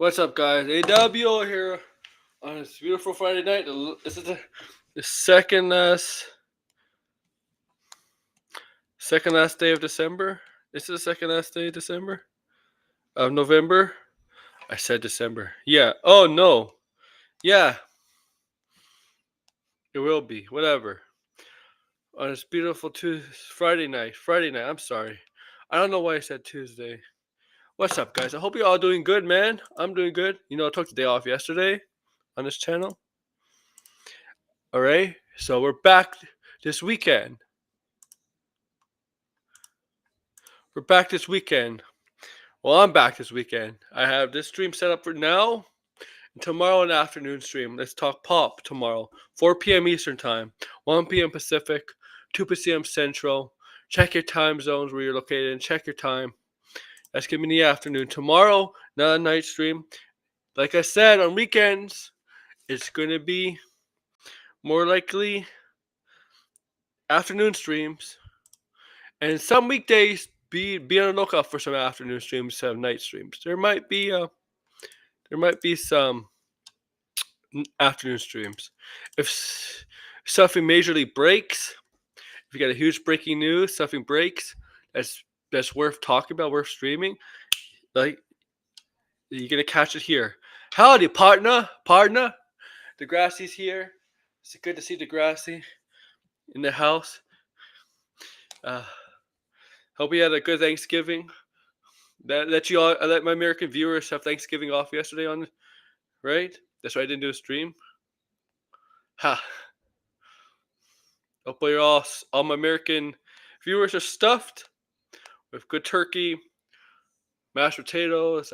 What's up, guys? AW here on this beautiful Friday night. This is the second last day of December. This is the second last day of December of November. I said December. Yeah. Oh no. Yeah. It will be. Whatever. On this beautiful Friday night. Friday night. I'm sorry. I don't know why I said Tuesday. What's up, guys? I hope you're all doing good, man. I'm doing good. I took the day off yesterday on this channel. All right. So we're back this weekend. We're back this weekend. Well, I'm back this weekend. I have this stream set up for now. And tomorrow an afternoon stream. Let's talk pop tomorrow. 4 p.m. Eastern time. 1 p.m. Pacific. 2 p.m. Central. Check your time zones where you're located and check your time. That's going to be in the afternoon. Tomorrow, not a night stream. Like I said, on weekends, it's going to be more likely afternoon streams. And some weekdays, be on the lookout for some afternoon streams instead of night streams. There might be some afternoon streams. If something majorly breaks, if you got a huge breaking news, something breaks, that's worth talking about, worth streaming, like you're gonna catch it here. Howdy, partner. Degrassi's here. It's good to see Degrassi in the house. Hope you had a good Thanksgiving. Let my American viewers have Thanksgiving off yesterday right? That's why I didn't do a stream. Ha. Hope you're all my American viewers are stuffed with good turkey, mashed potatoes,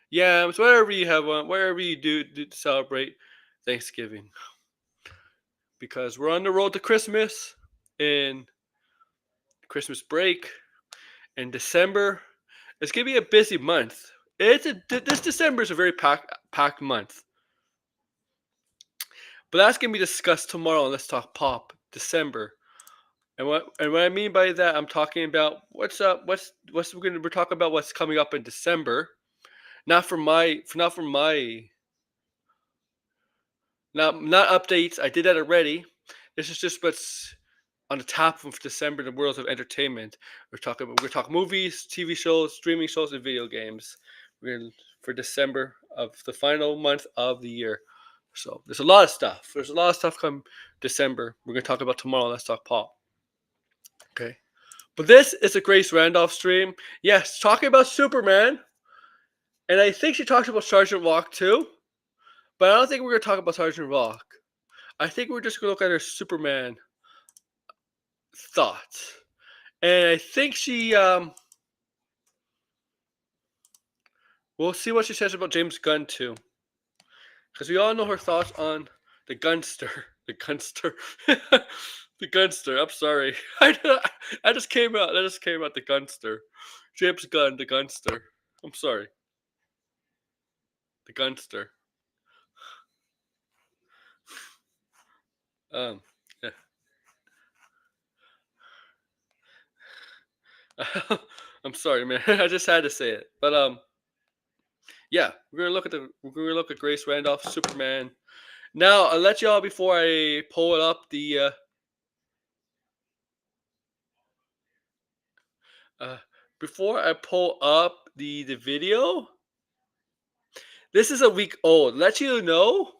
yams, whatever you have on, wherever you do to celebrate Thanksgiving. Because we're on the road to Christmas and Christmas break in December. It's gonna be a busy month. This December is a very packed month. But that's gonna be discussed tomorrow on Let's Talk Pop December. And what I mean by that, I'm talking about we're talking about what's coming up in December. Not updates. I did that already. This is just what's on the top of December in the world of entertainment. We're talking movies, TV shows, streaming shows, and video games. For December of the final month of the year. So there's a lot of stuff. There's a lot of stuff come December. We're gonna talk about tomorrow. Let's talk pop. Okay. But this is a Grace Randolph stream. Yes, talking about Superman. And I think she talks about Sergeant Rock too. But I don't think we're going to talk about Sergeant Rock. I think we're just going to look at her Superman thoughts. And I think we'll see what she says about James Gunn too. Because we all know her thoughts on the Gunster. The Gunster. The Gunster. I'm sorry. I just came out. The Gunster. James Gunn, the Gunster. I'm sorry. The Gunster. Yeah. I'm sorry, man. I just had to say it. But yeah, we're gonna look at Grace Randolph, Superman. Now I'll let y'all before I pull up the video. This is a week old. Let you know,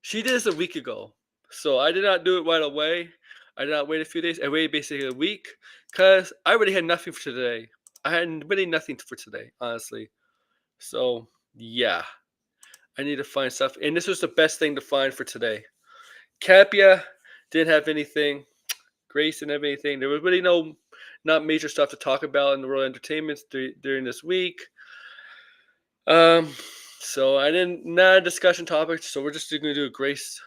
she did this a week ago. So I did not do it right away. I did not wait a few days. I waited basically a week because I already had nothing for today. I had really nothing for today, honestly. So yeah, I need to find stuff, and this was the best thing to find for today. Capia didn't have anything. Grace didn't have anything. There was really not major stuff to talk about in the world of entertainment during this week. Um, so I didn't not a discussion topic. So we're just going to do a Grace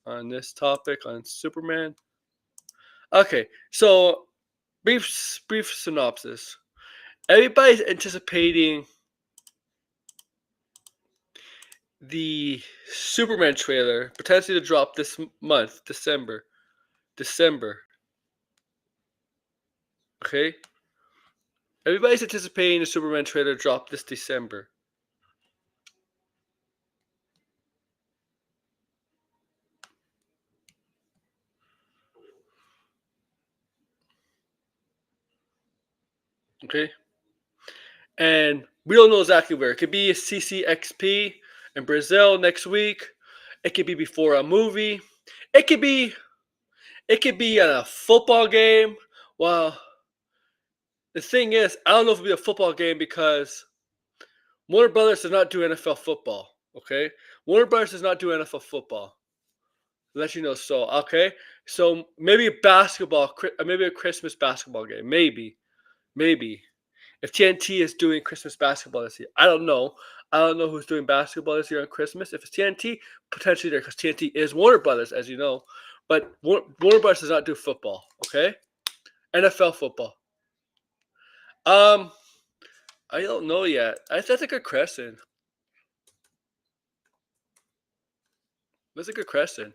on this topic on Superman. Okay, so brief synopsis. Everybody's anticipating the Superman trailer potentially to drop this month, December. December. Okay, everybody's anticipating the Superman trailer to drop this December. Okay, and we don't know exactly where. It could be a CCXP in Brazil next week. It could be before a movie. It could be at a football game. Well, the thing is, I don't know if it'll be a football game because Warner Brothers does not do NFL football. Okay, Warner Brothers does not do NFL football. Let you know. So okay, so maybe a basketball, maybe a Christmas basketball game. Maybe if TNT is doing Christmas basketball this year. I don't know. I don't know who's doing basketball this year on Christmas. If it's TNT, potentially there, because TNT is Warner Brothers, as you know. But Warner Brothers does not do football. Okay, NFL football. Um, I don't know yet. That's a good question. That's a good question.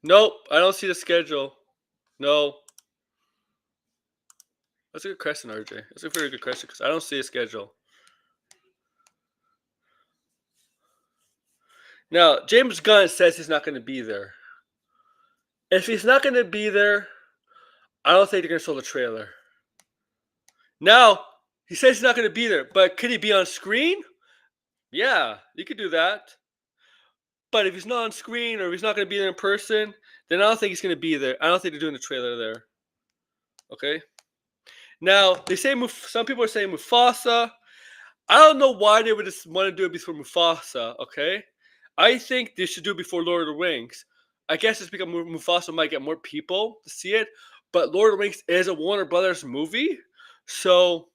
Nope, I don't see the schedule. No, that's a good question, RJ. That's a very good question because I don't see a schedule. Now, James Gunn says he's not going to be there. If he's not going to be there, I don't think they're going to show the trailer. Now, he says he's not going to be there, but could he be on screen? Yeah, you could do that. But if he's not on screen or if he's not going to be there in person, then I don't think he's going to be there. I don't think they're doing the trailer there. Okay. Now they say some people are saying Mufasa. I don't know why they would just want to do it before Mufasa. Okay. I think they should do it before Lord of the Rings. I guess it's because Mufasa might get more people to see it, but Lord of the Rings is a Warner Brothers movie, so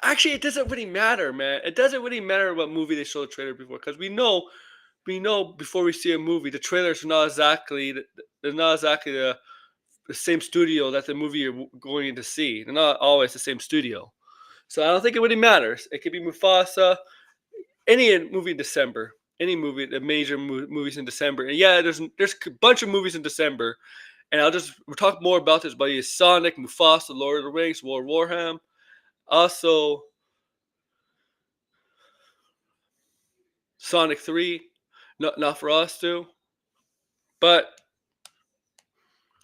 actually, it doesn't really matter, man. It doesn't really matter what movie they show the trailer before, because we know before we see a movie, the trailers are not exactly they're not exactly the same studio that the movie you're going in to see. They're not always the same studio, so I don't think it really matters. It could be Mufasa, any movie in December, any movie, the major movies in December. And yeah, there's a bunch of movies in December, and we'll talk more about this. But it's Sonic, Mufasa, Lord of the Rings, Warham. Also, Sonic 3, not for us to, but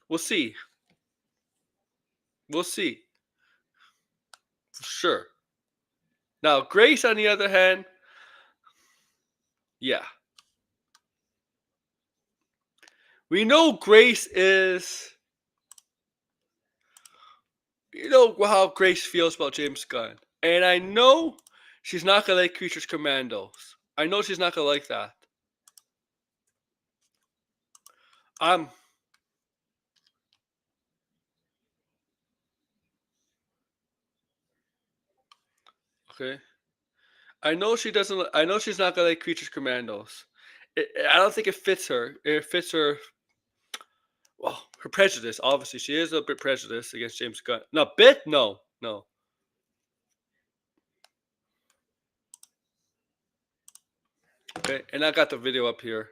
we'll see. We'll see for sure. Now, Grace, on the other hand, yeah, we know Grace is. You know how Grace feels about James Gunn, and I know she's not gonna like Creatures Commandos. I know she's not gonna like that. I'm okay. I know she doesn't. I know she's not gonna like Creatures Commandos. I don't think it fits her. It fits her. Well, her prejudice. Obviously, she is a bit prejudiced against James Gunn. No, bit? No, no. Okay, and I got the video up here.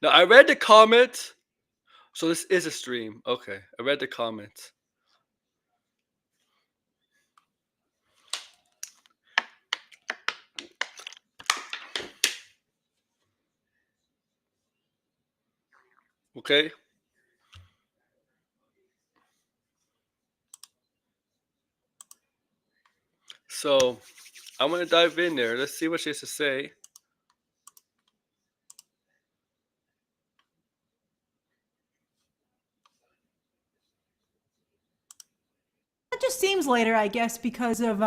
Now I read the comments. So this is a stream. Okay, I read the comments. Okay. So I'm gonna dive in there. Let's see what she has to say. It just seems later, I guess, because of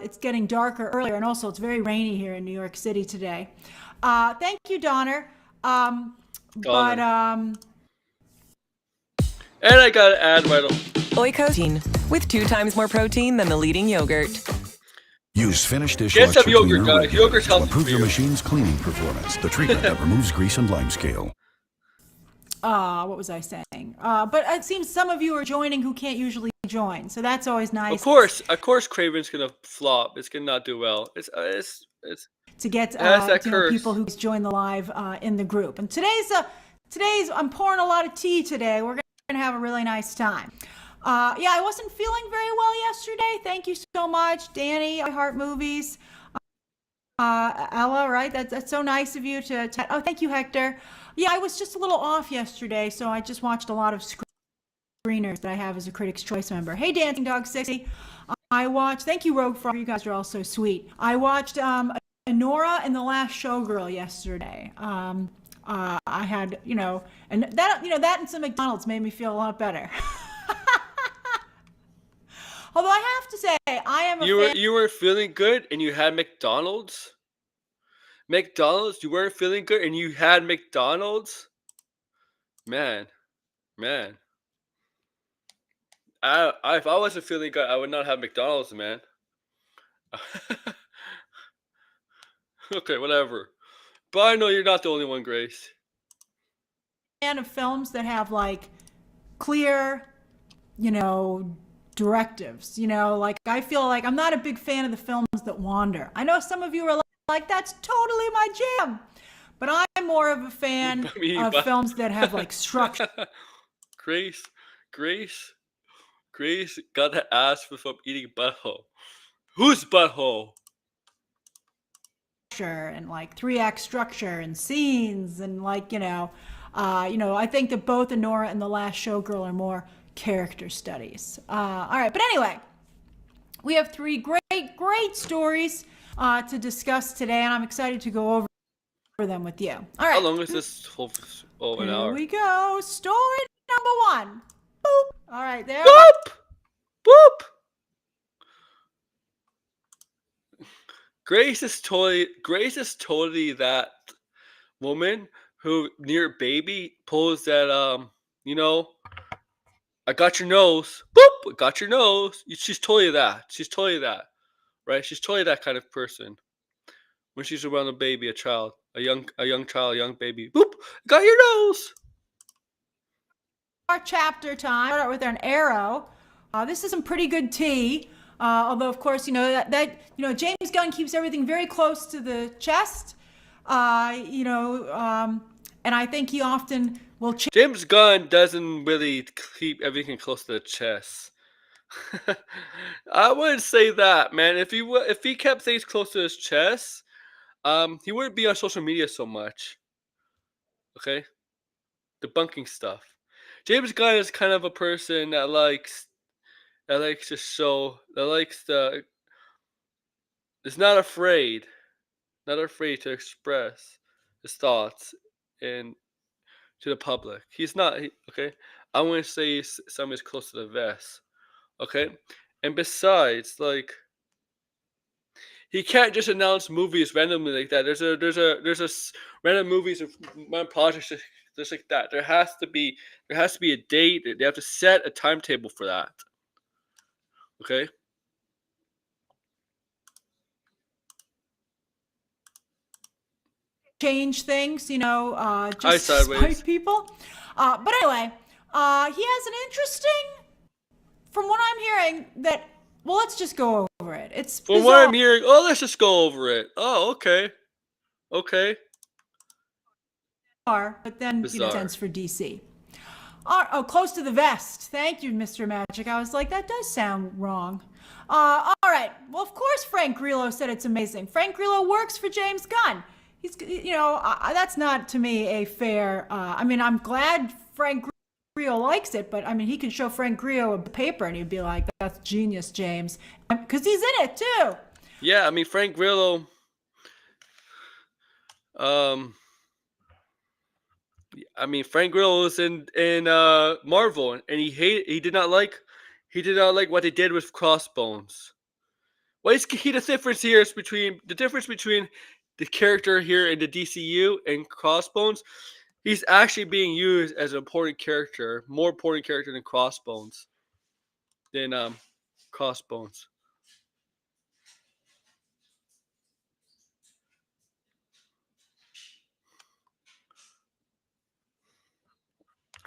it's getting darker earlier, and also it's very rainy here in New York City today. Thank you, Donner. But Donner. And I gotta add my little Oikos with 2 times more protein than the leading yogurt. Use Finish Get dishwasher some yogurt, cleaner guys. regularly Yogurt's to healthy improve for your you. machine's cleaning performance. The treatment that removes grease and lime scale. What was I saying? But it seems some of you are joining who can't usually join, so that's always nice. Of course, Craven's gonna flop. It's gonna not do well. It's to get it has that people curse. who join the live in the group. And today's I'm pouring a lot of tea today. We're gonna have a really nice time. Yeah, I wasn't feeling very well yesterday. Thank you so much, Danny. I heart movies. Ella, right? That's so nice of you to. Oh, thank you, Hector. Yeah, I was just a little off yesterday, so I just watched a lot of screeners that I have as a Critics' Choice member. Hey, Dancing Dog 60. I watched. Thank you, Rogue Frog. You guys are all so sweet. I watched Nora and the Last Showgirl yesterday. I had, and that and some McDonald's made me feel a lot better. Although I have to say, I am a fan. You were feeling good and you had McDonald's. McDonald's. You weren't feeling good and you had McDonald's. Man. If I wasn't feeling good, I would not have McDonald's, man. Okay, whatever. But I know you're not the only one, Grace. Fan of films that have like clear, directives. Like I feel like I'm not a big fan of the films that wander. I know some of you are like that's totally my jam, but I'm more of a fan of films that have like structure. Grace got to ask for some eating butthole. Whose butthole? And like 3-act structure and scenes and like I think that both Nora and the Last Showgirl are more character studies. All right, but anyway, we have 3 great stories to discuss today, and I'm excited to go over them with you. All right. How long is this whole? An hour. Here we go. Story number 1. Boop. All right, there. Boop. Boop. Grace is totally that woman who near baby pulls that I got your nose. Boop, I got your nose. She's totally that. Right? She's totally that kind of person. When she's around a baby, a child, a young child, a young baby. Boop, got your nose. Our chapter time. Start out with an arrow. This is some pretty good tea. Although, of course, James Gunn keeps everything very close to the chest. And I think he often will. James Gunn doesn't really keep everything close to the chest. I wouldn't say that, man. If he kept things close to his chest, he wouldn't be on social media so much. Okay, debunking stuff. James Gunn is kind of a person that likes to show, is not afraid to express his thoughts and to the public. He's not, okay? I want to say something is close to the vest, okay? And besides, like, he can't just announce movies randomly like that. There's a random movies of random projects just like that. There has to be a date. They have to set a timetable for that. Okay. Change things, just to spite people. But anyway, he has an interesting, from what I'm hearing, that, well, let's just go over it. It's from bizarre. What I'm hearing, let's just go over it. Oh, okay. But then, sense for DC. Close to the vest. Thank you, Mr. Magic. I was like, that does sound wrong. All right. Well, of course, Frank Grillo said it's amazing. Frank Grillo works for James Gunn. He's, that's not to me a fair. I'm glad Frank Grillo likes it, but I mean, he can show Frank Grillo a paper and he'd be like, "That's genius, James," because he's in it too. Yeah, I mean Frank Grillo. Frank Grillo was in Marvel, and he did not like what they did with Crossbones. What is the difference here is between the character here in the DCU and Crossbones. He's actually being used as an important character, more important character than Crossbones. Crossbones.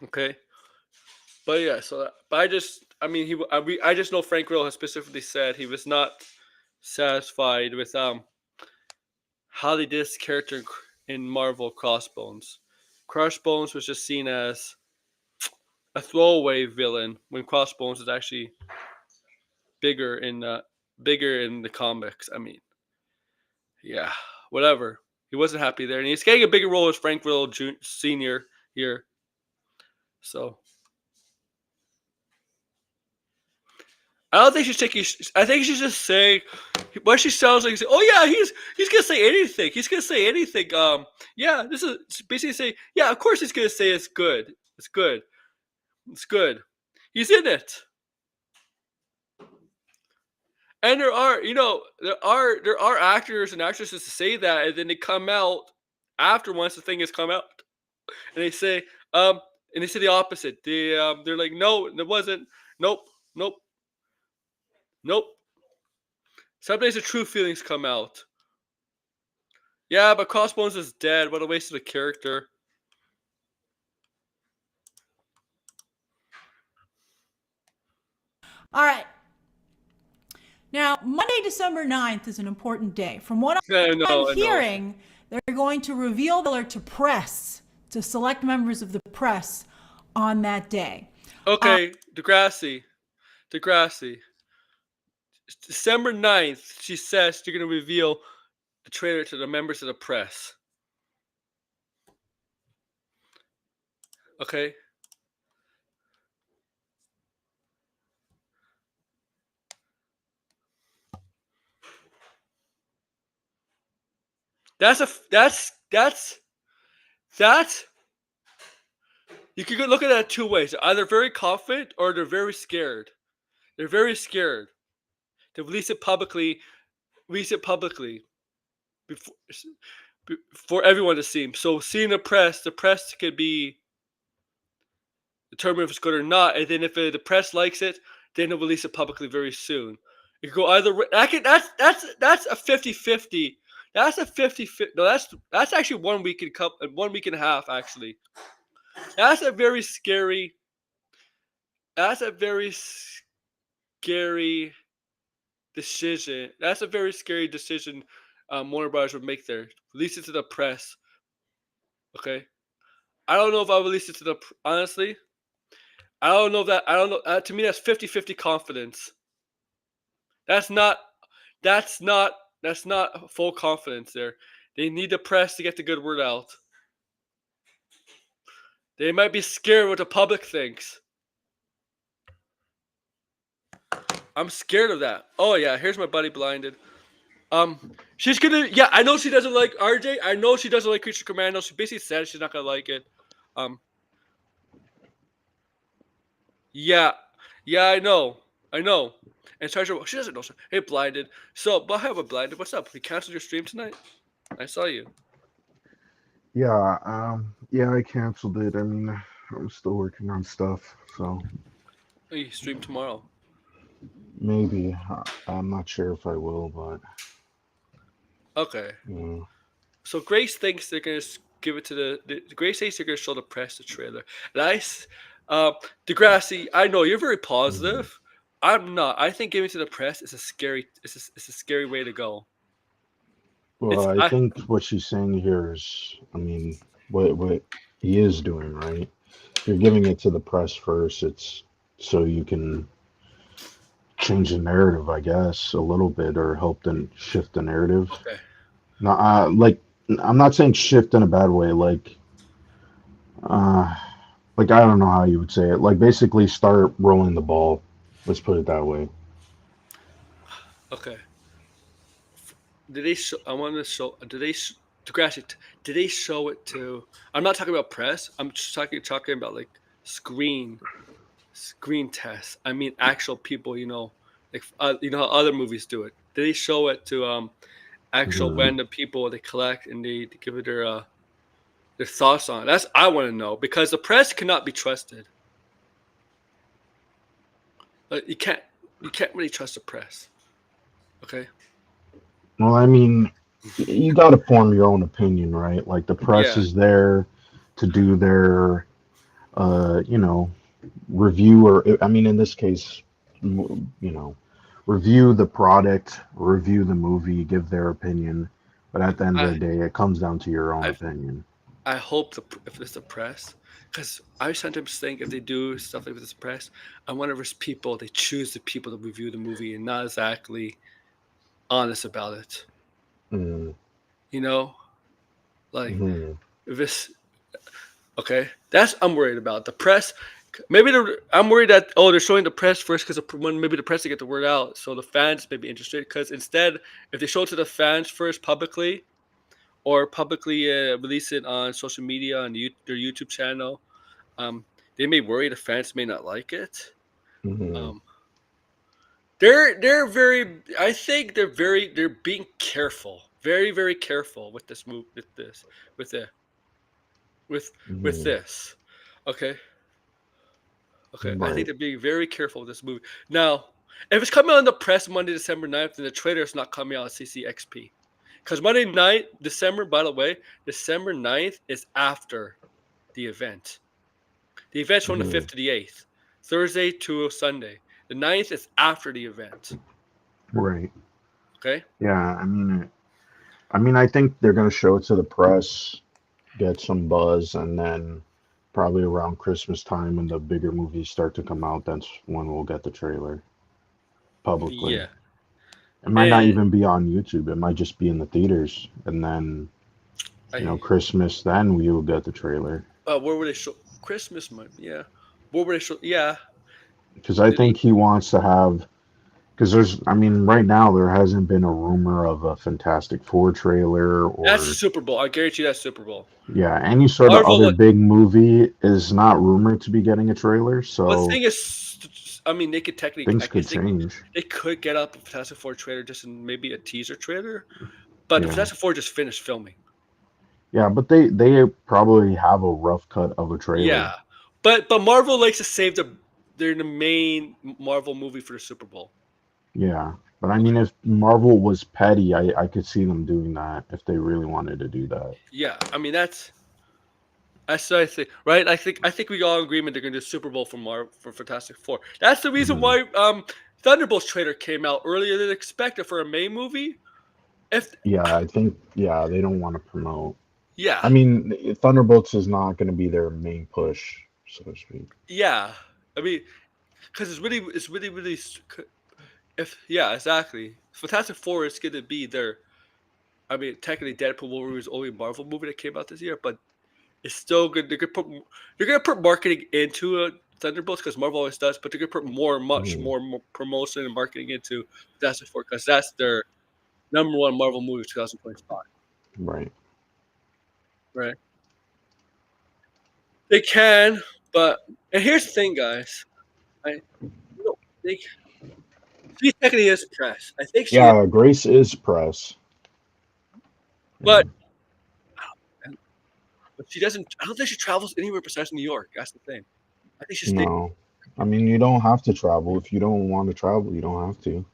Okay, but yeah. I just know Frank Grillo has specifically said he was not satisfied with how they did this character in Marvel Crossbones. Crossbones was just seen as a throwaway villain when Crossbones is actually bigger in the comics. I mean, yeah, whatever. He wasn't happy there, and he's getting a bigger role as Frank Grillo Senior here. So I don't think she's taking. I think she's just saying what she sounds like. Oh yeah, he's gonna say anything. He's gonna say anything. Yeah, this is basically saying. Yeah, of course he's gonna say it's good. It's good. It's good. He's in it. And there are actors and actresses to say that, and then they come out after once the thing has come out, and they say the opposite. They're like, no, it wasn't. Nope, nope, nope. Sometimes the true feelings come out. Yeah, but Crossbones is dead. What a waste of a character. All right. Now, Monday, December 9th is an important day. From what I know, I'm hearing, they're going to reveal the trailer to press, to select members of the press on that day. Okay, Degrassi. December 9th, she says they're going to reveal the trailer to the members of the press. Okay? That's you can look at that two ways. They're either very confident or they're very scared. They're very scared to release it publicly before for everyone to see. So seeing the press could be determine if it's good or not, and then if the press likes it, then they'll release it publicly very soon. It could go either way. That's a 50-50. That's a 50-50. No, that's actually 1 week and 1 week and a half actually. That's a very scary decision. That's a very scary decision Warner Brothers would make there. Release it to the press. Okay? I don't know if I'll release it to the honestly. I don't know. To me, that's 50-50 confidence. That's not full confidence there. They need the press to get the good word out. They might be scared what the public thinks. I'm scared of that. Oh yeah, here's my buddy blinded. She's gonna. Yeah, I know she doesn't like RJ. I know she doesn't like Creature Commando. She basically said she's not gonna like it. Yeah, I know. And Sergeant, she doesn't know. Hey, blinded. So, but I have a blinded. What's up? You canceled your stream tonight? I saw you. Yeah, I canceled it. I mean, I'm still working on stuff, so Oh, you stream tomorrow. maybe. I'm not sure if I will, but Okay. yeah. So Grace thinks they're gonna give it to the Grace thinks they're gonna show the press the trailer. Nice. Degrassi, I know you're very positive. I'm not. I think giving it to the press is a scary way to go. Well, I think what she's saying here is, I mean, what he is doing, right? You're giving it to the press first. It's so you can change the narrative, I guess, a little bit, or help them shift the narrative. Okay. Now, like, I'm not saying shift in a bad way. Like, like I don't know how you would say it. Like basically start rolling the ball. Let's put it that way. Okay. Did they show? I want to show. Did they? Degrassi, did they show it to? I'm not talking about press. I'm just talking about like screen tests. I mean, actual people. Like how other movies do it. Did they show it to actual Mhm. random people? They collect and they give it their thoughts on it. That's I want to know because the press cannot be trusted. You can't really trust the press. Okay. Well, I mean, you got to form your own opinion, right? Like the press Yeah. is there to do their, you know, review, or I mean, in this case, you know, review the product, review the movie, give their opinion. But at the end of I the day, it comes down to your own I opinion. I hope if it's the press, because I sometimes think if they do stuff like this press, I wonder if it's people they choose the people to review the movie and not exactly honest about it. Mm-hmm. You know, like Mm-hmm. if it's okay, that's I'm worried about the press. Maybe I'm worried that they're showing the press first because maybe the press to get the word out, so the fans may be interested. Because instead, if they show it to the fans first publicly or publicly release it on social media on their YouTube channel, um, they may worry the fans may not like it. Mm-hmm. Um, they're very. I think they're being careful, very very careful with this move with the with with Mm-hmm. this. Okay, okay. I think Right. they're being very careful with this movie. Now, if it's coming on the press Monday, December 9th, then the trailer is not coming out on CCXP. Because Monday night, December, by the way, December 9th is after the event. The event's from the Mm-hmm. 5th to the 8th, Thursday to Sunday. The 9th is after the event. Right. Okay? Yeah. I mean, I think they're gonna show it to the press, get some buzz, and then probably around Christmas time when the bigger movies start to come out, that's when we'll get the trailer publicly. Yeah. It might not And even be on YouTube. It might just be in the theaters, and then I Christmas. Then we will get the trailer. where were they show Christmas month? Yeah. Where were they show? Yeah. Because I Did he? think he wants to have. Because I mean, right now there hasn't been a rumor of a Fantastic Four trailer That's the or Super Bowl. I guarantee you that's Super Bowl. yeah, any sort of Marvel. other big movie is not rumored to be getting a trailer. But the So thing is, I mean, they could technically. I things could guess change. they could get up a Fantastic Four trailer just in maybe a teaser trailer. But the Yeah, Fantastic Four just finished filming. yeah, but they probably have a rough cut of a trailer. Yeah. But Marvel likes to save they're the main Marvel movie for the Super Bowl. Yeah, but I mean, Okay. if Marvel was petty, I could see them doing that if they really wanted to do that. Yeah. I mean that's what I think, right? I think we all agreement they're gonna do Super Bowl for Fantastic Four. That's the reason Hmm. why Thunderbolts trailer came out earlier than expected for a May movie. If Yeah, I think yeah they don't want to promote. yeah, I mean, Thunderbolts is not going to be their main push, so to speak. yeah. I mean, because it's really if yeah exactly. Fantastic Four is gonna be their. I mean, technically, Deadpool Wolverine was only a Marvel movie that came out this year, but it's still good. They're gonna put marketing into Thunderbolts because Marvel always does, but they're gonna put much Hmm. more promotion and marketing into Fantastic Four because that's their number one Marvel movie of 2025. Right. Right? They can, but and here's the thing, guys. I you know, they, she technically is press. I think she is, Yeah, Grace is press. Yeah. but but she doesn't. I don't think she travels anywhere besides New York. That's the thing. I think she stays. No. I mean, you don't have to travel. If you don't want to travel, you don't have to.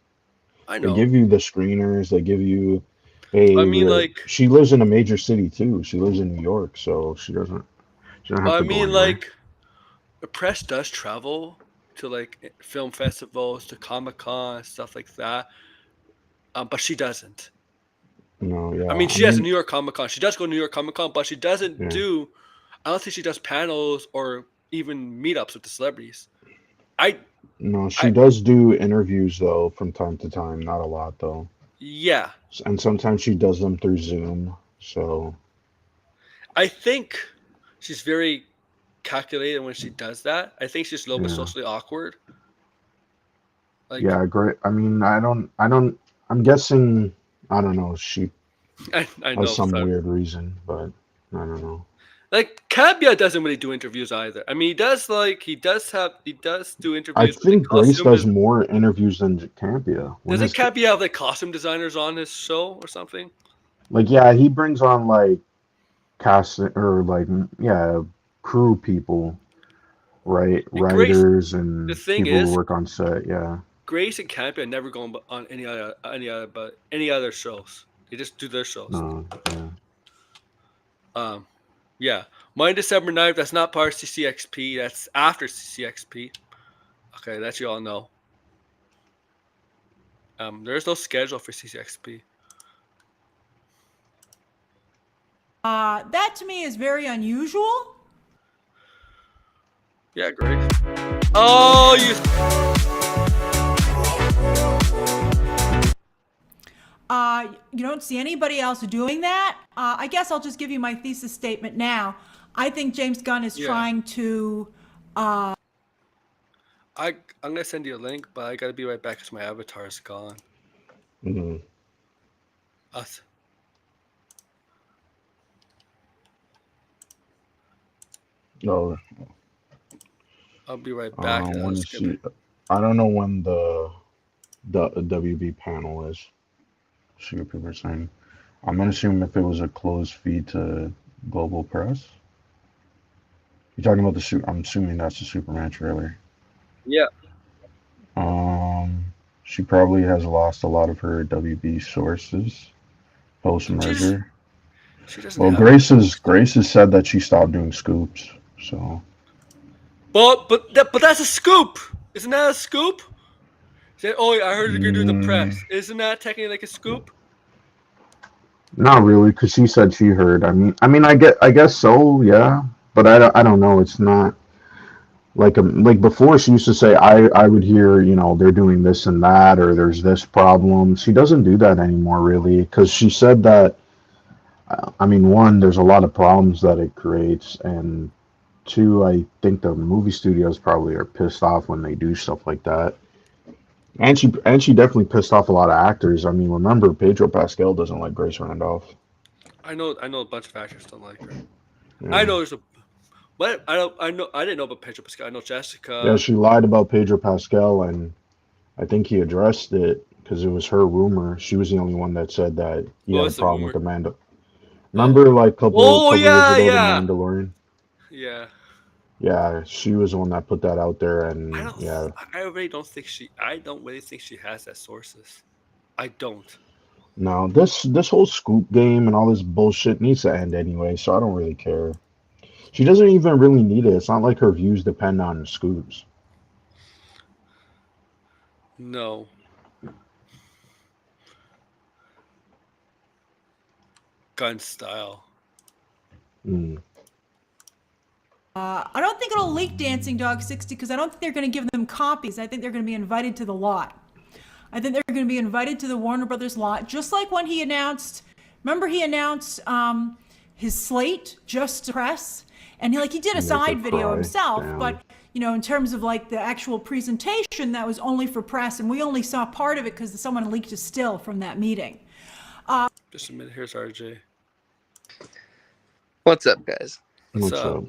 I They know. give you the screeners. They give you, hey, I mean, like, she lives in a major city too. She lives in New York, so she doesn't have I to go mean, anywhere. like, the press does travel to like film festivals, to Comic Con, stuff like that. But she doesn't. No, I yeah. mean, I she has a mean, New York Comic Con. She does go to New York Comic Con, but she doesn't yeah. do. I don't think she does panels or even meetups with the celebrities. I, No, she I, does do interviews though from time to time. Not a lot though. yeah. And sometimes she does them through Zoom. So I think she's very calculated when she does that. I think she's a little bit Yeah. socially awkward. Like, Yeah, great. I mean, I'm guessing, I don't know, she I has know. some So, weird reason, but I don't know. like, Cabia doesn't really do interviews either. I mean, he does do I interviews with the think Grace costume. does more interviews than Campia. When Doesn't his, Cabia have like costume designers on his show or something? like, yeah, he brings on like cast or like, yeah, crew people, right? And Grace, Writers the and thing people who is, work on set. Yeah. Grace and Campia never go on any other shows. They just do their shows. No. Yeah. Um, yeah, mine December 9th. That's not part of CCXP. That's after CCXP. Okay, that you all know. There's no schedule for CCXP. That to me is very unusual. Yeah, Grace. Oh, You don't see anybody else doing that. I guess I'll just give you my thesis statement now. I think James Gunn is Yeah. trying to. I'm gonna send you a link, but I gotta be right back because my avatar is gone. Hmm. Us. Oh, I'll be right back. when is she? I don't know when the WB panel is. See what people are saying. I'm gonna assume if it was a closed feed to Global Press. You're talking about I'm assuming that's the Superman trailer. Yeah. She probably has lost a lot of her WB sources post merger. She doesn't Well, have. Grace has said that she stopped doing scoops. So. But that's a scoop. Isn't that a scoop? Said, oh, I heard you're gonna do the press. Isn't that technically like a scoop? Not really, because she said she heard. I guess so, yeah. But I don't know. It's not like before. She used to say I would hear, they're doing this and that, or there's this problem. She doesn't do that anymore, really, because she said that. I mean, one, there's a lot of problems that it creates, and two, I think the movie studios probably are pissed off when they do stuff like that. And she definitely pissed off a lot of actors. I mean, remember Pedro Pascal doesn't like Grace Randolph. I know a bunch of actors don't like her. Yeah. I know there's a. What I didn't know about Pedro Pascal. I know Jessica. Yeah, she lied about Pedro Pascal, and I think he addressed it because it was her rumor. She was the only one that said that he had a What's the problem rumor? with the Mandalorian. Remember, like couple years ago, the Mandalorian. Yeah. Yeah, she was the one that put that out there, and yeah. I really don't think I don't really think she has that sources. I don't. No, this whole scoop game and all this bullshit needs to end anyway, so I don't really care. She doesn't even really need it. It's not like her views depend on scoops. No. Gun style. I don't think it'll leak Dancing Dog 60 because I don't think they're going to give them copies. I think they're going to be invited to the lot. I think they're going to be invited to the Warner Brothers lot, just like when he announced. Remember, he announced his slate just to press, and he did a side video himself. Damn. But in terms of like the actual presentation, that was only for press, and we only saw part of it because someone leaked a still from that meeting. Just a minute. Here's RJ. What's up, guys? What's up?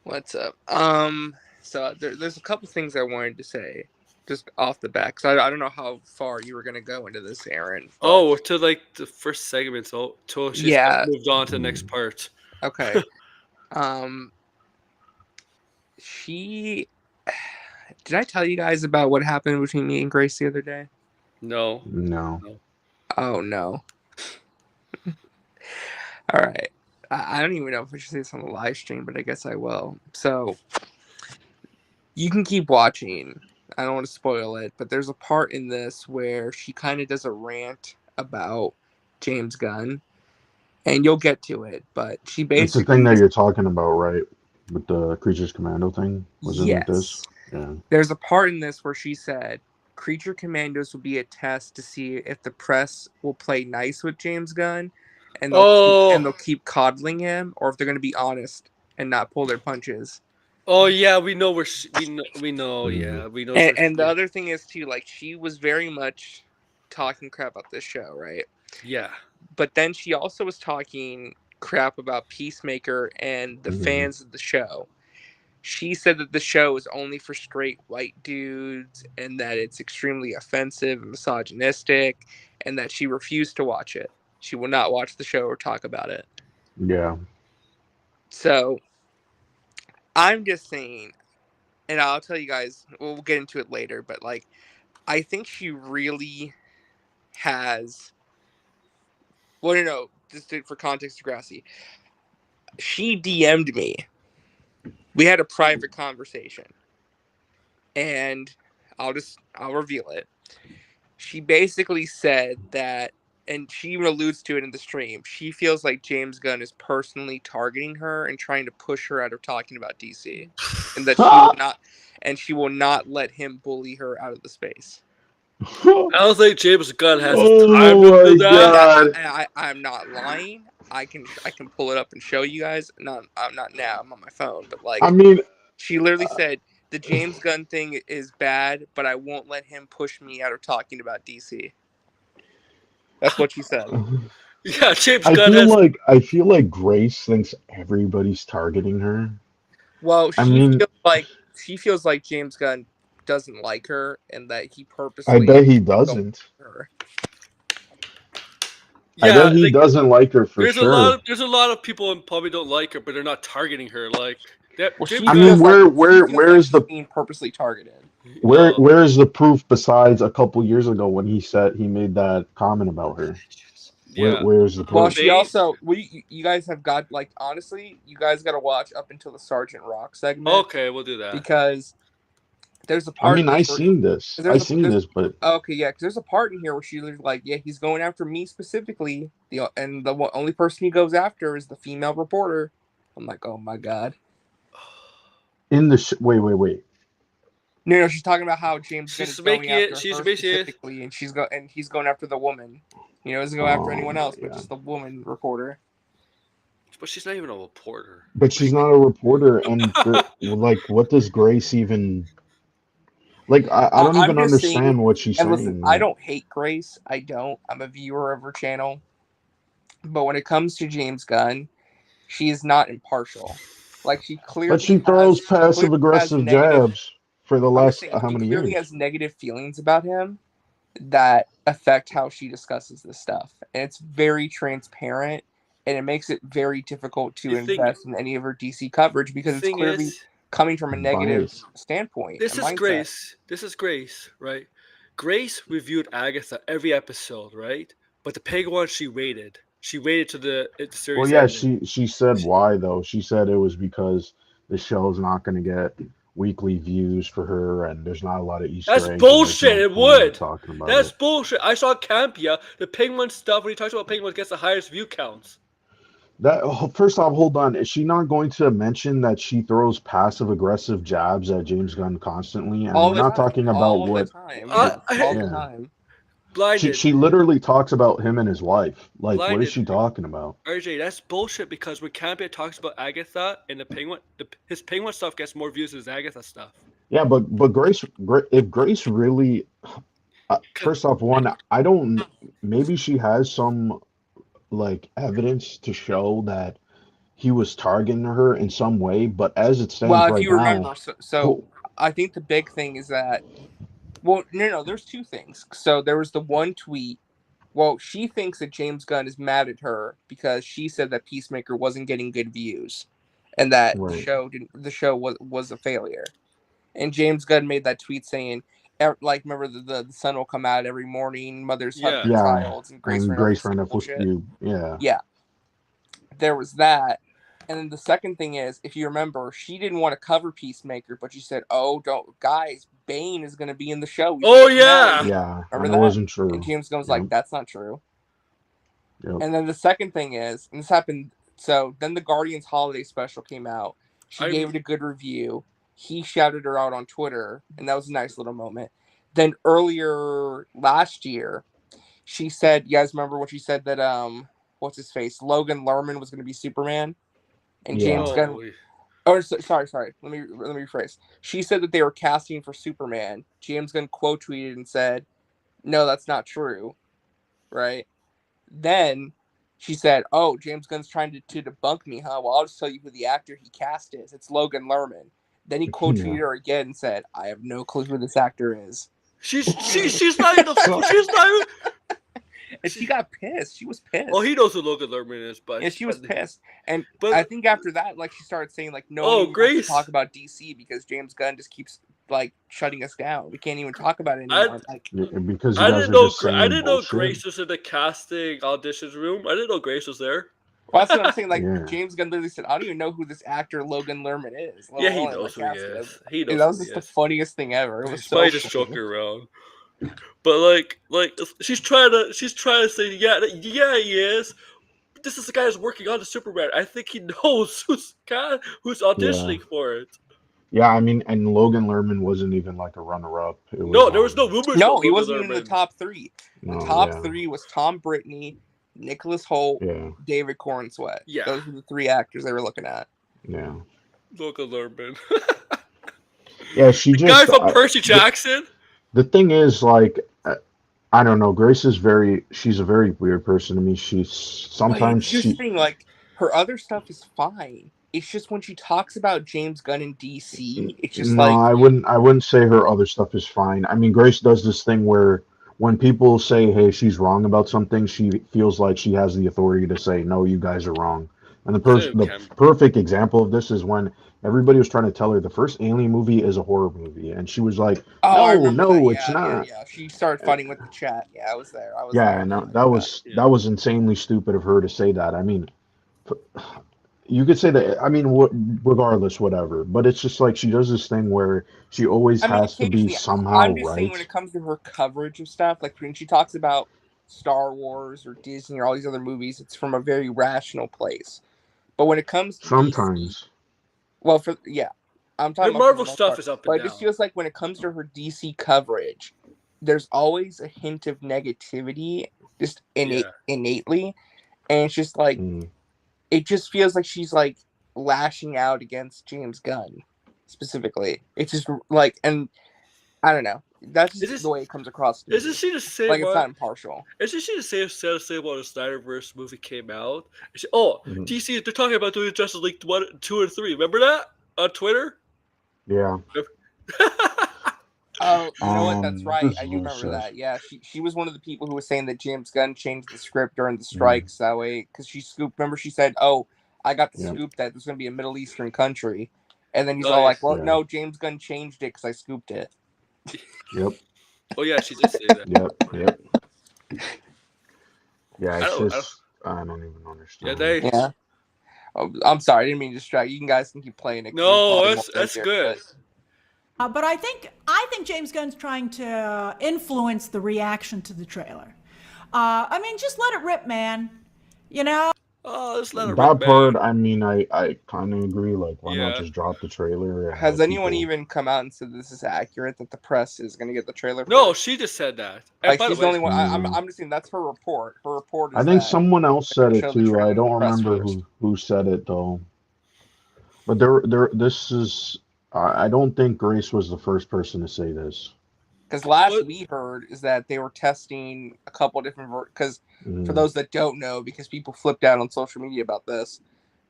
What's up? So there's a couple things I wanted to say just off the bat, because I don't know how far you were going to go into this, Aaron. But... Oh, to like the first segment, so she's moved on to the next part. Okay. She... Did I tell you guys about what happened between me and Grace the other day? No. Oh, no. All right. I don't even know if I should say this on the live stream, but I guess I will. So, you can keep watching. I don't want to spoil it, but there's a part in this where she kind of does a rant about James Gunn, and you'll get to it, but she basically... It's the thing that you're talking about, right? With the Creatures Commando thing? Wasn't it this? Yeah. There's a part in this where she said, Creature Commandos will be a test to see if the press will play nice with James Gunn, and they'll keep coddling him, or if they're going to be honest and not pull their punches. Oh yeah, we know we know. Mhm. Yeah, we know. And the other thing is too, like, she was very much talking crap about this show, right? yeah. But then she also was talking crap about Peacemaker and the fans of the show. She said that the show is only for straight white dudes and that it's extremely offensive and misogynistic, and that she refused to watch it. She will not watch the show or talk about it. Yeah. So I'm just saying, and I'll tell you guys, we'll get into it later, but like, I think she really has. Well, no, just for context to Grassy, she DM'd me. We had a private conversation, and I'll reveal it. She basically said that, and she alludes to it in the stream, she feels like James Gunn is personally targeting her and trying to push her out of talking about DC, and that she will not let him bully her out of the space. I don't think James Gunn has the Oh time to do my that. God. I'm not lying. I can pull it up and show you guys. I'm not now. I'm on my phone, but like, I mean, she literally said the James Gunn thing is bad, but I won't let him push me out of talking about DC. That's what she said. Yeah, James I Gunn feel has. like Grace thinks everybody's targeting her. Well, I mean, she feels like James Gunn doesn't like her and that he I purposely bet he don't doesn't. like her. I Yeah, bet he like, doesn't like her for sure. there's a lot of people who probably don't like her, but they're not targeting her. Like that. Well, James I Gunn. mean, she feels like where's she's the being purposely targeted. Uh, where's the proof besides a couple years ago when he said he made that comment about her? yeah. Where's the Well, proof? she also you guys have got, like, honestly, you guys got to watch up until the Sergeant Rock segment, Okay, we'll do that. because there's a I part mean, in this where I seen this, but okay, yeah, 'cause there's a part in here where she's like, yeah, he's going after me specifically, and the only person he goes after is the female reporter. I'm like, oh my god. in the wait. No, she's talking about how James Gunn is She's going making it. after She's her making it. specifically, and he's going after the woman. Doesn't go after Oh anyone my else, but God. just the woman reporter. But she's not even a reporter. But she's not a reporter, and like, what does Grace even like? I don't I'm even just saying, understand what she's and listen, saying. I Like, don't hate Grace. I don't. I'm a viewer of her channel. But when it comes to James Gunn, she is not impartial. Like, but she throws she clearly passive has aggressive negative. jabs for the I'm just last saying, how she many clearly years? has negative feelings about him that affect how she discusses this stuff, and it's very transparent, and it makes it very difficult to The thing, invest in any of her DC coverage the because it's thing clearly is, coming from a negative Bias. standpoint this and is mindset. Grace. This is Grace, right? Grace reviewed Agatha every episode, right? But the pig one, she waited. She waited to the Well, series yeah, ended. she said why though. She said it was because the show's not going to get weekly views for her, and there's not a lot of That's Easter eggs, and there's bullshit. no It point of would. talking about That's it. bullshit. I saw Campia. The penguin stuff, when he talks about penguins, gets the highest view counts. That first off, hold on. Is she not going to mention that she throws passive aggressive jabs at James Gunn constantly? And All we're the not time, talking about all the what, time, I, yes, I all the yeah. time. blinded. She literally talks about him and his wife. Like, what is Blinded. she talking about? RJ, that's bullshit because when Campia talks about Agatha and the penguin, his penguin stuff gets more views than his Agatha stuff. Yeah, but if Grace really, first off, one, I don't. Maybe she has some like evidence to show that he was targeting her in some way, but as it stands Well, if right you remember, now, so who, I think the big thing is that, well, no, there's two things. So there was the one tweet. Well, she thinks that James Gunn is mad at her because she said that Peacemaker wasn't getting good views, and that right? the show was a failure. And James Gunn made that tweet saying, like, remember the sun will come out every morning, mothers hug Yeah. their Yeah, childs, and Grace and Randolph will Grace say Randolph bullshit. you, yeah. Yeah, there was that. And then the second thing is, if you remember, she didn't want to cover Peacemaker, but she said, "Oh, don't, guys, Bane is going to be in the show. He's Oh the finale." yeah. Yeah, and Remember it that? wasn't And true. James Gunn was Yep, like, "That's not true." yep. And then the second thing is, and this happened. So then the Guardians holiday special came out. She I gave it a good review. He shouted her out on Twitter, and that was a nice little moment. Then earlier last year, she said, "You guys remember what she said, that what's his face, Logan Lerman, was going to be Superman?" And Yeah, no. Sorry. Let me rephrase. She said that they were casting for Superman. James Gunn quote tweeted and said, "No, that's not true." Right? Then she said, "Oh, James Gunn's trying to debunk me, huh? Well, I'll just tell you who the actor he cast is. It's Logan Lerman." Then he quote tweeted her again and said, "I have no clue who this actor is." She's not even. She's not even. And she got pissed. She was pissed. Well, he knows who Logan Lerman is, but yeah, she was pissed. And But I think after that, like, she started saying, like, no Oh, one wants Grace. to talk about DC because James Gunn just keeps, like, shutting us down. We can't even talk about it anymore. Because you I guys didn't are know. just saying I didn't know bullshit. Grace was in the casting auditions room. I didn't know Grace was there. Well, that's what I'm saying. Like, Yeah. James Gunn literally said, "I don't even know who this actor Logan Lerman is." Yeah, he knows who he is. He knows That who was he just the is. funniest thing ever. It was He's so probably just funny. joking around. But like she's trying to say, yeah, he is. But this is the guy who's working on the Superman. I think he knows who's auditioning for it. Yeah, I mean, and Logan Lerman wasn't even like a runner-up. It was, No, there was no rumors. No, about he Logan wasn't even in the Lerman. top three. The No, top yeah. three was Tom Brittney, Nicholas Hoult, Yeah, David Cornsweet. Yeah. Those were the three actors they were looking at. yeah. Logan Lerman. Yeah, she Guy just. from Percy Jackson. The thing is, like, I don't know. Grace is she's a very weird person. I mean, sometimes Here's the thing, like, her other stuff is fine. It's just when she talks about James Gunn and DC, it's just No, like, I wouldn't say her other stuff is fine. I mean, Grace does this thing where when people say, "Hey, she's wrong about something," she feels like she has the authority to say, "No, you guys are wrong." And the perfect example of this is when everybody was trying to tell her the first Alien movie is a horror movie, and she was like, oh, I "No, remember no, that. it's not." Yeah. She started fighting with the chat. Yeah, I was there. Yeah, no, that was insanely stupid of her to say that. I mean, you could say that. I mean, regardless, whatever. But it's just like she does this thing where she always has to be somehow I'm just saying right. when it comes to her coverage of stuff, like when she talks about Star Wars or Disney or all these other movies, it's from a very rational place. But when it comes to Sometimes. DC, well, I'm talking Her about Marvel stuff is up and but down. it just feels like when it comes to her DC coverage, there's always a hint of negativity, just innately, and it's just like it just feels like she's like lashing out against James Gunn specifically. It's just like, and I don't know. That's just the way it comes across to me. Isn't she the same? Like, it's not impartial. Isn't she the same when the Snyderverse movie came out? DC, they're talking about doing Justice League 1, 2, and 3. Remember that on Twitter? Yeah. Oh, you know what? That's right. I do remember that. Yeah, she was one of the people who was saying that James Gunn changed the script during the strikes that way because she scooped. Remember, she said, "Oh, I got the scoop that there's going to be a Middle Eastern country," and then he's all like, "Well, no, James Gunn changed it because I scooped it." Yep. Oh yeah, she did say that. Yep. Yeah, I don't even understand. Yeah. Oh, I'm sorry, I didn't mean to distract you. Guys can keep playing it. No, that's good. But I think James Gunn's trying to influence the reaction to the trailer. I mean, just let it rip, man. You know. Oh, just let it rip. That part, I mean, I kind of agree. Like, why not just drop the trailer? Has anyone even come out and said this is accurate, that the press is going to get the trailer? No, she just said that. Like, she's the only one. I'm just saying that's her report. Her report is I think someone else said it too. I don't remember first. who said it though. But this is. I don't think Grace was the first person to say this. Because last we heard is that they were testing a couple different because for those that don't know, because people flipped out on social media about this,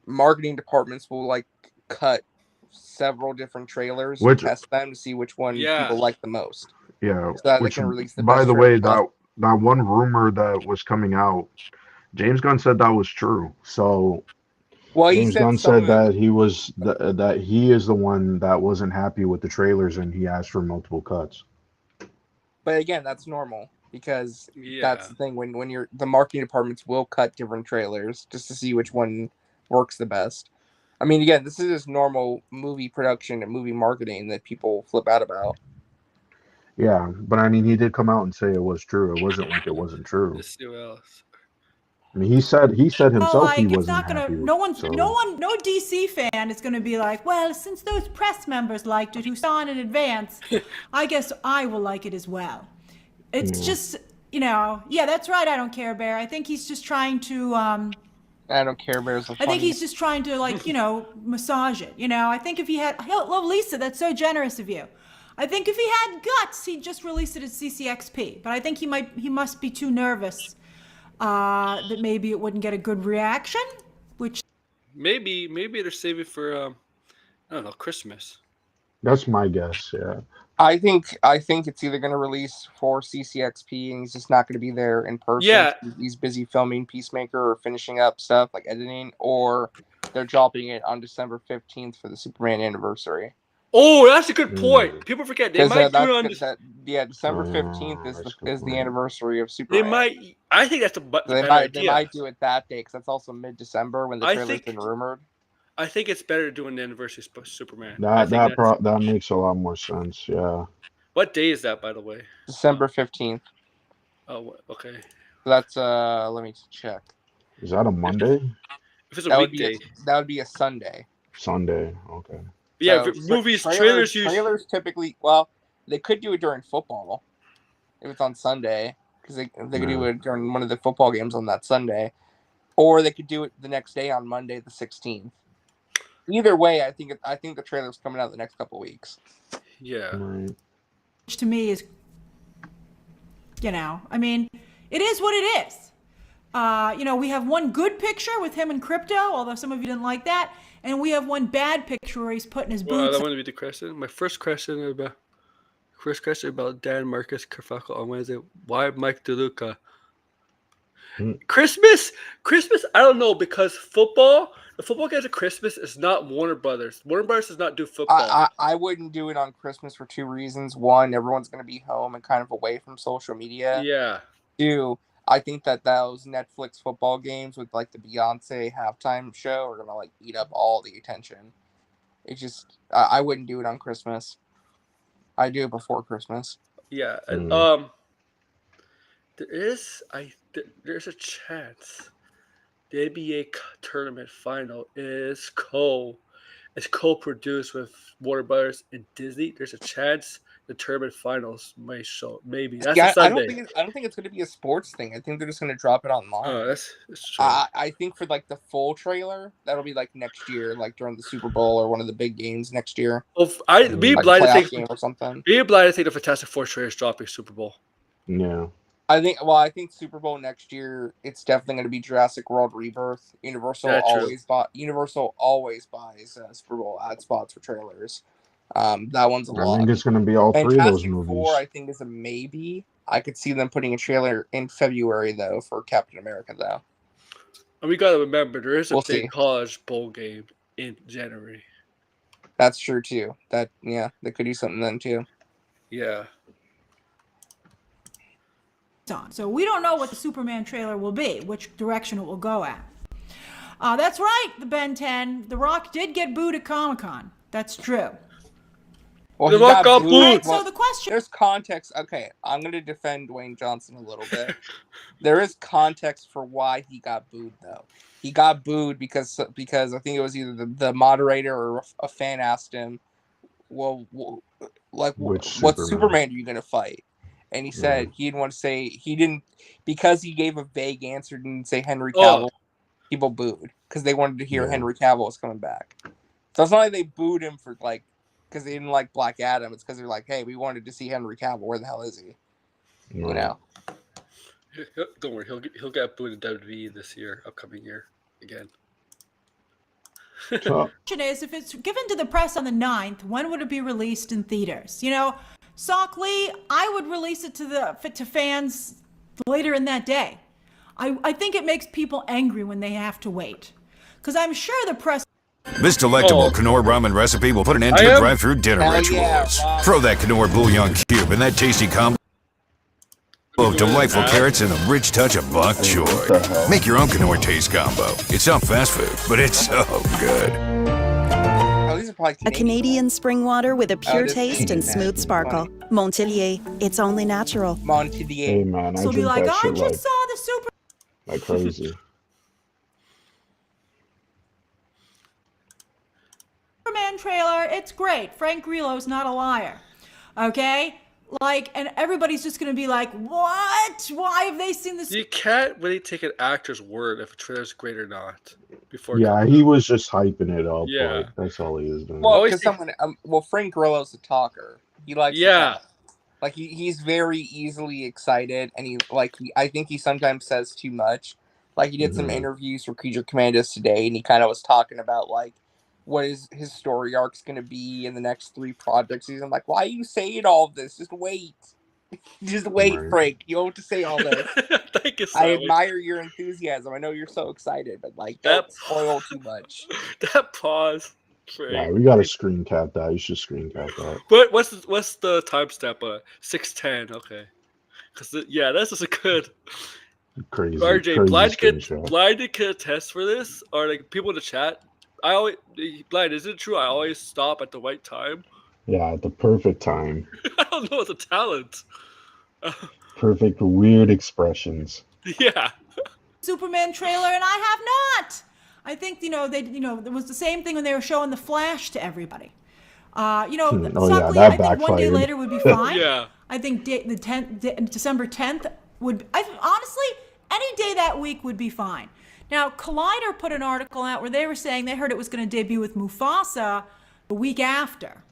marketing departments will like cut several different trailers and test them to see which one people like the most. Yeah, so that they can release the by the way, that one rumor that was coming out, James Gunn said that was true. So James Gunn said that he was that he is the one that wasn't happy with the trailers and he asked for multiple cuts. But again, that's normal because that's the thing when the marketing departments will cut different trailers just to see which one works the best. I mean, again, this is just normal movie production and movie marketing that people flip out about. Yeah, but I mean, he did come out and say it was true. It wasn't like it wasn't true. Let's see what else. I mean, he said himself he wasn't happy. No DC fan is gonna be like, well, since those press members liked it who saw it in advance, I guess I will like it as well. It's just, that's right. I don't care, Bear. I think he's just trying to I don't care Bears are I funny. think he's just trying to, like, massage it. I think if he had, oh, Lisa, that's so generous of you. I think if he had guts, he'd just release it at CCXP. But I think he must be too nervous that maybe it wouldn't get a good reaction, which Maybe they're saving for I don't know, Christmas. That's my guess. Yeah. I think it's either going to release for CCXP and he's just not going to be there in person. Yeah. He's busy filming Peacemaker or finishing up stuff like editing, or they're dropping it on December 15th for the Superman anniversary. Oh, that's a good point. People forget they might do it on December 15th is the anniversary of They Superman. might. I think that's the better idea. They might do it that day because that's also mid-December when the trailer's been rumored. I think it's better doing the anniversary of Superman. That makes a lot more sense. Yeah. What day is that, by the way? December 15th. Oh, okay. That's let me check. Is that a Monday? If it's a weekday, that would be a Sunday. Sunday. Okay. Yeah, So, movies, trailers trailers typically. They could do it during football if it's on Sunday because they could do it during one of the football games on that Sunday, or they could do it the next day on Monday the 16th. Either way, I think the trailer's coming out the next couple weeks. Yeah. Right. which to me is, I mean, it is what it is. We have one good picture with him and Crypto, although some of you didn't like that, and we have one bad picture where he's putting his Well, boots. that wouldn't be the question. My first question about Dan Marcus Carfaco on Wednesday. Why Mike DeLuca? Christmas. I don't know, because the football games at Christmas is not Warner Brothers. Warner Brothers does not do football. I wouldn't do it on Christmas for two reasons. One, everyone's going to be home and kind of away from social media. Yeah. Two, I think that those Netflix football games with like the Beyonce halftime show are going to like eat up all the attention. It just, I wouldn't do it on Christmas. I do it before Christmas. Yeah. There's a chance the NBA tournament final is co-produced with Warner Brothers and Disney. There's a chance the tournament finals may show. Maybe that's a Sunday. I don't think it's going to be a sports thing. I think they're just going to drop it online. Oh, that's true. I think for like the full trailer, that'll be like next year, like during the Super Bowl or one of the big games next year. Well, be like blind to think game or something. Be blind to think the Fantastic Four trailer is dropping Super Bowl. Yeah. I think Super Bowl next year, it's definitely going to be Jurassic World Rebirth. Universal always buys Super Bowl ad spots for trailers. That one's a lot. I think it's going to be all three of those movies. 4, I think, is a maybe. I could see them putting a trailer in February though for Captain America though. And we got to remember there is a We'll big see. college bowl game in January. That's true too. They could do something then too. Yeah. On. So we don't know what the Superman trailer will be, which direction it will go at. That's right, the Ben 10. The Rock did get booed at Comic-Con. That's true. Well, The Rock got booed. Right, so the question... There's context. Okay, I'm going to defend Dwayne Johnson a little bit. There is context for why he got booed, though. He got booed because I think it was either the moderator or a fan asked him, well, like, what Superman are you going to fight? And he said he didn't want to say, he didn't, because he gave a vague answer, didn't say Henry Cavill. People booed because they wanted to hear Henry Cavill was coming back. So it's not like they booed him for like, because they didn't like Black Adam. It's because they're like, hey, we wanted to see Henry Cavill. Where the hell is he? You know? Don't worry, he'll get booed in WWE this year, upcoming year, again. The question is, if it's given to the press on the 9th, when would it be released in theaters? Sock Lee, I would release it to fans later in that day. I think it makes people angry when they have to wait. Because I'm sure the press... This delectable Knorr ramen recipe will put an end to drive-through dinner rituals. Throw that Knorr bouillon cube and that tasty combo of delightful carrots and a rich touch of bok choy. Make your own Knorr taste combo. It's not fast food, but it's so good. A Canadian spring water with a pure taste and smooth sparkle. Montilier, it's only natural. Hey man, I So be drink like, that I shit just saw the like crazy. Superman trailer. It's great. Frank Grillo's not a liar. Okay? Like, and everybody's just going to be like, what? Why have they seen this? You can't really take an actor's word if a trailer's great or not before it Yeah, comes. he was just hyping it up. Yeah. Like, that's all he is doing. Well, always because Frank Grillo's a talker. He likes to Yeah. talk. Like he's very easily excited, and I think he sometimes says too much. Like he did some interviews for Creature Commandos today, and he kind of was talking about like what is his story arc's going to be in the next 3 projects. He's like, why are you saying all of this? Just wait, just wait, Right. Frank. You don't have to say all this. Thank you, I Sally. admire your enthusiasm. I know you're so excited, but like That- don't spoil too much. That pause. Yeah, we gotta screen cap that. You should screen cap that. But what's the timestamp? 6:10. Okay. Because yeah, this is a good. Crazy. RJ, crazy blind can attest for this, or like people in the chat. I always blind. Is it true? I always stop at the right time. Yeah, at the perfect time. I don't know. It's a talent. Perfect weird expressions. Yeah. Superman trailer, and I have not. I think it was the same thing when they were showing the Flash to everybody. Suckley, that I think one day backfired. later would be fine. Yeah. I think December 10th would. Honestly, any day that week would be fine. Now, Collider put an article out where they were saying they heard it was going to debut with Mufasa the week after.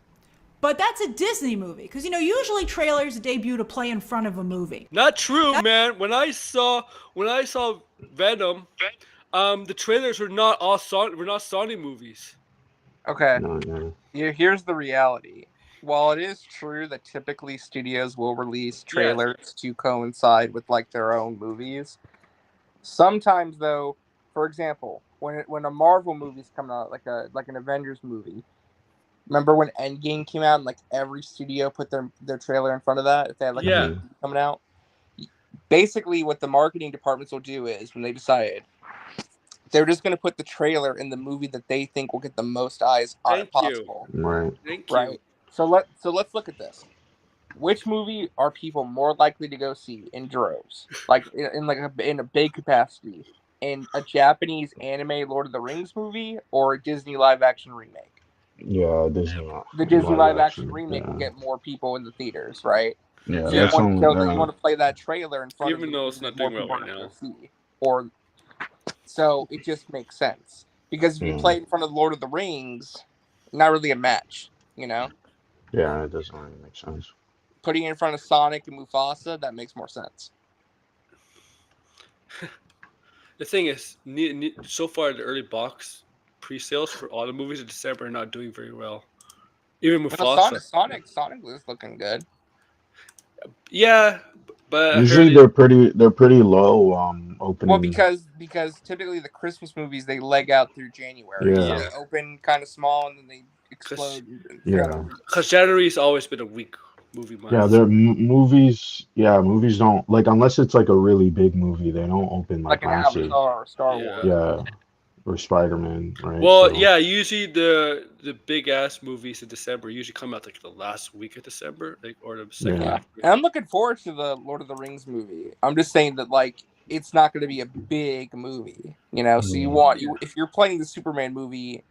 But that's a Disney movie, because usually trailers debut to play in front of a movie. Not true, man. When I saw Venom, the trailers were not all Sony movies. Okay. No. Here's the reality. While it is true that typically studios will release trailers to coincide with like their own movies, sometimes though, for example, when a Marvel movie's coming out, like an Avengers movie, remember when Endgame came out and like every studio put their trailer in front of that if they had like a movie coming out? Basically, what the marketing departments will do is when they decide, they're just going to put the trailer in the movie that they think will get the most eyes possible. Right. Thank you. Right. So let's look at this. Which movie are people more likely to go see in droves, like in a big capacity, in a Japanese anime Lord of the Rings movie or a Disney live action remake? Yeah, Disney. The Disney live action remake will get more people in the theaters, right? Yeah, So that's you want to play that trailer in front of Even though it's not doing well right now. So it just makes sense, because if you play in front of Lord of the Rings, not really a match, Yeah, it doesn't really make sense. Putting it in front of Sonic and Mufasa, that makes more sense. The thing is, so far the early box pre-sales for all the movies in December are not doing very well. Even Mufasa. Sonic was looking good. Yeah, but usually they're pretty low opening. Well, because typically the Christmas movies they leg out through January. Yeah. So they open kind of small and then they explode. Yeah. Because January's always been a weak movie month. Yeah, they're movies. Yeah, movies don't like unless it's like a really big movie. They don't open like an Avatar or Star Wars. Yeah, or Spider-Man, right? Well, yeah, usually the big ass movies in December usually come out like the last week of December, or the second half. And I'm looking forward to the Lord of the Rings movie. I'm just saying that like it's not going to be a big movie, So if you're playing the Superman movie,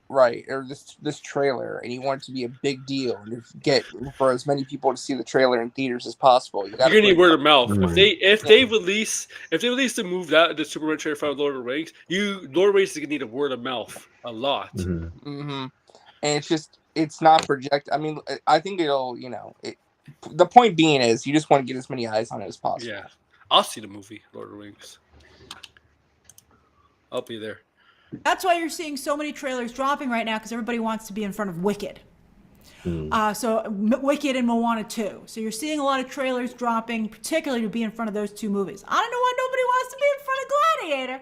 right, or this trailer, and you want it to be a big deal, and get for as many people to see the trailer in theaters as possible, you're gonna need word of mouth. Mm-hmm. If they release the the Superman trailer from Lord of the Rings, Lord of the Rings is gonna need a word of mouth a lot. And it's not project. I mean, I think it'll the point being is you just want to get as many eyes on it as possible. Yeah, I'll see the movie Lord of the Rings. I'll be there. That's why you're seeing so many trailers dropping right now, because everybody wants to be in front of Wicked. So Wicked and Moana 2. So you're seeing a lot of trailers dropping, particularly to be in front of those two movies. I don't know why nobody wants to be in front of Gladiator.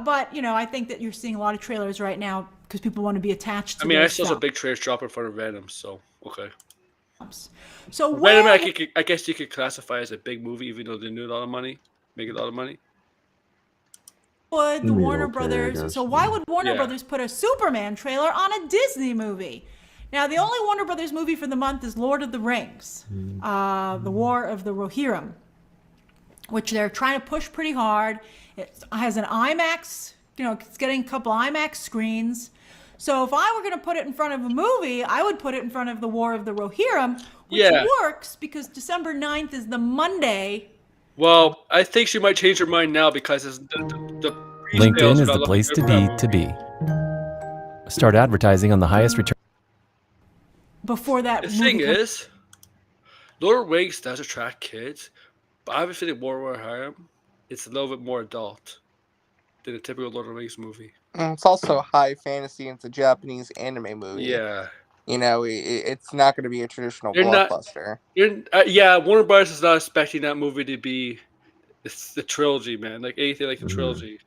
But, I think that you're seeing a lot of trailers right now because people want to be attached to I saw some big trailers drop in front of Venom, so okay. So Venom, I guess you could classify as a big movie, even though they make a lot of money. Would the Warner Brothers? So why would Warner Brothers put a Superman trailer on a Disney movie? Now, the only Warner Brothers movie for the month is Lord of the Rings, The War of the Rohirrim, which they're trying to push pretty hard. It has an IMAX, it's getting a couple IMAX screens. So if I were going to put it in front of a movie, I would put it in front of the War of the Rohirrim, which works because December 9th is the Monday. Well, I think she might change her mind now because the LinkedIn is the place to be. Start advertising on the highest return. Before that The movie thing is, Lord of the Rings does attract kids, but I have a feeling War of the Rohirrim, it's a little bit more adult than a typical Lord of the Rings movie. It's also high fantasy. It's a Japanese anime movie. Yeah. You know, it's not going to be a traditional blockbuster. Warner Bros. Is not expecting that movie to be the trilogy, man. Like anything like the trilogy.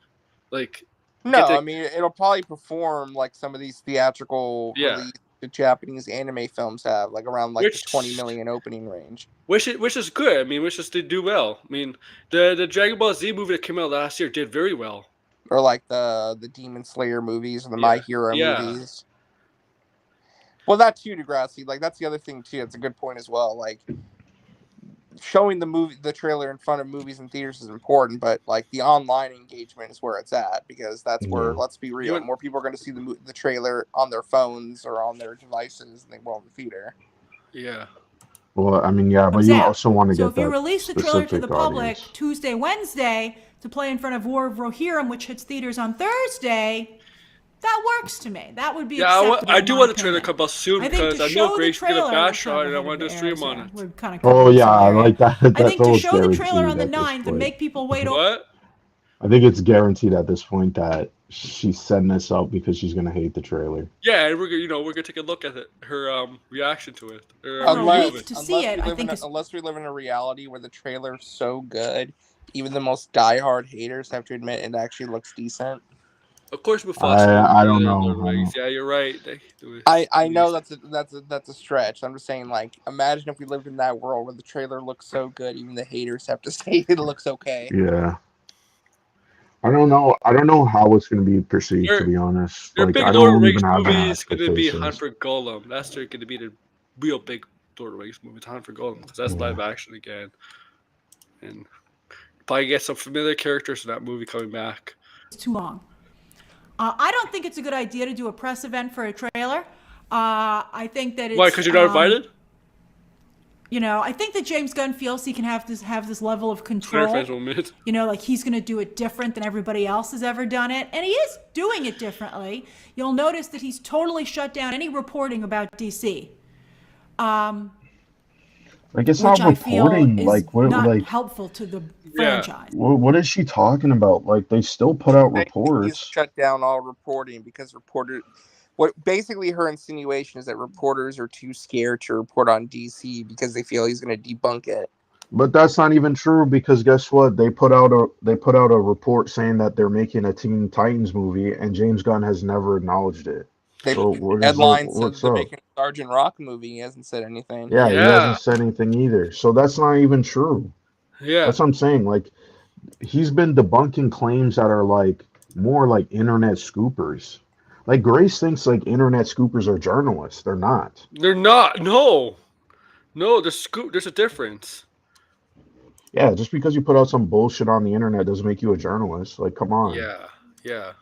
Like no, I mean it'll probably perform like some of these theatrical release the Japanese anime films have, like around like the 20 million opening range. Which is good. I mean, which is to do well. I mean, the Dragon Ball Z movie that came out last year did very well. Or like the Demon Slayer movies and the My Hero movies. Well, that too, Degrassi. Like that's the other thing too. It's a good point as well. Like showing the trailer in front of movies and theaters is important, but like the online engagement is where it's at, because that's where, let's be real, more people are going to see the trailer on their phones or on their devices than they will in the theater. Yeah. Well, I mean, but you also want to get that. So if you release the trailer to the public Tuesday, Wednesday to play in front of War of Rohirrim, which hits theaters on Thursday, that works to me. That would be acceptable. I do want the trailer to come out soon because I know Grace did a bash on it and I wanted to stream on it. I like that. I think to show the trailer on the 9th and make people wait. What? I think it's guaranteed at this point that she's setting this up because she's gonna hate the trailer. Yeah, and we're gonna take a look at her reaction to it. Unless we live in a reality where the trailer's so good, even the most diehard haters have to admit it actually looks decent. Of course, I don't know. Yeah, you're right. I know that's a stretch. I'm just saying, like, imagine if we lived in that world where the trailer looks so good, even the haters have to say it looks okay. Yeah. I don't know how it's going to be perceived, to be honest. Like, I don't even have movie is going to be Hunt for Golem. That's going to be the real big Lord of the Rings movie, Hunt for Golem, because that's live action again, and probably get some familiar characters in that movie coming back. It's too long. I don't think it's a good idea to do a press event for a trailer. I think that it's... Why, because you're not invited? You know, I think that James Gunn feels he can have this level of control. You know, like he's going to do it different than everybody else has ever done it. And he is doing it differently. You'll notice that he's totally shut down any reporting about DC. Like, it's not reporting, like, what, not like, helpful to the franchise. What is she talking about? Like, they still put out reports. He's shut down all reporting because what basically her insinuation is that reporters are too scared to report on DC because they feel he's going to debunk it. But that's not even true, because guess what? They put out a report saying that they're making a Teen Titans movie, and James Gunn has never acknowledged it. Headline says they're making a Sergeant Rock movie. He hasn't said anything. Yeah, he hasn't said anything either. So that's not even true. Yeah, that's what I'm saying. Like, he's been debunking claims that are like more like internet scoopers. Like, Grace thinks like internet scoopers are journalists. They're not. They're not. No. There's a difference. Yeah, just because you put out some bullshit on the internet doesn't make you a journalist. Like, come on. Yeah.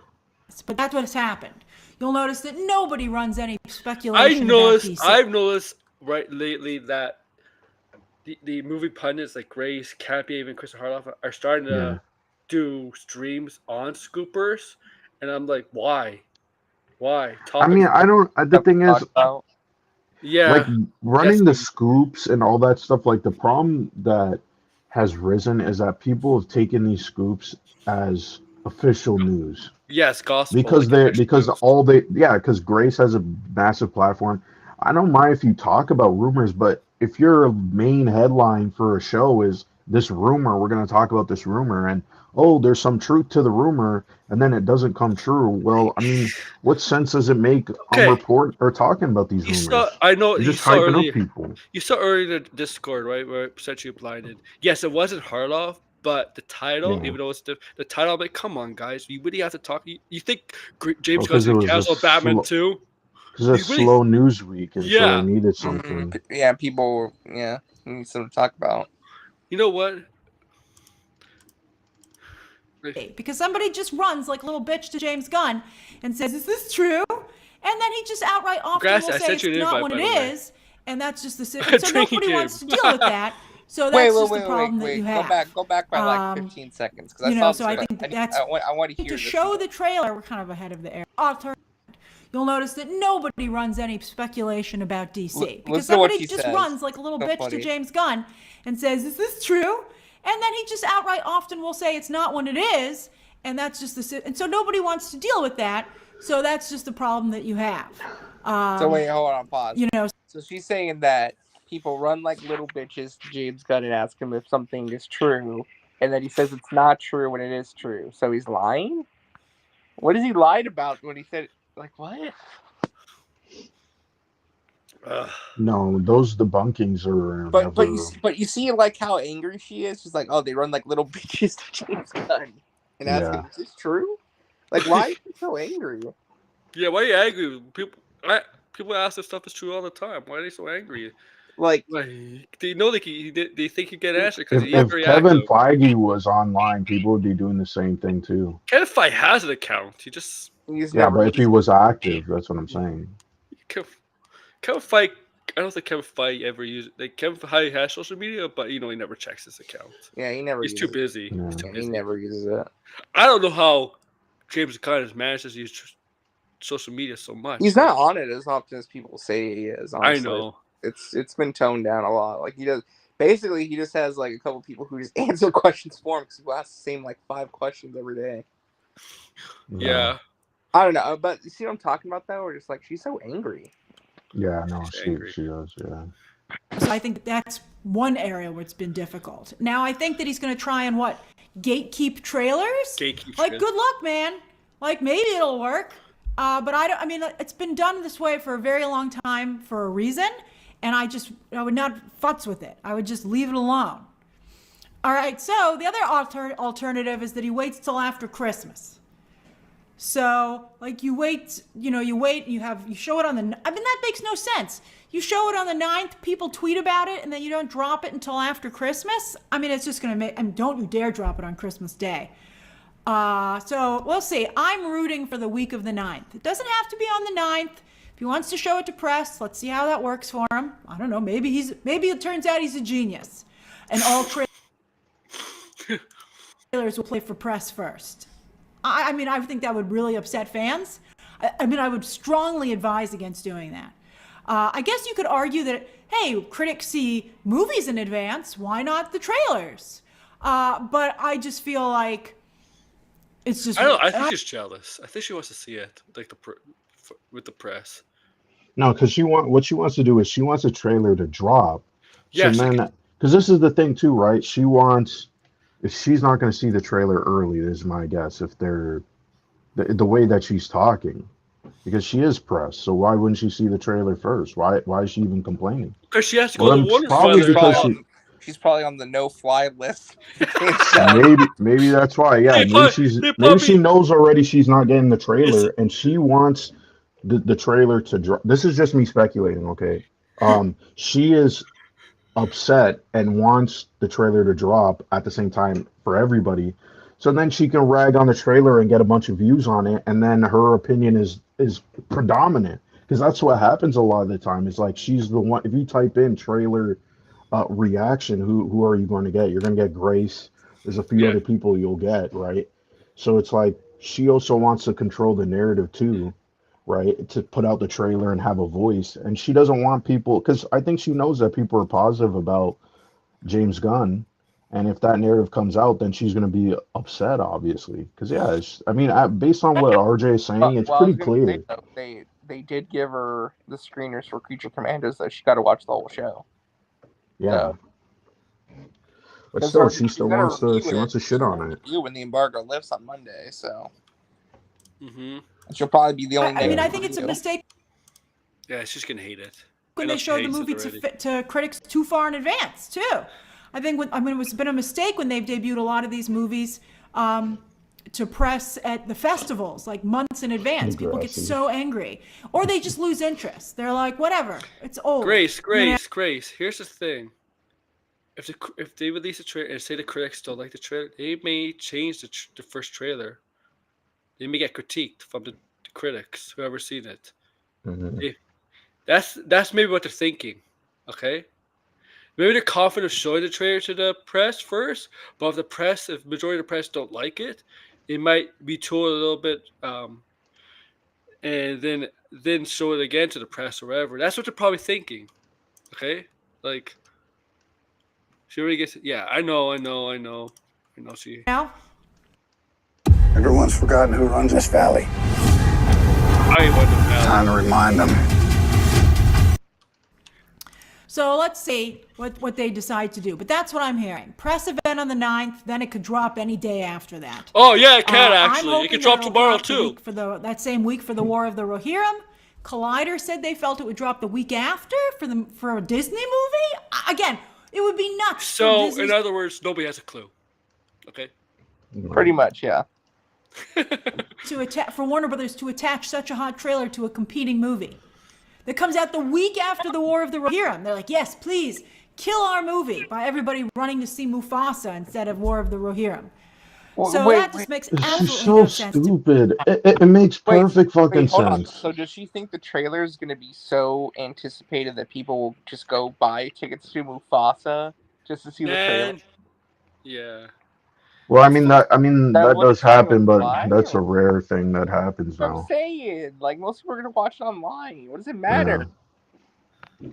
But that's what's happened. You'll notice that nobody runs any speculation about DC. I've noticed right lately that the movie pundits like Grace, Cappy, even Chris Harloff are starting to do streams on Scoopers, and I'm like, why? The thing is, like, running the scoops and all that stuff. Like, the problem that has risen is that people have taken these scoops as official news. Yes, gospel. Because because Grace has a massive platform. I don't mind if you talk about rumors, but if your main headline for a show is this rumor, we're going to talk about this rumor, and there's some truth to the rumor, and then it doesn't come true. Well, I mean, what sense does it make on report or talking about these rumors? You're just hyping up people. You saw earlier in the Discord, right, where essentially blinded. Yes, it wasn't Harloff. But the title, even though it's the title, I'm like, come on, guys. You really have to talk. You think James Gunn's going to cancel Batman too? Because it's a slow news week, and so they needed something. Yeah, people, need something to talk about. You know what? Because somebody just runs like a little bitch to James Gunn and says, is this true? and then he just outright often Grass, will I say sent you it's an not invite, what by it the way. is, and that's just the A so drinking nobody game. wants to deal with that. So that's just the problem that you have. Go back by like 15 seconds because I You saw know, this. so I think that's I want to hear to this. show the trailer. We're kind of ahead of the air. You'll notice that nobody runs any speculation about DC because somebody just runs like a little bitch to James Gunn and says, "Is this true?" And then he just outright often will say it's not what it is, and that's just and so nobody wants to deal with that. So that's just the problem that you have. So wait, hold on, pause. You know, so she's saying that people run like little bitches to James Gunn and ask him if something is true, and then he says it's not true when it is true. So he's lying. What has he lied about when he said like what? No, those debunkings are But you see like how angry she is. She's like, oh, they run like little bitches to James Gunn and ask him, is this true? Like, why is he so angry? Yeah, why are you angry? People ask if stuff is true all the time. Why are they so angry? Like they know they think you get answered because if Kevin Feige was online, people would be doing the same thing too. Kevin Feige has an account. But if he was active, that's what I'm saying. Kevin Feige, I don't think Kevin Feige ever used like Kevin Feige has social media, but he never checks his account. Yeah, he's too busy. Yeah. He's too busy. He never uses it. I don't know how James Gunn has managed to use social media so much. He's not on it as often as people say he is. Honestly. I know. It's been toned down a lot. Like he does. Basically, he just has like a couple people who just answer questions for him because he asks the same like 5 questions every day. Yeah. I don't know, but you see what I'm talking about though? We're just like she's so angry. Yeah, no, she does. Yeah. So I think that's one area where it's been difficult. Now I think that he's going to try and gatekeep trailers. Like, good luck, man. Like maybe it'll work. But I mean, it's been done this way for a very long time for a reason. And I would not futz with it. I would just leave it alone. All right. So the other alternative is that he waits till after Christmas. So like you wait, you show it on the, I mean, that makes no sense. You show it on the 9th, people tweet about it, and then you don't drop it until after Christmas. I mean, it's just going to make, and don't you dare drop it on Christmas Day. So we'll see. I'm rooting for the week of the 9th. It doesn't have to be on the 9th. If he wants to show it to press, let's see how that works for him. I don't know. Maybe it turns out he's a genius, and all trailers will play for press first. I mean, I think that would really upset fans. I mean, I would strongly advise against doing that. I guess you could argue that, hey, critics see movies in advance. Why not the trailers? But I just feel like it's just. I think she's jealous. I think she wants to see it, like with the press. No, because what she wants to do is she wants a trailer to drop. Yeah. Because this is the thing too, right? She wants. If she's not going to see the trailer early, is my guess. If they're the way that she's talking, because she is press, so why wouldn't she see the trailer first? Why is she even complaining? Because she has to go to Warner probably because she's probably on the no-fly list. maybe that's why. Yeah, maybe she knows already she's not getting the trailer, and she wants the trailer to drop. This is just me speculating, okay? She is upset and wants the trailer to drop at the same time for everybody, so then she can rag on the trailer and get a bunch of views on it, and then her opinion is predominant, because that's what happens a lot of the time. It's like she's the one. If you type in trailer reaction, who are you going to get? You're going to get Grace. There's a few other people you'll get, right? So it's like she also wants to control the narrative too, right? To put out the trailer and have a voice. And she doesn't want people, because I think she knows that people are positive about James Gunn. And if that narrative comes out, then she's going to be upset, obviously. Because, I mean, based on what RJ is saying, it's pretty clear. They did give her the screeners for Creature Commandos that she got to watch the whole show. Yeah. But still, she still wants to shit on it. When the embargo lifts on Monday, so. Mm-hmm. She'll probably be the only. I mean, I think it's a mistake. Yeah, she's gonna hate it. When they showed the movie to critics too far in advance, too. I think it's been a mistake when they've debuted a lot of these movies to press at the festivals, like months in advance. People get so angry, or they just lose interest. They're like, whatever, it's old. Grace. Here's the thing: if they release a trailer and say the critics don't like the trailer, they may change the first trailer. They may get critiqued from the critics, whoever's seen it. Mhm. That's maybe what they're thinking. Okay. Maybe they're confident of showing the trailer to the press first, but if majority of the press don't like it, it might be told a little bit, and then show it again to the press or whatever. That's what they're probably thinking. Okay, like she already gets. Yeah, I know. She. Now, Everyone's forgotten who runs this valley. I wonder. Time to remind them. so let's see what they decide to do. But that's what I'm hearing. Press event on the 9th, then it could drop any day after that. Oh yeah, it can I'm actually. It hoping can drop that it'll tomorrow the too. week that same week for the War of the Rohirrim. Collider said they felt it would drop the week after for a Disney movie. Again, it would be nuts. So in other words, nobody has a clue. Okay. Pretty much, yeah. For Warner Brothers to attach such a hot trailer to a competing movie that comes out the week after the War of the Rohirrim. They're like, yes, please kill our movie by everybody running to see Mufasa instead of War of the Rohirrim. So that just makes This is absolutely so no sense. stupid. It makes perfect fucking hold on. sense. So does she think the trailer is going to be so anticipated that people will just go buy tickets to Mufasa just to see the trailer? Yeah. Well, I mean that does happen, but Why? that's a rare thing that happens That's what I'm now. saying. Like, most people are going to watch it online. What does it matter? Yeah.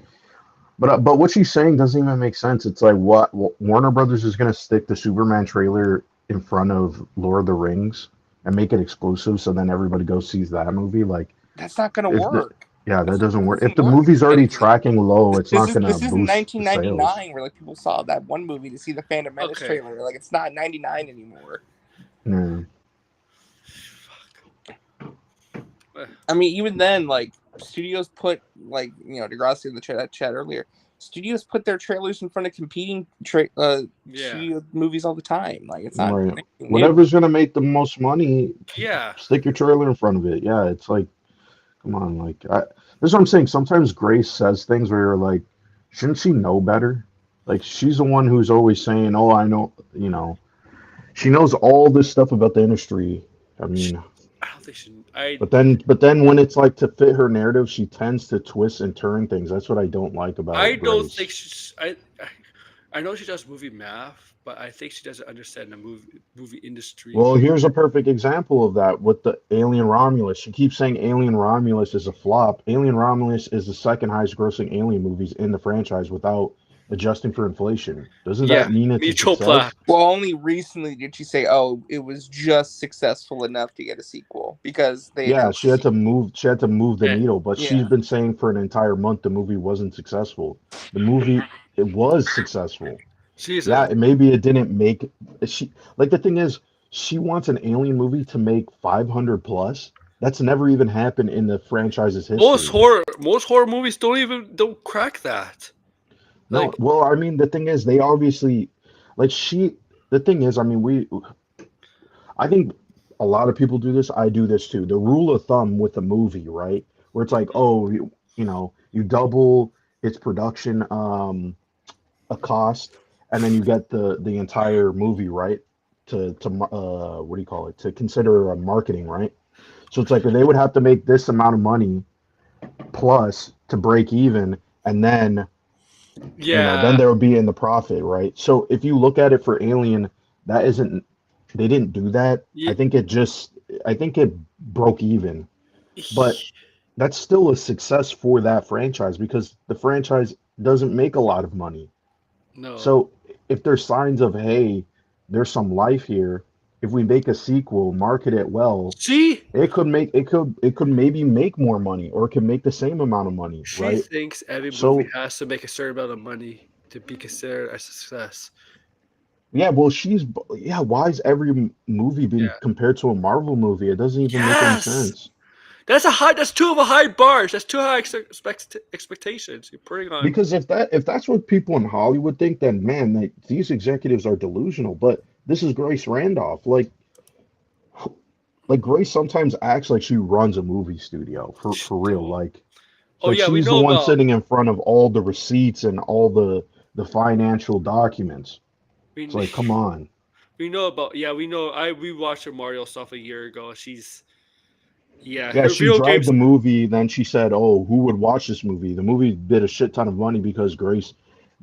But what she's saying doesn't even make sense. It's like what Warner Brothers is gonna stick the Superman trailer in front of Lord of the Rings and make it exclusive, so then everybody goes sees that movie. Like That's not going to work. that doesn't work. If the movie's already tracking low, it's not gonna This is boost 1999, sales. where like people saw that one movie to see the Phantom Menace trailer. Like, it's not 99 anymore. Yeah. I mean, even then, like, studios put, like, Degrassi in the chat earlier, studios put their trailers in front of competing studio movies all the time. Like, it's not Right. Whatever's gonna make the most money. Yeah. Stick your trailer in front of it. Yeah, it's like, come on, like this is what I'm saying. Sometimes Grace says things where you're like, shouldn't she know better? Like, she's the one who's always saying, "Oh, I know," she knows all this stuff about the industry. I mean, I don't think she. But then when it's like to fit her narrative, she tends to twist and turn things. That's what I don't like about I Grace. don't think she's. I know she does movie math, but I think she doesn't understand the movie industry. Well, here's a perfect example of that with the Alien Romulus. She keeps saying Alien Romulus is a flop. Alien Romulus is the second highest grossing Alien movies in the franchise without adjusting for inflation. Doesn't that mean it's a success? Well, only recently did she say, "Oh, it was just successful enough to get a sequel," because she had to move the needle, but she's been saying for an entire month the movie wasn't successful. The movie, it was successful. Maybe it didn't make the thing is, she wants an Alien movie to make 500 plus. That's never even happened in the franchise's history. Most horror movies don't crack that. No, well, I mean, the thing is, they obviously, the thing is, I mean, I think a lot of people do this. I do this too. The rule of thumb with a movie, right? Where it's like, oh, you double its production, a cost, and then you get the entire movie, right? To what do you call it? To consider marketing, right? So it's like they would have to make this amount of money plus to break even, and then then there would be in the profit, right? So if you look at it for Alien, they didn't do that. I think it broke even, but that's still a success for that franchise because the franchise doesn't make a lot of money. No. So if there's signs of, hey, there's some life here, if we make a sequel, market it well, it could maybe make more money, or it could make the same amount of money. She thinks every movie has to make a certain amount of money to be considered a success. Yeah, well, why is every movie being compared to a Marvel movie? It doesn't even make any sense. That's too of a high bar. That's too high expectations you're putting on. Because if that's what people in Hollywood think, then man, these executives are delusional. But this is Grace Randolph. Like Grace sometimes acts like she runs a movie studio for real. Like she's the one sitting in front of all the receipts and all the financial documents. It's like, come on. We know. We watched her Mario stuff a year ago. Yeah, Yeah, her she video drive games. the movie, then she said, "Oh, who would watch this movie?" The movie did a shit ton of money because Grace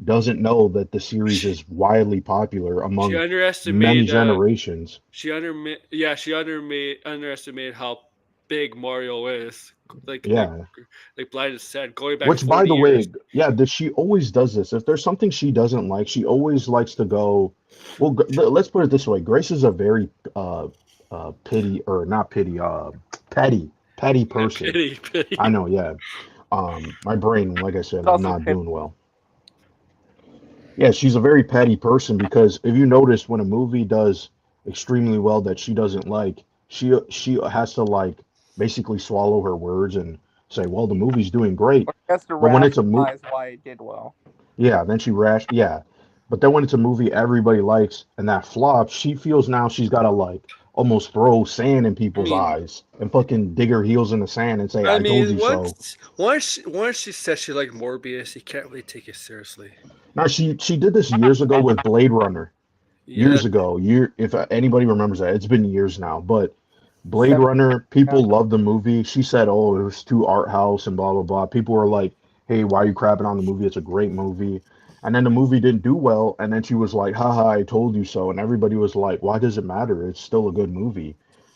doesn't know that the series She, is widely popular she among many underestimated. generations. Underestimated how big Mario is. Like like Yeah. like Blind said, going back Which, by 40 the way, years. yeah, she always does this. If there's something she doesn't like, she always likes to go. Well, let's put it this way: Grace is a very pity or not pity, petty Yeah, person. I pity. know, yeah. My brain, like I said, It's I'm also not doing well. Yeah, she's a very petty person because if you notice when a movie does extremely well that she doesn't like, she has to like basically swallow her words and say, "Well, the movie's doing great." Or has to But when it's a movie, rationalize why it did well. yeah, then yeah. But then when it's a movie everybody likes and that flops, she feels now she's got to like almost throw sand in I people's mean, eyes and fucking dig her heels in the sand and say, I "I told mean, you so." once she said she liked Morbius, you can't really take it seriously. Now she did this years ago with Blade Runner. Yeah, Years ago, if anybody remembers that, it's been years now, but Blade 7 Runner, people loved the movie. She said, "Oh, it was too art house and blah blah blah." People were like, "Hey, why are you crapping on the movie? It's a great movie." And then the movie didn't do well, and then she was like, "Haha, I told you so." And everybody was like, "Why does it matter? It's still a good movie,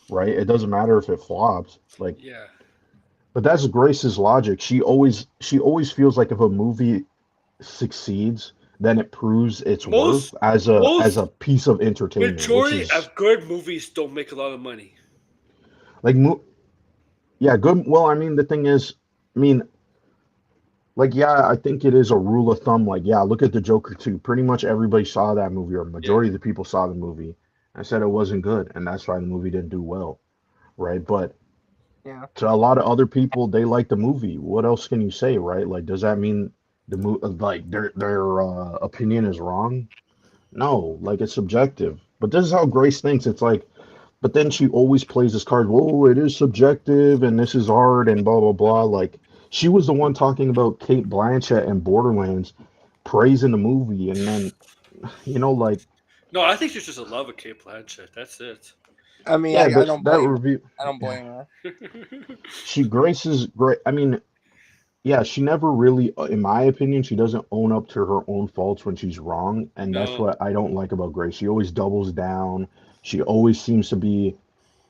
right? It doesn't matter if it flops." Like, yeah. but that's Grace's logic. She always feels like if a movie succeeds, then it proves its worth Most as a most piece of entertainment, which majority is of good movies don't make a lot of money. like yeah, good. Well, I mean, the thing is, I mean, like, yeah, I think it is a rule of thumb. Like, yeah, look at the Joker 2. Pretty much everybody saw that movie, or Yeah, majority of the people saw the movie and said it wasn't good, and that's why the movie didn't do well, right? But yeah. to a lot of other people, they like the movie. What else can you say, right? Like, does that mean like their opinion is wrong? No, like it's subjective. But this is how Grace thinks. It's like, but then she always plays this card. Whoa, it is subjective, and this is art, and blah blah blah. Like she was the one talking about Kate Blanchett and Borderlands, praising the movie, and then like no, I think she's just in love with Kate Blanchett. That's it. I mean, yeah, I don't that blame. review. I don't blame her. Grace is great. I mean, yeah, she never really, in my opinion, she doesn't own up to her own faults when she's wrong, and that's No, what I don't like about Grace. She always doubles down. She always seems to be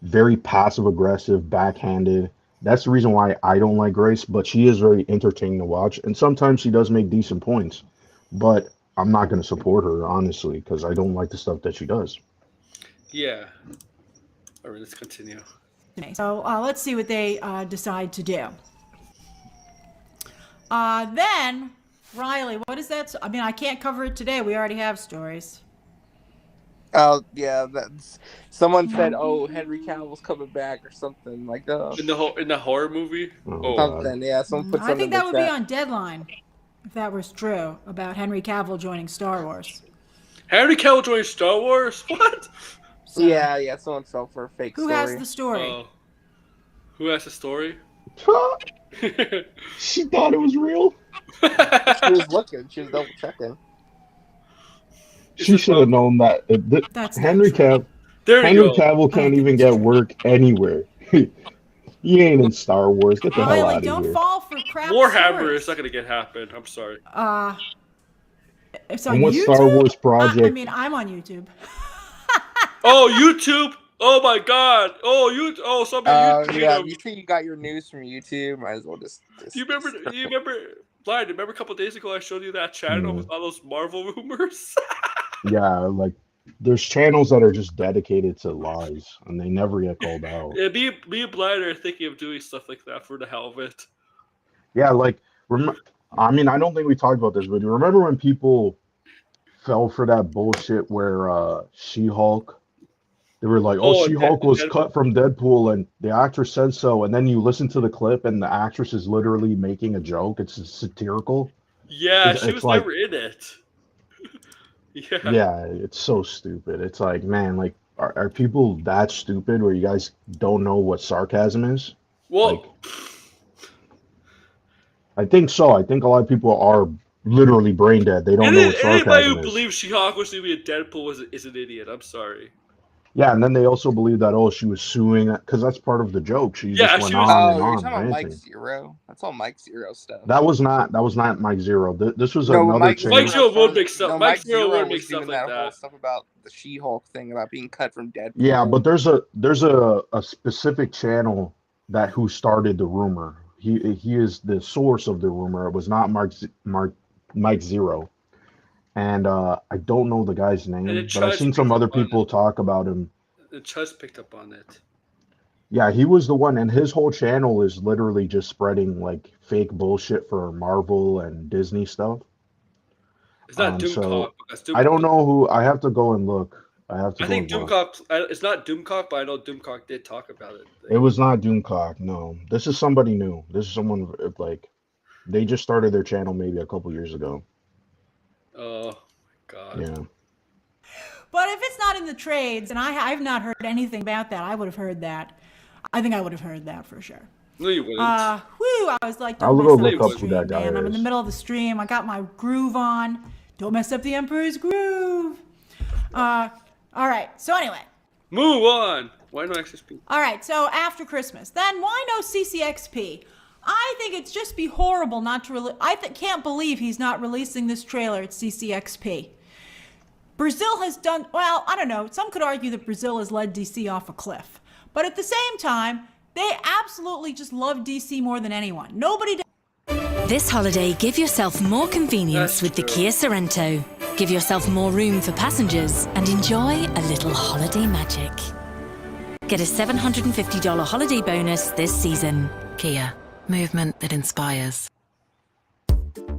very passive aggressive, backhanded. That's the reason why I don't like Grace, but she is very entertaining to watch, and sometimes she does make decent points. But I'm not going to support her honestly because I don't like the stuff that she does. yeah. All right, let's continue. So let's see what they decide to do. Then, Riley, what is that? I mean, I can't cover it today. We already have stories. Oh yeah, that's someone said. Oh, Henry Cavill's coming back or something like that. In the horror movie. Oh Oh, God. Something. Yeah, someone put I something. think that in would the be chat. on Deadline, if that was true, about Henry Cavill joining Star Wars. Henry Cavill joined Star Wars. What? So, Yeah. Someone fell for a fake who story. has the story? Oh, who has the story? She thought it was real. She was looking. She was double checking. She should have known that That's not Henry true. Cavill. There you Henry go. Cavill I don't can't think even it's get true. work anywhere. He ain't in Star Wars. Get the hell Riley, out of don't here. fall for crap Warhammer stories. is not gonna get happen. I'm sorry. It's And on what YouTube? Star Wars project? I mean, I'm on YouTube. Oh, YouTube. Oh my God. Oh, you. Oh, somebody. Yeah. You see, you got your news from YouTube. Might as well just. Do you remember? Do you remember? Blind. Remember a couple days ago I showed you that channel with all those Marvel rumors. Yeah, like there's channels that are just dedicated to lies and they never get called out. Yeah, me and Blind are thinking of doing stuff like that for the hell of it. Yeah, like I mean, I don't think we talked about this, but you remember when people fell for that bullshit where She-Hulk, they were like, "Oh, Oh, She-Hulk was Deadpool. cut from Deadpool," and the actress said so, and then you listen to the clip, and the actress is literally making a joke. It's satirical. Yeah, she It's was like, never in it. Yeah. yeah, it's so stupid. It's like, man, like, are people that stupid where you guys don't know what sarcasm is? Like, Well, I think so. I think a lot of people are literally brain dead. They don't know what anybody sarcasm who is. believes She-Hulk was going to be a Deadpool is an idiot. I'm sorry. Yeah, and then they also believe that she was suing because that's part of the joke. She Yeah, just went she was. on and Oh, you're on talking about Mike ranting. Zero. That's all Mike Zero stuff. That was not Mike Zero. This was No, but another Mike channel. Mike Zero would make stuff. No, Mike Mike Zero Zero would make was stuff doing like that whole that. stuff about the She-Hulk thing about being cut from Deadpool. Yeah, but there's a specific channel that who started the rumor. He is the source of the rumor. It was not Mike Zero, and I don't know the guy's And name, the but I've Chuz seen some picked up other on people it. talk about him. The Chuz picked up on it. Yeah, he was the one, and his whole channel is literally just spreading like fake bullshit for Marvel and Disney stuff. It's not Doomcock So because I don't Doomcock. know who. I have to go and look. I have to I go think and look. Doomcock. It's not Doomcock, but I know Doomcock did talk about it. It was not Doomcock. No, this is somebody new. This is someone like they just started their channel maybe a couple years ago. Oh my god. Yeah. But if it's not in the trades, and I've not heard anything about that, I would have heard that. I think I would have heard that for sure. No, you wouldn't. I was like, I'll don't go mess look up up the who stream, that guy man. I'm in the is. middle of the stream. I got my groove on. Don't mess up the Emperor's groove. All right. So anyway. Move on. Why no XSP? All right. So after Christmas, then why no CCXP? I think it's just be horrible not to can't believe he's not releasing this trailer at CCXP. Brazil has done, well, I don't know. Some could argue that Brazil has led DC off a cliff. But at the same time, they absolutely just love DC more than anyone. Nobody does. This holiday, give yourself more convenience with the Kia Sorento. Give yourself more room for passengers and enjoy a little holiday magic. Get a $750 holiday bonus this season. Kia, movement that inspires.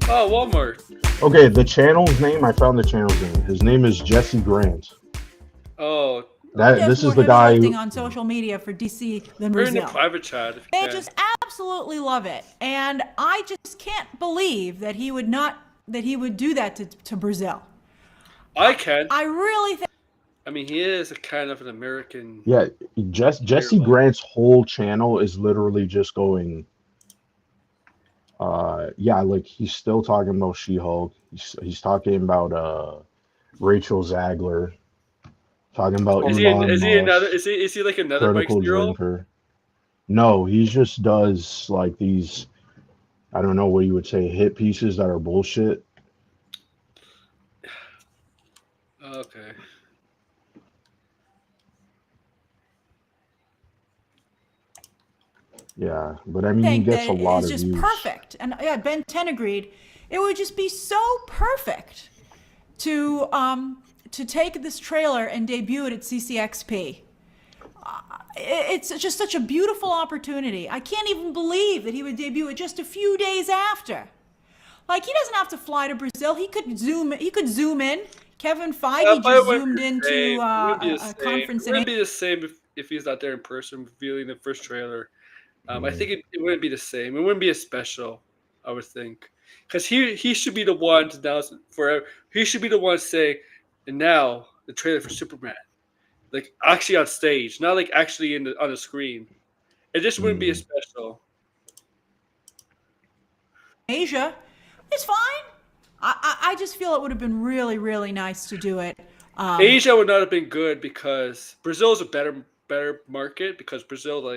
Oh, Walmart. Okay, the channel's name. I found the channel's name. His name is Jesse Grant. Oh. This is the guy who, on social media for DC than We're in Brazil. the private chat. They just absolutely love it, and I just can't believe that he would do that to Brazil. I can. I really think. I mean, he is a kind of an American. yeah, Jesse Grant's whole channel is literally just going. Yeah, like he's still talking about She-Hulk. He's talking about Rachel Zegler. Talking about Is he like another Mike critical Zero? drinker. No, he just does like these. I don't know what you would say, hit pieces that are bullshit. Okay. Yeah, but I mean, he gets a lot of views. It's just perfect, and yeah, Ben 10 agreed. It would just be so perfect to take this trailer and debut it at CCXP. It's just such a beautiful opportunity. I can't even believe that he would debut it just a few days after. Like, he doesn't have to fly to Brazil. He could zoom in. Kevin Feige just zoomed into a conference. It wouldn't be the same if he's not there in person revealing the first trailer. I think it wouldn't be the same. It wouldn't be as special, I would think, because he should be the one to announce forever. He should be the one to say, and now the trailer for Superman, like actually on stage, not like actually on the screen. It just wouldn't be as special. Asia, it's fine. I just feel it would have been really, really nice to do it. Asia would not have been good because Brazil is a better market because Brazil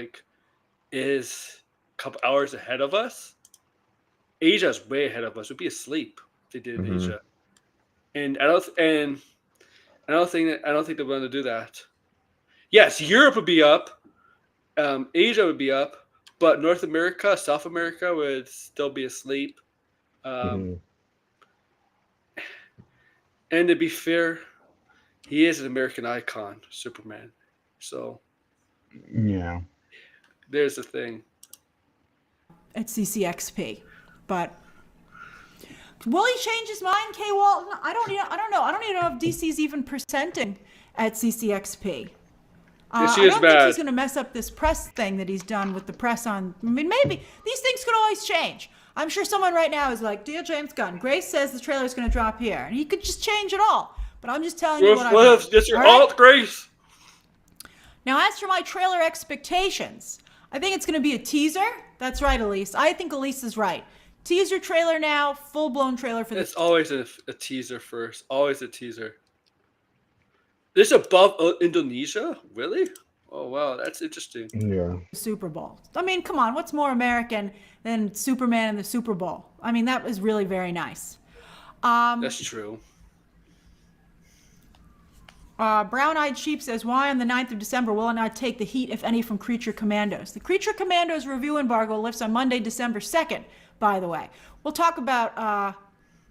is a couple hours ahead of us. Asia's way ahead of us. We'd be asleep if they did in Asia, and I don't think they want to do that. Yes, Europe would be up, Asia would be up, but North America, South America would still be asleep. And to be fair, he is an American icon, Superman. So, yeah, there's the thing. At CCXP, but will he change his mind, K. Walton? I don't know. I don't even know if DC's even presenting at CCXP. I don't think he's going to mess up this press thing that he's done with the press on. I mean, maybe these things could always change. I'm sure someone right now is like, "Dear James Gunn, Grace says the trailer is going to drop here," and he could just change it all. But I'm just telling you what I've heard. That's your alt, Grace. Now, as for my trailer expectations, I think it's going to be a teaser. That's right, Elise. I think Elise is right. Teaser trailer now, full-blown trailer for this. It's always a teaser first. Always a teaser. This above Indonesia? Really? Oh, wow. That's interesting. Yeah. Super Bowl. I mean, come on. What's more American than Superman in the Super Bowl? I mean, that was really very nice. That's true. Brown-Eyed Sheep says, why on the 9th of December will it not take the heat, if any, from Creature Commandos? The Creature Commandos review embargo lifts on Monday, December 2nd, by the way. We'll talk about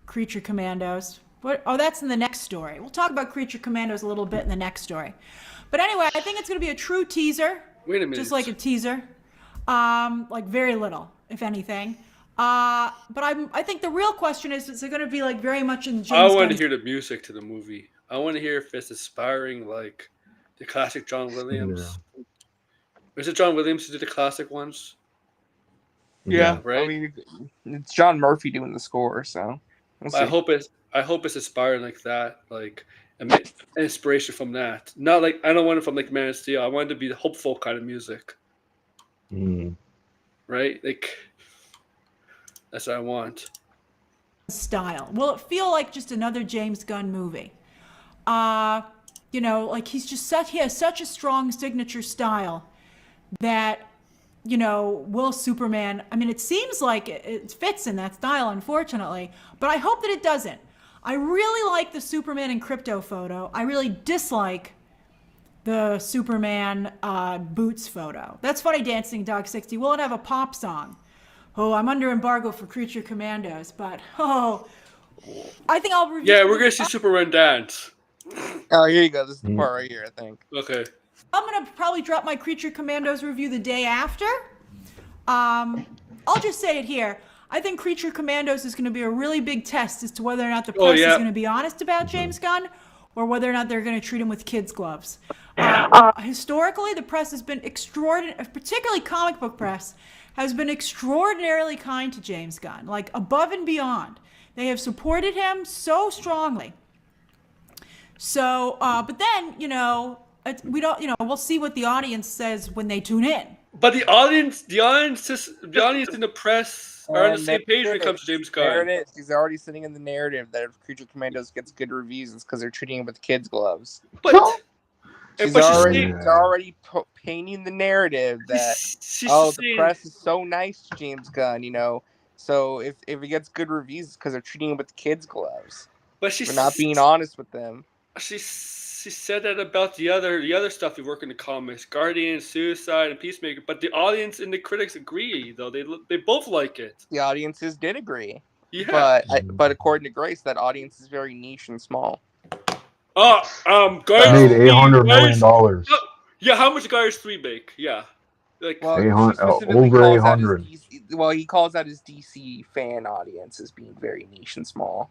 Creature Commandos. That's in the next story. We'll talk about Creature Commandos a little bit in the next story. But anyway, I think it's going to be a true teaser. Wait a minute. Just like a teaser. Like very little, if anything. But I think the real question is it going to be like very much in James I want Gunn's to hear the music to the movie. I want to hear if it's inspiring like the classic John Williams. Yeah. Is it John Williams who did the classic ones? Yeah, right. I mean, it's John Murphy doing the score, so we'll see. I hope it's inspiring like that, like an inspiration from that. Not like I don't want it from like Man of Steel. I want it to be the hopeful kind of music. Right? Like that's what I want. style. Will it feel like just another James Gunn movie? Like he has such a strong signature style that, will Superman, I mean, it seems like it fits in that style, unfortunately, but I hope that it doesn't. I really like the Superman and Crypto photo. I really dislike the Superman boots photo. That's funny, Dancing Dog 60. Will it have a pop song? Oh, I'm under embargo for Creature Commandos, but I think I'll review. Yeah, we're gonna see Superman dance. Oh, here you go. This is the part right here, I think. Okay. I'm gonna probably drop my Creature Commandos review the day after. I'll just say it here. I think Creature Commandos is going to be a really big test as to whether or not the press is going to be honest about James Gunn, or whether or not they're going to treat him with kids' gloves. Historically, the press has been particularly comic book press, has been extraordinarily kind to James Gunn, like above and beyond. They have supported him so strongly. So, but then, we don't, we'll see what the audience says when they tune in. But the audience in the press are on the same page when it comes to James Gunn. There it is. He's already sitting in the narrative that if Creature Commandos gets good reviews, it's because they're treating him with kids' gloves. But He's already painting the narrative that the press is so nice to James Gunn, So if he gets good reviews, it's because they're treating him with kids' gloves. But we're not being honest with them. She said that about the other stuff we work in the comics, Guardian, Suicide, and Peacemaker. But the audience and the critics agree, though they both like it. The audiences did agree. Yeah. But according to Grace, that audience is very niche and small. Guardians made $800 million. Yeah, how much did Guardians 3 make? Yeah. Over 800. He calls out his DC fan audience as being very niche and small.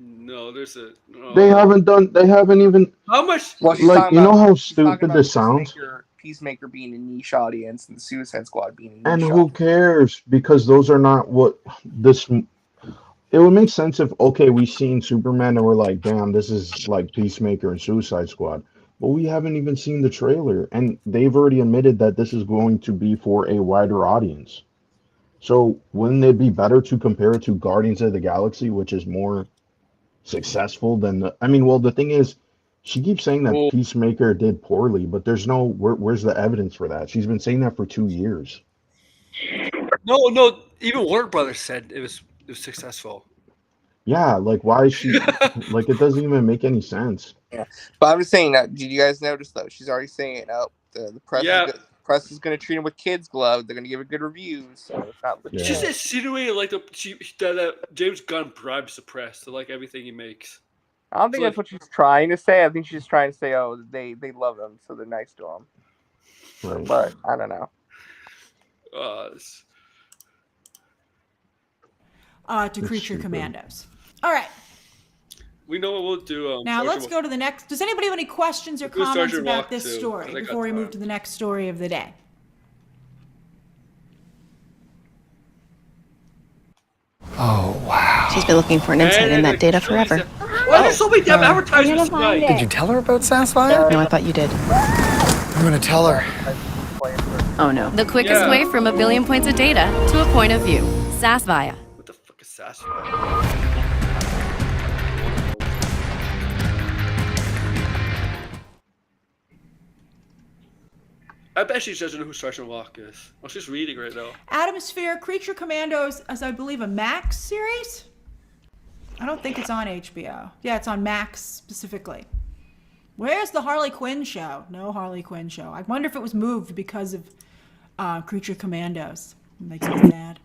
No, there's a. Oh. They haven't even. How much? Well, how stupid this sounds? Peacemaker being a niche audience and the Suicide Squad being a niche And audience. who cares? Because those are not what this. It would make sense if, we've seen Superman and we're like, damn, this is like Peacemaker and Suicide Squad. But we haven't even seen the trailer. And they've already admitted that this is going to be for a wider audience. So wouldn't it be better to compare it to Guardians of the Galaxy, which is more successful than the thing is, she keeps saying that Peacemaker did poorly, but there's where's the evidence for that? She's been saying that for 2 years. No, even Warner Brothers said it was successful. Yeah, why is she it doesn't even make any sense. Yeah, but I'm just saying that. Did you guys notice though? She's already saying, the press. Yeah. Press is going to treat him with kids' gloves. They're going to give it good reviews. So it's not legit. She's insinuating that James Gunn bribes the press to like everything he makes. I don't think that's what she's trying to say. I think she's trying to say, they love him, so they're nice to him. Right. But I don't know. To Creature Commandos. All right. We know what we'll do. Now let's go to the next. Does anybody have any questions or comments about this story before we move to the next story of the day? Oh, wow. She's been looking for an insight in that data forever. Why there's so many damn advertisements tonight? Did you tell her about Sassfire? No, I thought you did. I'm gonna tell her. Oh, no. The quickest way from a billion points of data to a point of view. Sassfire. What the fuck is Sassfire? I bet she doesn't know who Sergeant Walk is. Well, she's reading right now. Atmosphere, Creature Commandos, as I believe a Max series. I don't think it's on HBO. Yeah, it's on Max specifically. Where's the Harley Quinn show? No Harley Quinn show. I wonder if it was moved because of Creature Commandos. It makes me sad.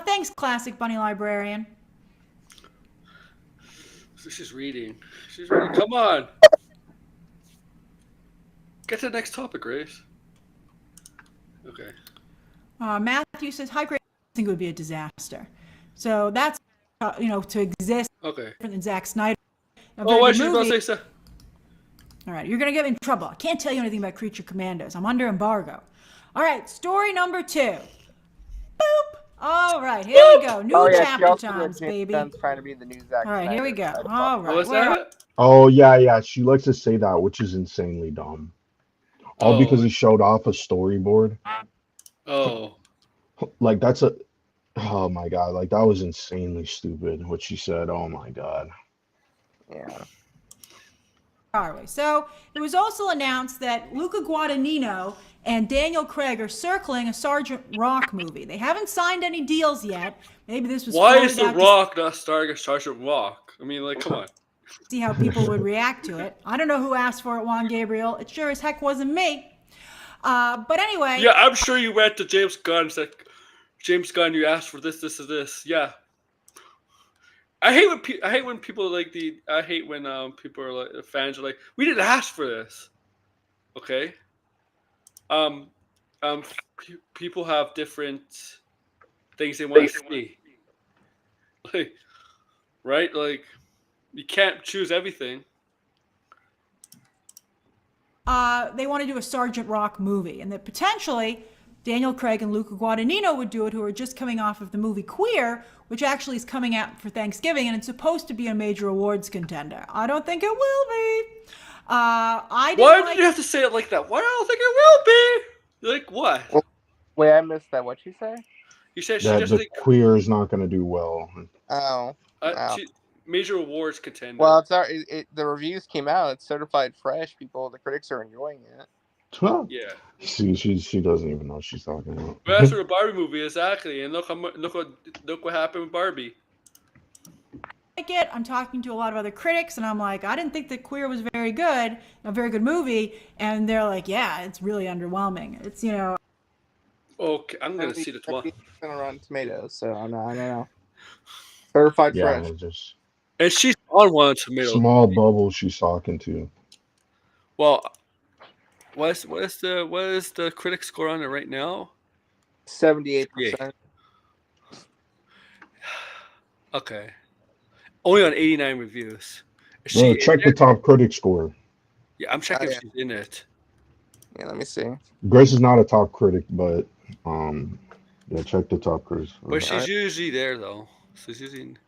Thanks, Classic Bunny Librarian. So she's reading. She's reading. Come on. Get to the next topic, Grace. Okay. Matthew says, "Hi, Grace. I think it would be a disaster." So that's to exist. Okay. Different than Zack Snyder. Why should you say so? All right, you're gonna get me in trouble. I can't tell you anything about Creature Commandos. I'm under embargo. All right, story number 2. Boop. All right, here we go. New chapter times, baby. Gunn's trying to be the new Zack All right, here we go. Snyder. All right. What's that? Oh yeah. She likes to say that, which is insanely dumb. All because he showed off a storyboard. Oh. Like oh my god, like that was insanely stupid what she said. Oh my god. Yeah. So it was also announced that Luca Guadagnino and Daniel Craig are circling a Sergeant Rock movie. They haven't signed any deals yet. Maybe this was. Why is The Rock not starring as Sergeant Rock? I mean, like, come on. See how people would react to it. I don't know who asked for it, Juan Gabriel. It sure as heck wasn't me. But anyway. Yeah, I'm sure you went to James Gunn and said, James Gunn, you asked for this, this, and this. Yeah. I hate when people people are like, fans are like, we didn't ask for this. Okay. People have different things they want to see. Like, right? Like, you can't choose everything. They want to do a Sergeant Rock movie, and that potentially Daniel Craig and Luca Guadagnino would do it, who are just coming off of the movie Queer, which actually is coming out for Thanksgiving, and it's supposed to be a major awards contender. I don't think it will be. Why did you have to say it like that? Why don't think it will be? Like what? Wait, I missed that. What'd you say? You said she That doesn't the think Queer is not going to do well. Oh. major awards contender. Well, it's the reviews came out. It's certified fresh. The critics are enjoying it. Huh. Yeah. She doesn't even know what she's talking about. But that's for a Barbie movie, exactly. And look what happened with Barbie. I'm talking to a lot of other critics, and I'm like, I didn't think that Queer was very good, a very good movie, and they're like, yeah, it's really underwhelming. It's Okay, I'm gonna see the 12. It's gonna run Tomatoes, so I don't know. Certified fresh. And she's on Rotten Tomatoes. Small bubble she's talking to. Well, what is the critic score on it right now? 78%. Okay. Only on 89 reviews. Well, check the top critic score. Yeah, I'm checking if she's in it. Yeah, let me see. Grace is not a top critic, but yeah, check the top critics. But she's usually there though. So she's using.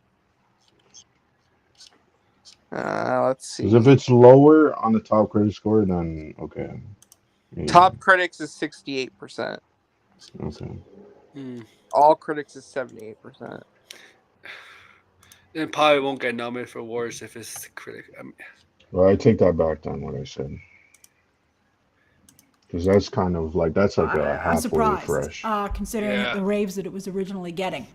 Let's see. Because if it's lower on the top critic score, then okay. Yeah. Top critics is 68%. Okay. All critics is 78%. Then probably won't get nominated for awards if it's the critic. Well, I take that back then, what I said. Because that's kind of like a halfway fresh. Considering the raves that it was originally getting.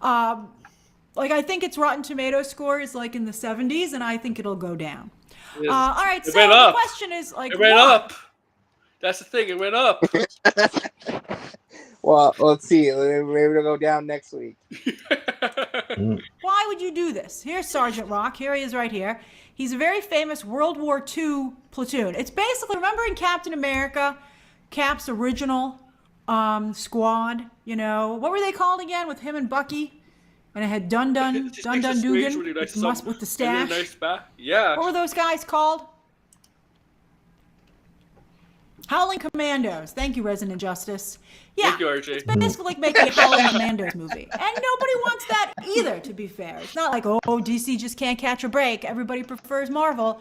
I think its Rotten Tomatoes score is like in the 70s, and I think it'll go down. All right, so the question is it went up. That's the thing, it went up. Well, let's see. Maybe it'll go down next week. Why would you do this? Here's Sergeant Rock. Here he is right here. He's a very famous World War II platoon. It's basically, remember in Captain America, Cap's original squad, what were they called again with him and Bucky? And it had Dun Dugan with the stash. Yeah. What were those guys called? Howling Commandos. Thank you, Resident Justice. Yeah, thank you, RJ. It's basically like making a Howling Commandos movie. And nobody wants that either, to be fair. It's not like, DC just can't catch a break. Everybody prefers Marvel.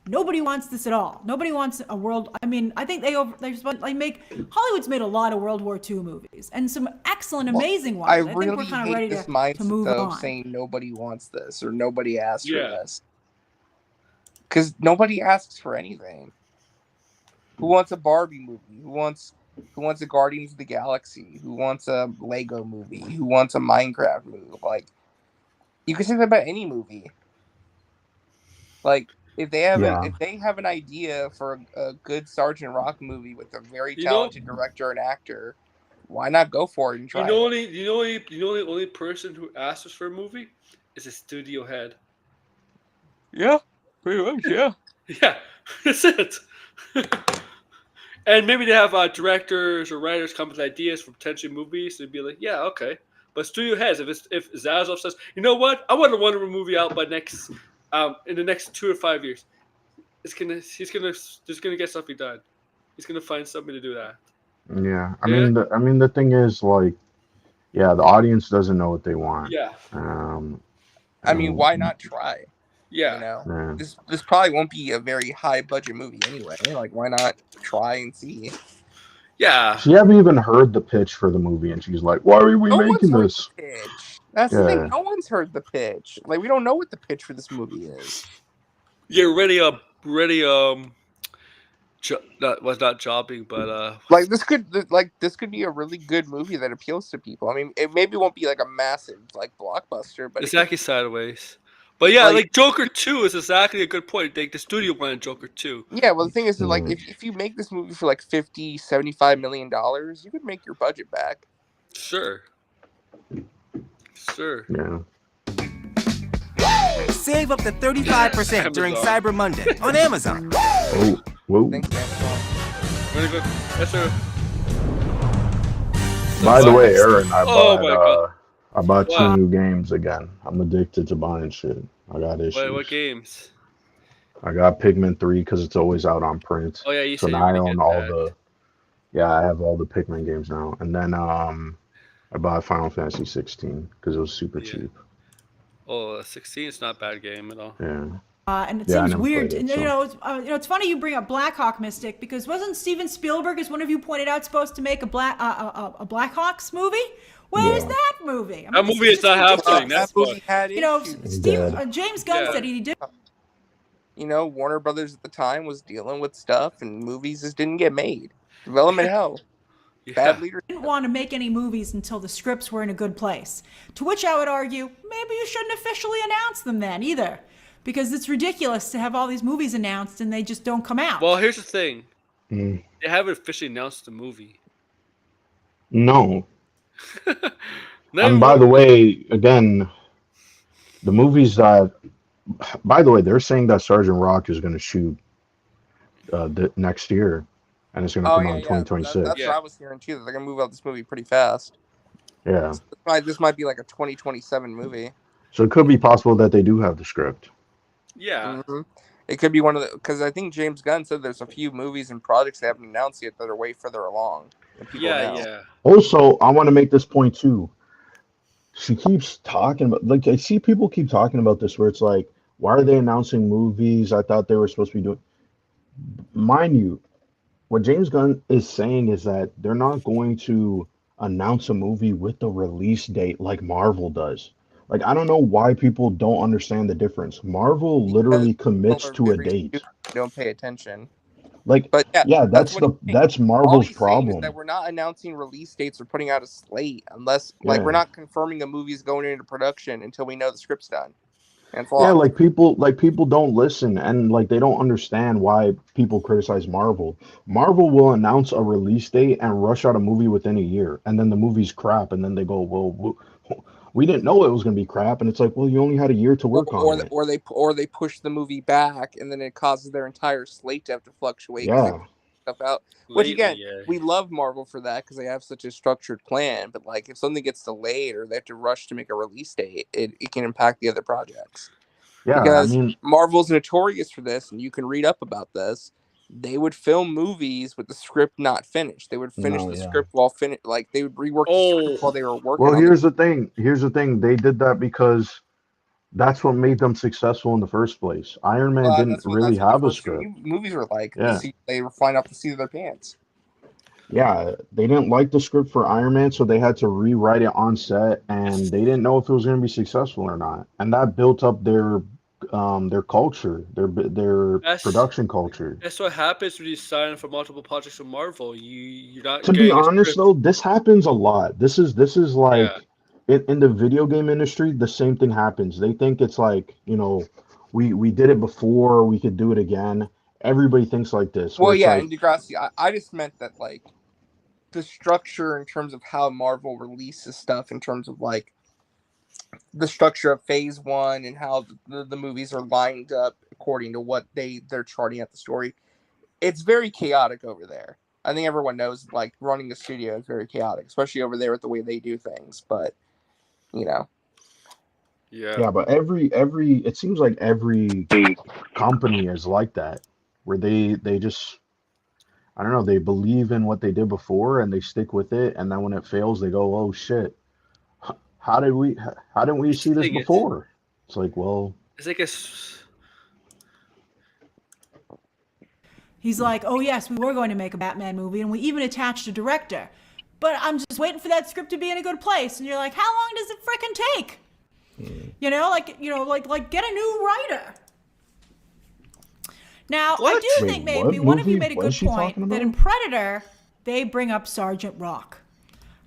Nobody wants this at all. Nobody wants a world. I mean, I think Hollywood's made a lot of World War II movies and some excellent, amazing ones. I think we're kind of ready to move on. Saying nobody wants this or nobody asked for this. Because nobody asks for anything. Who wants a Barbie movie? Who wants a Guardians of the Galaxy? Who wants a Lego movie? Who wants a Minecraft movie? Like, you can say that about any movie. Like, if they have an idea for a good Sergeant Rock movie with a very talented director and actor, why not go for it and try it? The only person who asks us for a movie is a studio head. Yeah, pretty much. Yeah. Yeah, that's it. And maybe they have directors or writers come with ideas for potential movies. They'd be like, yeah, okay. But studio heads, if Zaslav says, you know what, I want a Wonder Woman movie out by in the next 2 or 5 years, he's gonna get something done. He's gonna find something to do that. Yeah, I mean the thing is, like, yeah, the audience doesn't know what they want. Yeah. I mean, why not try? Yeah. You know, this probably won't be a very high budget movie anyway. Like, why not try and see? Yeah. She haven't even heard the pitch for the movie, and she's like, "Why are we making this?" Pitch. That's the thing. No one's heard the pitch. Like, we don't know what the pitch for this movie is. Yeah, that was not jobbing, but like this could be a really good movie that appeals to people. I mean, it maybe won't be like a massive like blockbuster, but exactly sideways. But yeah, like Joker 2 is exactly a good point. Like the studio wanted Joker 2. Yeah, well the thing is that, like if you make this movie for like $50-75 million, you could make your budget back. Sure. Yeah. Save up to 35% during Cyber Monday on Amazon. Oh, whoa. Thanks, Amazon. Very good. Yes, sir. By the way, Aaron, I bought 2 new games again. I'm addicted to buying shit. I got issues. Wait, what games? I got Pikmin 3 because it's always out on print. Oh yeah, you so now I own all the. Yeah, I have all the Pikmin games now, and then I bought Final Fantasy 16 because it was super cheap. Oh, 16 is not a bad game at all. Yeah. And it seems weird. And, it's funny you bring up Blackhawk Mystic because wasn't Steven Spielberg, as one of you pointed out, supposed to make a Blackhawks movie? Where is that movie? That movie is not happening. That's movie had James Gunn said he did. You know, Warner Brothers at the time was dealing with stuff, and movies just didn't get made. Development hell. Bad leadership. Didn't want to make any movies until the scripts were in a good place. To which I would argue, maybe you shouldn't officially announce them then either. Because it's ridiculous to have all these movies announced and they just don't come out. Well, here's the thing. They haven't officially announced the movie. No. And by the way, again, the movies that... By the way, they're saying that Sergeant Rock is going to shoot next year. And it's going to come out in 2026. That's what I was hearing too. That they're going to move out this movie pretty fast. Yeah. This might be like a 2027 movie. So it could be possible that they do have the script. Yeah. Mm-hmm. It could be one of the, because I think James Gunn said there's a few movies and projects they haven't announced yet that are way further along. Yeah. Also, I want to make this point too. She keeps talking about, like, I see people keep talking about this where it's like, why are they announcing movies? I thought they were supposed to be doing. Mind you, what James Gunn is saying is that they're not going to announce a movie with the release date like Marvel does. Like, I don't know why people don't understand the difference. Marvel literally commits to a date. Don't pay attention. Like, but that's Marvel's problem. Is that we're not announcing release dates or putting out a slate unless, like, we're not confirming a movie's going into production until we know the script's done. Yeah, like people don't listen, and like they don't understand why people criticize Marvel. Marvel will announce a release date and rush out a movie within a year, and then the movie's crap, and then they go, "Well, we didn't know it was going to be crap," and it's like, "Well, you only had a year to work on it." Or they push the movie back, and then it causes their entire slate to have to fluctuate. Yeah. Stuff out. Which again, we love Marvel for that because they have such a structured plan. But like, if something gets delayed or they have to rush to make a release date, it can impact the other projects. Yeah, because Marvel's notorious for this, and you can read up about this. They would film movies with the script not finished. They would finish the script while they would rework the script while they were working. Well, here's the thing. They did that because that's what made them successful in the first place. Iron Man didn't really have a script. Movies were like, they were flying off the seat of their pants. Yeah, they didn't like the script for Iron Man, so they had to rewrite it on set, and they didn't know if it was going to be successful or not. And that built up their their culture, their production culture. That's what happens when you sign for multiple projects with Marvel. You're not To be getting a honest, script. though, this happens a lot. This is Yeah. like in the video game industry, the same thing happens. They think it's like, we did it before, we could do it again. Everybody thinks like this, where Well, it's yeah, like, and Degrassi, I just meant that like the structure in terms of how Marvel releases stuff, in terms of like the structure of Phase 1 and how the movies are lined up according to what they're charting at the story. It's very chaotic over there. I think everyone knows like running a studio is very chaotic, especially over there with the way they do things. But Yeah. yeah, but it seems like every company is like that, where they just, I don't know, they believe in what they did before and they stick with it, and then when it fails, they go, oh shit, how didn't we see this Thing is, before? It's like, well, it's like He's like, oh yes, we were going to make a Batman movie, and we even attached a director. But I'm just waiting for that script to be in a good place. And you're like, how long does it frickin' take? Like get a new writer. Now, I do think maybe one of you made a good point that in Predator, they bring up Sergeant Rock.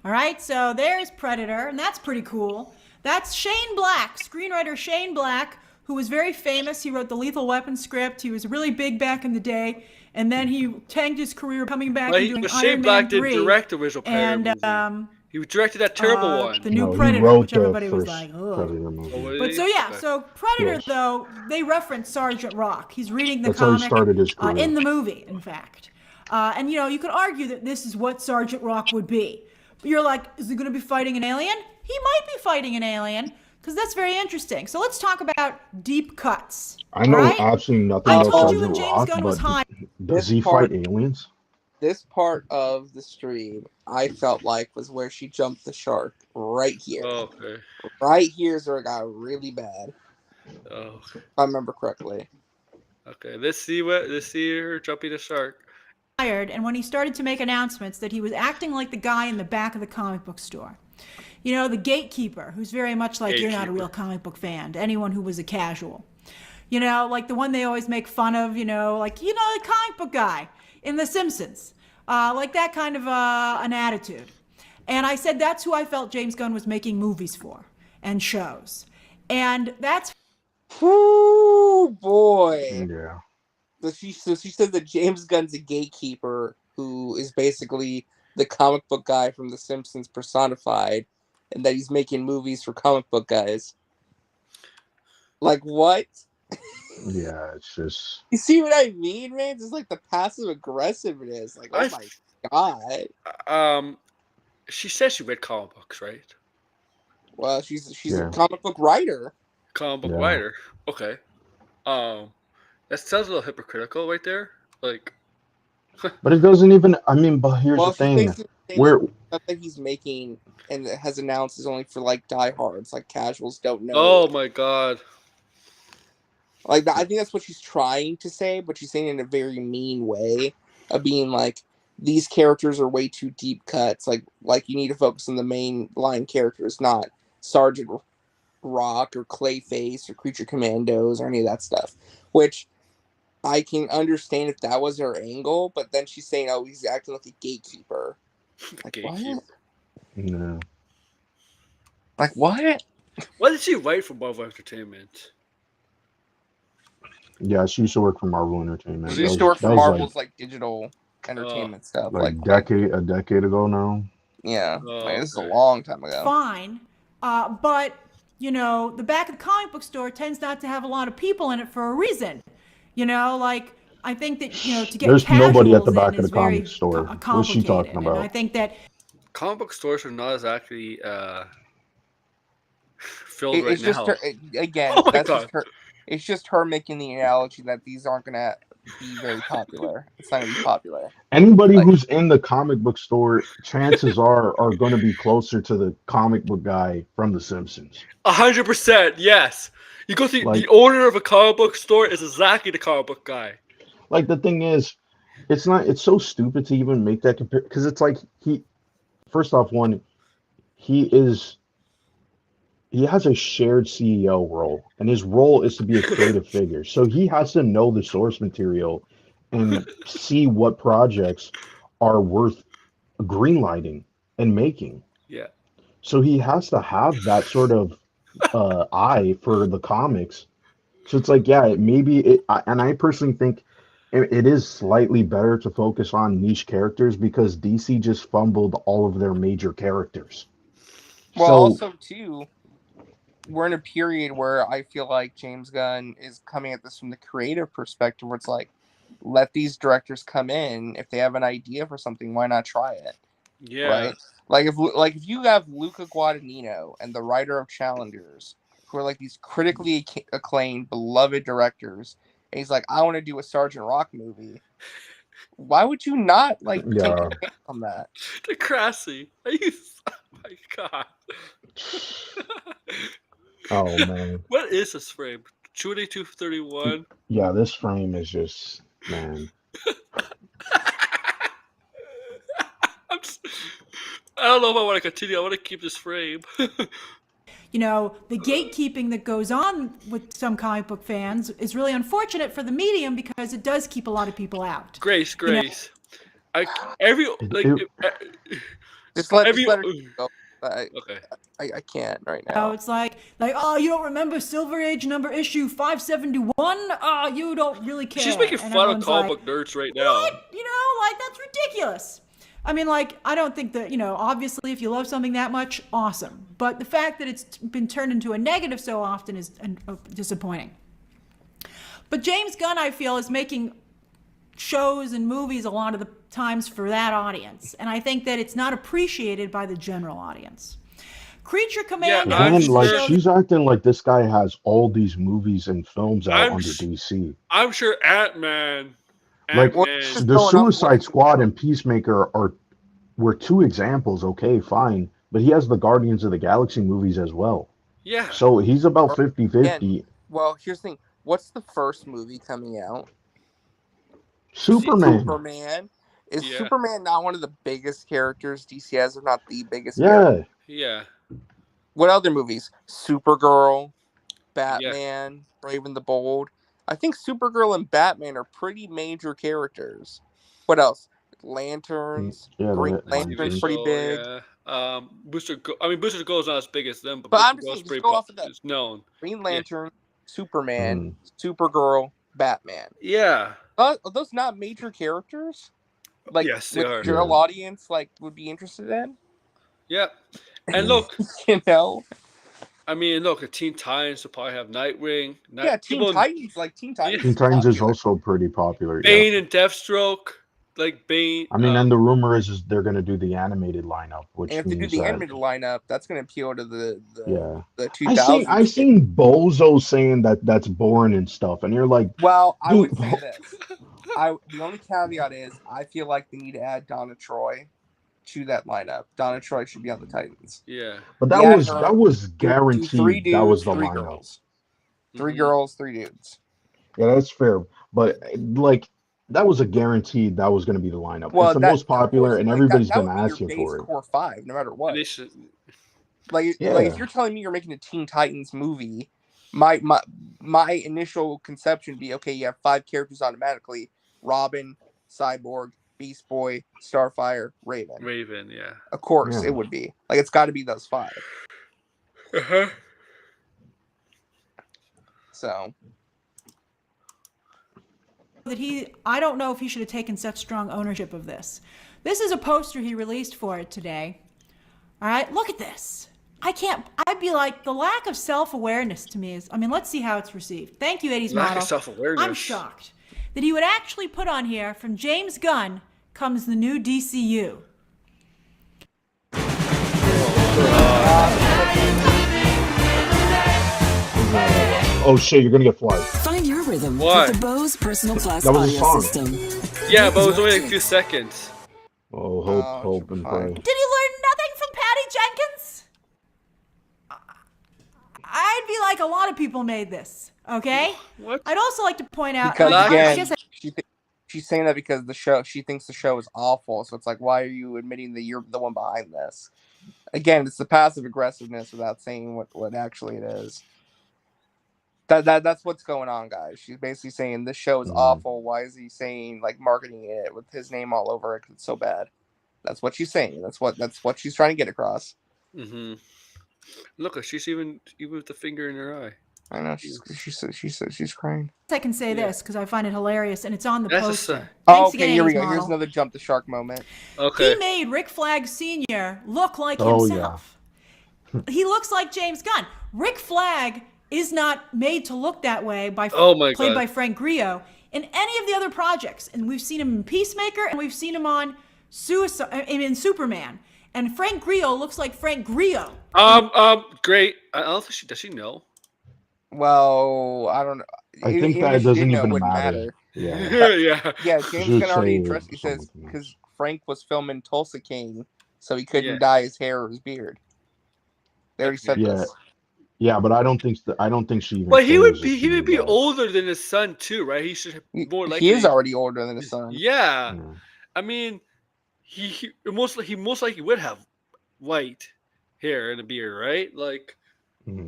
All right, so there's Predator, and that's pretty cool. That's Shane Black, screenwriter Shane Black, who was very famous. He wrote the Lethal Weapon script. He was really big back in the day, and then he tanked his career coming back and doing Iron Man 3. Didn't direct the original Predator movie. He directed that terrible one. The new Predator, which everybody was like, ugh. But so Predator, though, they reference Sergeant Rock. He's reading the comic how he started his career. In the movie, in fact. And, you could argue that this is what Sergeant Rock would be. But you're like, is he going to be fighting an alien? He might be fighting an alien, because that's very interesting. So let's talk about deep cuts. I know absolutely nothing about Sergeant Rock, but does he fight aliens? This part of the stream, I felt like, was where she jumped the shark right here. Oh, okay. Right here is where it got really bad. Oh. If I remember correctly. Okay, let's see her jumping the shark. And when he started to make announcements that he was acting like the guy in the back of the comic book store. The gatekeeper, who's very much like, you're not a real comic book fan, to anyone who was a casual. Like the one they always make fun of, the comic book guy in The Simpsons. Like that kind of an attitude. And I said that's who I felt James Gunn was making movies for and shows. And that's... Ooh, boy. Yeah. So she said that James Gunn's a gatekeeper who is basically the comic book guy from The Simpsons personified, and that he's making movies for comic book guys. Like, what? Yeah, it's just... You see what I mean, man? It's like the passive aggressive it is. Like, oh my god. She says she read comic books, right? Well, she's a comic book writer. Comic book writer. Okay. That sounds a little hypocritical right there. Like, but it doesn't even. I mean, but here's the thing: where stuff that he's making and it has announced is only for like diehards, like casuals don't know. Oh my god! Like, I think that's what she's trying to say, but she's saying it in a very mean way of being like, these characters are way too deep cuts. Like you need to focus on the main line characters, not Sergeant Rock or Clayface or Creature Commandos or any of that stuff. Which I can understand if that was her angle, but then she's saying, "Oh, he's acting like a gatekeeper." Like, gatekeeper. What? No. Like, what? What did she write for Marvel Entertainment? Yeah, she used to work for Marvel Entertainment. She used to work for Marvel's like digital entertainment stuff. Like a decade ago now. Yeah, this is a long time ago. Fine, but the back of the comic book store tends not to have a lot of people in it for a reason. Like I think that to get there's nobody at the back of the very comic store. What's she talking about? And I think that comic book stores are not exactly filled right it's now. Just her, again, oh my that's God. just her. It's just her making the analogy that these aren't gonna be very popular. It's not gonna be popular. Anybody who's in the comic book store, chances are going to be closer to the comic book guy from The Simpsons. 100%, yes. You go see the owner of a comic book store is exactly the comic book guy. Like the thing is, it's so stupid to even make that compare because it's like first off, he is he has a shared CEO role, and his role is to be a creative figure. So he has to know the source material and see what projects are worth greenlighting and making. Yeah. So he has to have that sort of eye for the comics. So it's like, yeah, and I personally think it is slightly better to focus on niche characters because DC just fumbled all of their major characters. Well, So also too, we're in a period where I feel like James Gunn is coming at this from the creative perspective, where it's like, let these directors come in. If they have an idea for something, why not try it? Yeah. Right? If you have Luca Guadagnino and the writer of Challengers, who are like these critically acclaimed, beloved directors, and he's like, I want to do a Sergeant Rock movie. Why would you not take a chance on that? Degrassi. Oh my god. oh man. What is this frame? 2231. Yeah, this frame is just, man. I don't know if I want to continue. I want to keep this frame. You know, the gatekeeping that goes on with some comic book fans is really unfortunate for the medium because it does keep a lot of people out. Grace. You know? Just let her go. Okay. I can't right now. It's like, oh, you don't remember Silver Age issue 571? Oh, you don't really care. She's making fun of comic book nerds right now. What? You know, like, that's ridiculous. I mean, like, I don't think that, you know, obviously if you love something that much, awesome. But the fact that it's been turned into a negative so often is disappointing. But James Gunn, I feel, is making shows and movies a lot of the times for that audience. And I think that it's not appreciated by the general audience. Creature Commander. And like, she's acting like this guy has all these movies and films out under DC. I'm sure Ant-Man. Like the Suicide Squad and Peacemaker were two examples. Okay, fine, but he has the Guardians of the Galaxy movies as well. Yeah. So he's about 50-50. Well, here's the thing. What's the first movie coming out? Superman. Is Superman not one of the biggest characters DC has, or not the biggest? Yeah. Yeah. What other movies? Supergirl, Batman, Brave and the Bold. I think Supergirl and Batman are pretty major characters. What else? Lanterns. Yeah, Green Lantern's pretty big. Yeah. Booster Gold's not as big as them, but I'm Booster just saying, pretty go off of that. It's known. Green Lantern, Superman, Supergirl, Batman. Yeah. Are those not major characters? Like, yes, they are. General audience would be interested in. Yeah. And look, you know. I mean, look, Teen Titans will probably have Nightwing. Teen Titans. Teen Titans. Teen Titans is also pretty popular. Bane and Deathstroke. Like Bane. I mean, and the rumor is they're going to do the animated lineup, which and if they do the animated lineup, that's going to appeal to the 2000s. I seen Bozo saying that's boring and stuff, and you're like, well, I would say this. The only caveat is I feel like they need to add Donna Troy to that lineup. Donna Troy should be on the Titans. Yeah, but that was guaranteed. Three dudes, that was the three lineup. Girls. 3 girls, 3 dudes. Yeah, that's fair. But like, that was a guaranteed. That was going to be the lineup. Well, it's the most popular, and everybody's been asking for it. Core 5, no matter what. Like if you're telling me you're making a Teen Titans movie, my initial conception would be, okay, you have 5 characters automatically: Robin, Cyborg, Beast Boy, Starfire, Raven. Raven, yeah. Of course, it would be. Like, it's got to be those 5. Uh-huh. So that I don't know if he should have taken such strong ownership of this. This is a poster he released for it today. All right, look at this. I'd be like, the lack of self-awareness to me is, I mean, let's see how it's received. Thank you, 80s lack model. Of self-awareness. I'm shocked that he would actually put on here, from James Gunn comes the new DCU. Oh shit, you're gonna get flight. Find your rhythm What? with the Bose Personal Plus That was a audio song. system. Yeah, but it was only like a few seconds. Oh, hope and pray. Did he learn nothing from Patty Jenkins? I'd be like, a lot of people made this, okay? What? I'd also like to point out... Because I again, guess she's saying that because she thinks the show is awful. So it's like, why are you admitting that you're the one behind this? Again, it's the passive aggressiveness without saying what actually it is. That's what's going on, guys. She's basically saying this show is awful. Why is he saying like marketing it with his name all over it? 'Cause it's so bad. That's what she's saying. That's what she's trying to get across. Mm-hmm. Look, she's even with the finger in her eye. I know she's crying. I can say this because I find it hilarious, and it's on the That's poster. Oh, Thanks okay, again, here we 80s go. Here's model. another jump the shark moment. Okay. He made Rick Flag Sr. look like Oh, himself. He looks like James Gunn. Rick Flag is not made to look that way played by Frank Grillo in any of the other projects. And we've seen him in Peacemaker, and we've seen him on in Superman. And Frank Grillo looks like Frank Grillo. Great. I don't think does she know? Well, I don't know. I think that doesn't even matter. Yeah. Yeah, James Gunn already addressed. He says because Frank was filming Tulsa King, so he couldn't dye his hair or his beard. They already said this. Yeah, but I don't think she even. But he would be older than his son too, right? He should more likely. He is already older than his son. Yeah. I mean, he most likely would have white hair and a beard, right? Like.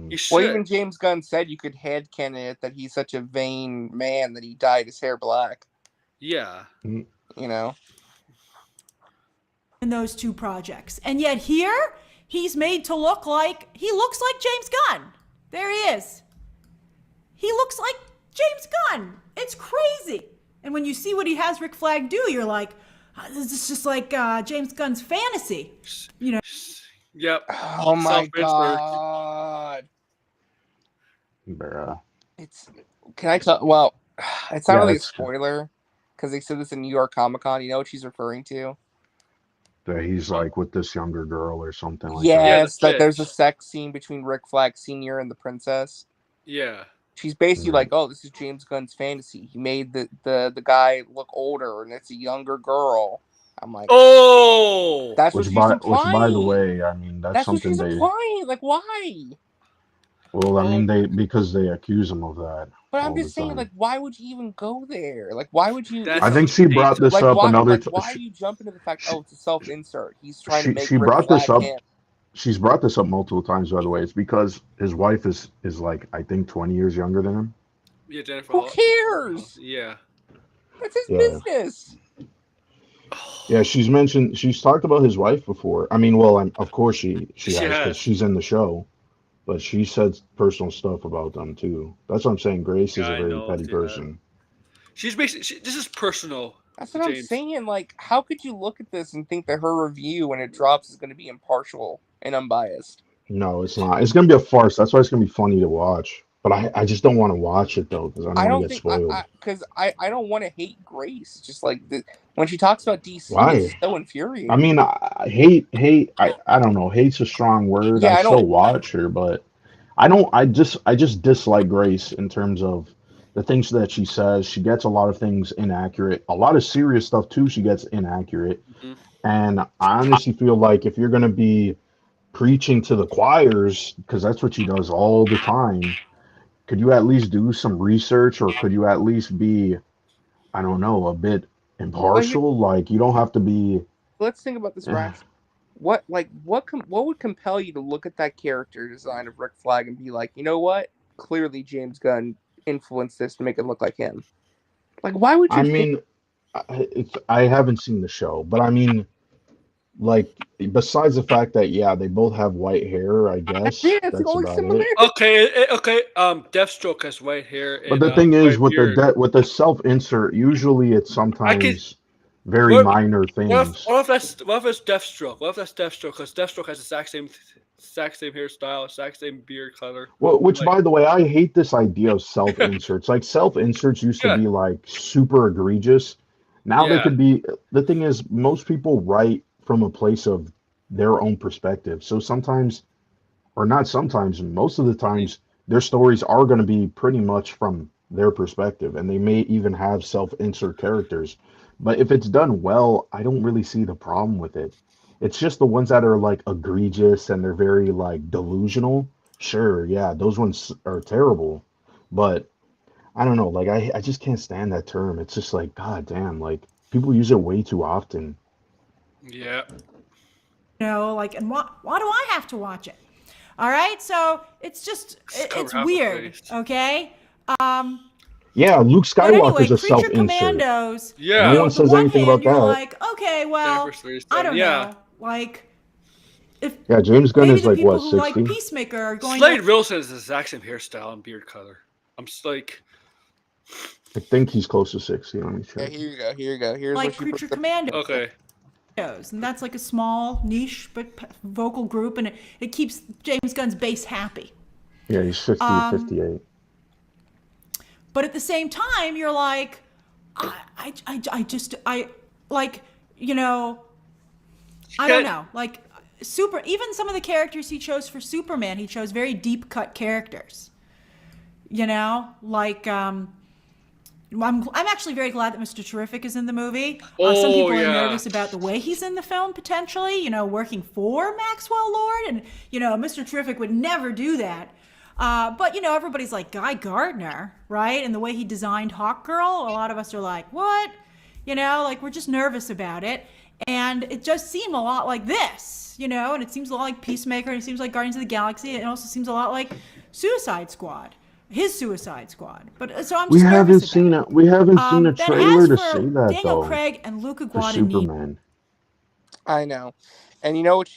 He should. Well, even James Gunn said you could headcanon it that he's such a vain man that he dyed his hair black. Yeah. You know. In those two projects, and yet here he's made to look like James Gunn. There he is. He looks like James Gunn. It's crazy. And when you see what he has Rick Flag do, you're like, this is just like James Gunn's fantasy. You know. Yep. Oh my god. Bruh. Can I tell? Well, it's not really a spoiler because they said this in New York Comic Con. You know what she's referring to? That he's like with this younger girl or something like that. Yes, that there's a sex scene between Rick Flag Sr. and the princess. Yeah. She's basically like, oh, this is James Gunn's fantasy. He made the guy look older, and it's a younger girl. I'm like, oh, that's what she's implying. Which, by the way, I mean that's something what she's implying. Like, why? Well, I mean because they accuse him of that. But I'm just saying, like, why would you even go there? Like, why would you? I think she brought this up another time. Why are you jumping to the fact? Oh, it's a self-insert. He's trying to make. She brought this up. She's brought this up multiple times, by the way. It's because his wife is like I think 20 years younger than him. Yeah, Jennifer. Who cares? Yeah. That's his business. Yeah, she's talked about his wife before. I mean, well, of course she has because she's in the show, but she said personal stuff about them too. That's what I'm saying. Grace is a very petty person. She's basically this is personal. That's what I'm saying. Like, how could you look at this and think that her review when it drops is going to be impartial and unbiased? No, it's not. It's going to be a farce. That's why it's going to be funny to watch. But I just don't want to watch it though because I don't want to get spoiled. Because I don't want to hate Grace. Just like when she talks about DC, it's so infuriating. I mean, I hate. I don't know. Hate's a strong word. Yeah, I still watch her, but I don't. I just dislike Grace in terms of the things that she says. She gets a lot of things inaccurate. A lot of serious stuff too. She gets inaccurate, and I honestly feel like if you're going to be preaching to the choirs, because that's what she does all the time. Could you at least do some research, or could you at least be, I don't know, a bit impartial? Like you don't have to be. Let's think about this, Brax. What would compel you to look at that character design of Rick Flag and be like, you know what? Clearly, James Gunn influenced this to make it look like him. Like, why would you? I mean, I haven't seen the show, but I mean, like, besides the fact that they both have white hair, I guess that's about it. Okay. Deathstroke has white hair. But the thing is, with the self-insert, usually it's sometimes very minor things. What if it's Deathstroke? What if that's Deathstroke? Because Deathstroke has the exact same hairstyle, exact same beard color. Well, by the way, I hate this idea of self-inserts. Like self-inserts used to be like super egregious. Now they could be. The thing is, most people write from a place of their own perspective. So sometimes, or not sometimes, most of the times, their stories are going to be pretty much from their perspective, and they may even have self-insert characters. But if it's done well, I don't really see the problem with it. It's just the ones that are like egregious and they're very like delusional. Sure, yeah, those ones are terrible. But I don't know, like I just can't stand that term. It's just like, god damn, like people use it way too often. Yeah. like, and why do I have to watch it? All right, so it's just it's weird, okay? Yeah, Luke But anyway, Skywalker's a Creature self-insert. Commandos. Yeah. No You know, one the says one anything hand, about you're that. like, okay, well, I don't know, like, if Yeah, James Gunn maybe is the like, people what, who 60? like Peacemaker are going Slade to. Wilson is the exact same hairstyle and beard color. I'm just like, I think he's close to 60. Let me Yeah, check. here you go. Here you go. Here's Like what she Creature puts up. Commandos. okay. And that's like a small niche but vocal group, and it keeps James Gunn's base happy. Yeah, he's 50, 58. But at the same time, you're like, I like, you know, I don't know, like even some of the characters he chose for Superman, he chose very deep cut characters. You know, like I'm actually very glad that Mr. Terrific is in the movie. Some people are nervous about the way he's in the film, potentially, you know, working for Maxwell Lord. And, you know, Mr. Terrific would never do that. But, you know, everybody's like, Guy Gardner, right? And the way he designed Hawkgirl, a lot of us are like, what? You know, like, we're just nervous about it. And it just seemed a lot like this, you know, and it seems a lot like Peacemaker, and it seems like Guardians of the Galaxy. It also seems a lot like Suicide Squad. His Suicide Squad. But so I'm just nervous about it. We haven't seen a trailer to say that, Daniel though. Craig and Luca For Guadagnino. Superman. I know. And you know what?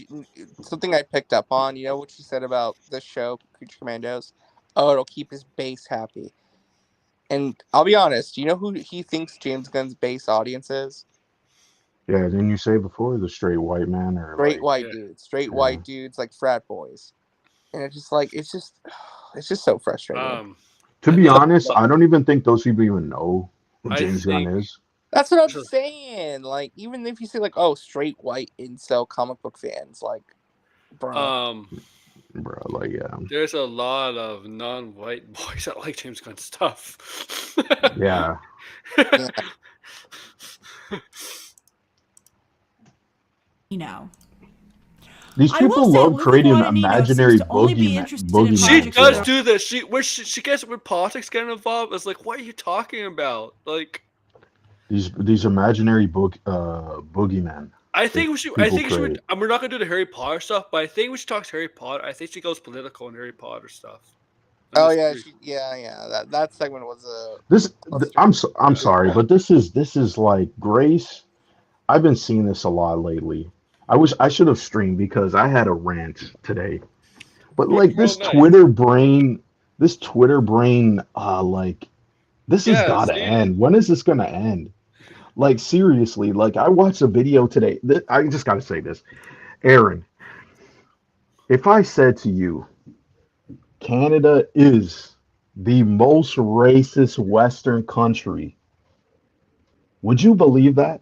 Something I picked up on. You know what she said about the show Creature Commandos? Oh, it'll keep his base happy. And I'll be honest. You know who he thinks James Gunn's base audience is? Yeah, didn't you say before the straight white man or Straight like white dudes. Straight white dudes like frat boys. And it's just like it's just so frustrating. To be honest, I don't even think those people even know who James Gunn is. That's what I'm saying. Like, even if you say like, oh, straight white incel comic book fans, like, bro, like, yeah. There's a lot of non-white boys that like James Gunn stuff. Yeah. You know. These people love creating imaginary boogeyman. She does do this. She gets when politics get involved. It's like, what are you talking about? Like these imaginary boogeymen. I think we should. We're not gonna do the Harry Potter stuff, but I think we should talk to Harry Potter. I think she goes political in Harry Potter stuff. Oh yeah, yeah. That segment was I'm sorry, but this is like Grace. I've been seeing this a lot lately. I should have streamed because I had a rant today. But like this Twitter brain, like this has gotta end. When is this gonna end? Like seriously, like I watched a video today. I just gotta say this. Aaron, if I said to you, Canada is the most racist Western country, would you believe that?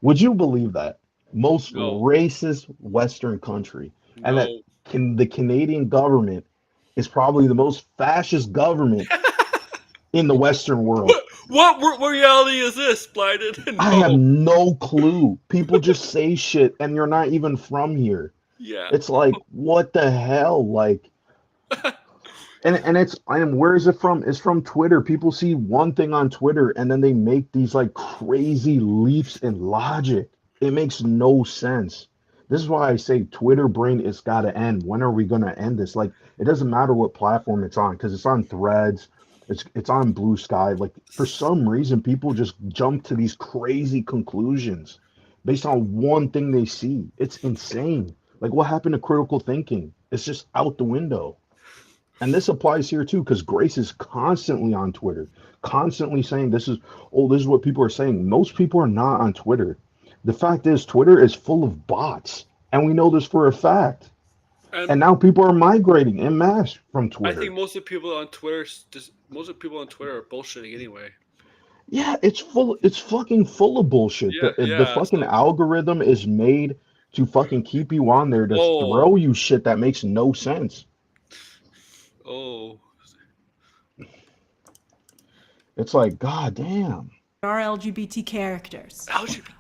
Would you believe that? Most racist Western country. And that the Canadian government is probably the most fascist government in the Western world. What reality is this, Blinded? No. I have no clue. People just say shit and you're not even from here. Yeah. It's like, what the hell? Like and where is it from? It's from Twitter. People see one thing on Twitter and then they make these like crazy leaps in logic. It makes no sense. This is why I say Twitter brain is gotta end. When are we gonna end this? Like it doesn't matter what platform it's on, because it's on Threads, it's on Blue Sky. Like for some reason, people just jump to these crazy conclusions based on one thing they see. It's insane. Like what happened to critical thinking? It's just out the window. And this applies here too, because Grace is constantly on Twitter, constantly saying this is what people are saying. Most people are not on Twitter. The fact is, Twitter is full of bots, and we know this for a fact. And now people are migrating en masse from Twitter. I think most of the people on Twitter are bullshitting anyway. Yeah, it's fucking full of bullshit. The fucking algorithm is made to fucking keep you on there to throw you shit that makes no sense. Oh. It's like, god damn. Are LGBT characters.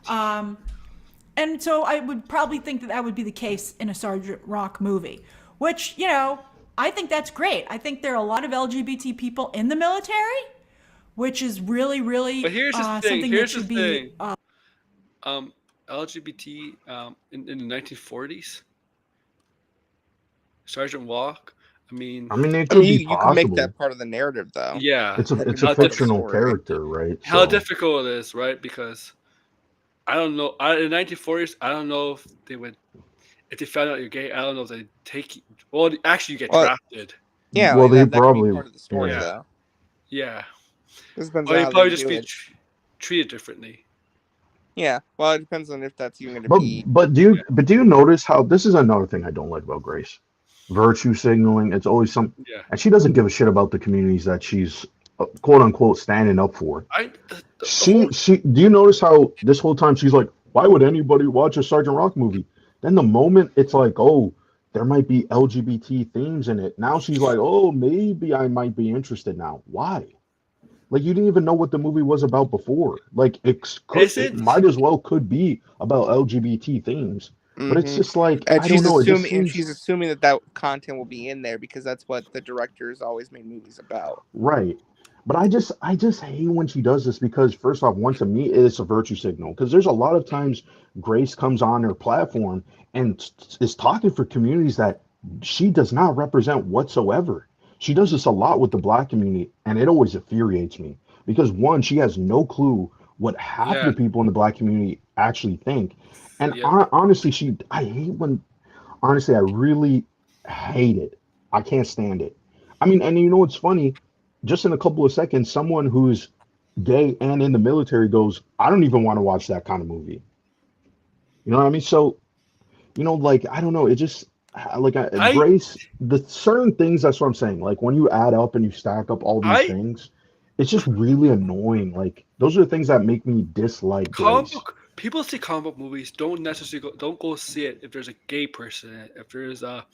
And so I would probably think that would be the case in a Sergeant Rock movie, which, you know, I think that's great. I think there are a lot of LGBT people in the military, which is really, really but here's the thing. something that should be. LGBT in the 1940s? Sergeant Walk. I mean, it I could mean, be you can make possible. that part of the narrative, though. yeah. That could It's be a How part of the fictional story. character, right? how So difficult it is, right? Because I don't know. In the 1940s, I don't know if they would if they found out you're gay. I don't know if they take you. Well, actually, you get Well, drafted. yeah, well, like they that could be probably part of the story, yeah. though. Yeah. This depends Or on you how they probably just do be it. treated differently. Yeah, well, it depends on if that's even going to be. But do you notice how this is another thing I don't like about Grace? Virtue signaling. It's always some, Yeah. and she doesn't give a shit about the communities that she's quote unquote standing up for. She do you notice how this whole time she's like, why would anybody watch a Sergeant Rock movie? Then the moment it's like, oh, there might be LGBT themes in it. Now she's like, oh, maybe I might be interested now. Why? Like you didn't even know what the movie was about before. Like it might as well could be about LGBT themes. But it's just like And I don't know. It just she's seems assuming that content will be in there because that's what the directors always made movies about. right. But I just hate when she does this because first off, one to me it's a virtue signal because there's a lot of times Grace comes on her platform and is talking for communities that she does not represent whatsoever. She does this a lot with the black community, and it always infuriates me because one, she has no clue what half of Yeah. the people in the black community actually think, and Yep. honestly, I hate when honestly I really hate it. I can't stand it. I mean, and you know what's funny? Just in a couple of seconds, someone who's gay and in the military goes, I don't even want to watch that kind of movie. You know what I mean? So, like, I don't know. It just, like, Grace, the certain things, that's what I'm saying. Like, when you add up and you stack up all these things, it's just really annoying. Like, those are the things that make me dislike Comic Grace. book people see comic book movies don't necessarily don't go see it if there's a gay person in it. If there's a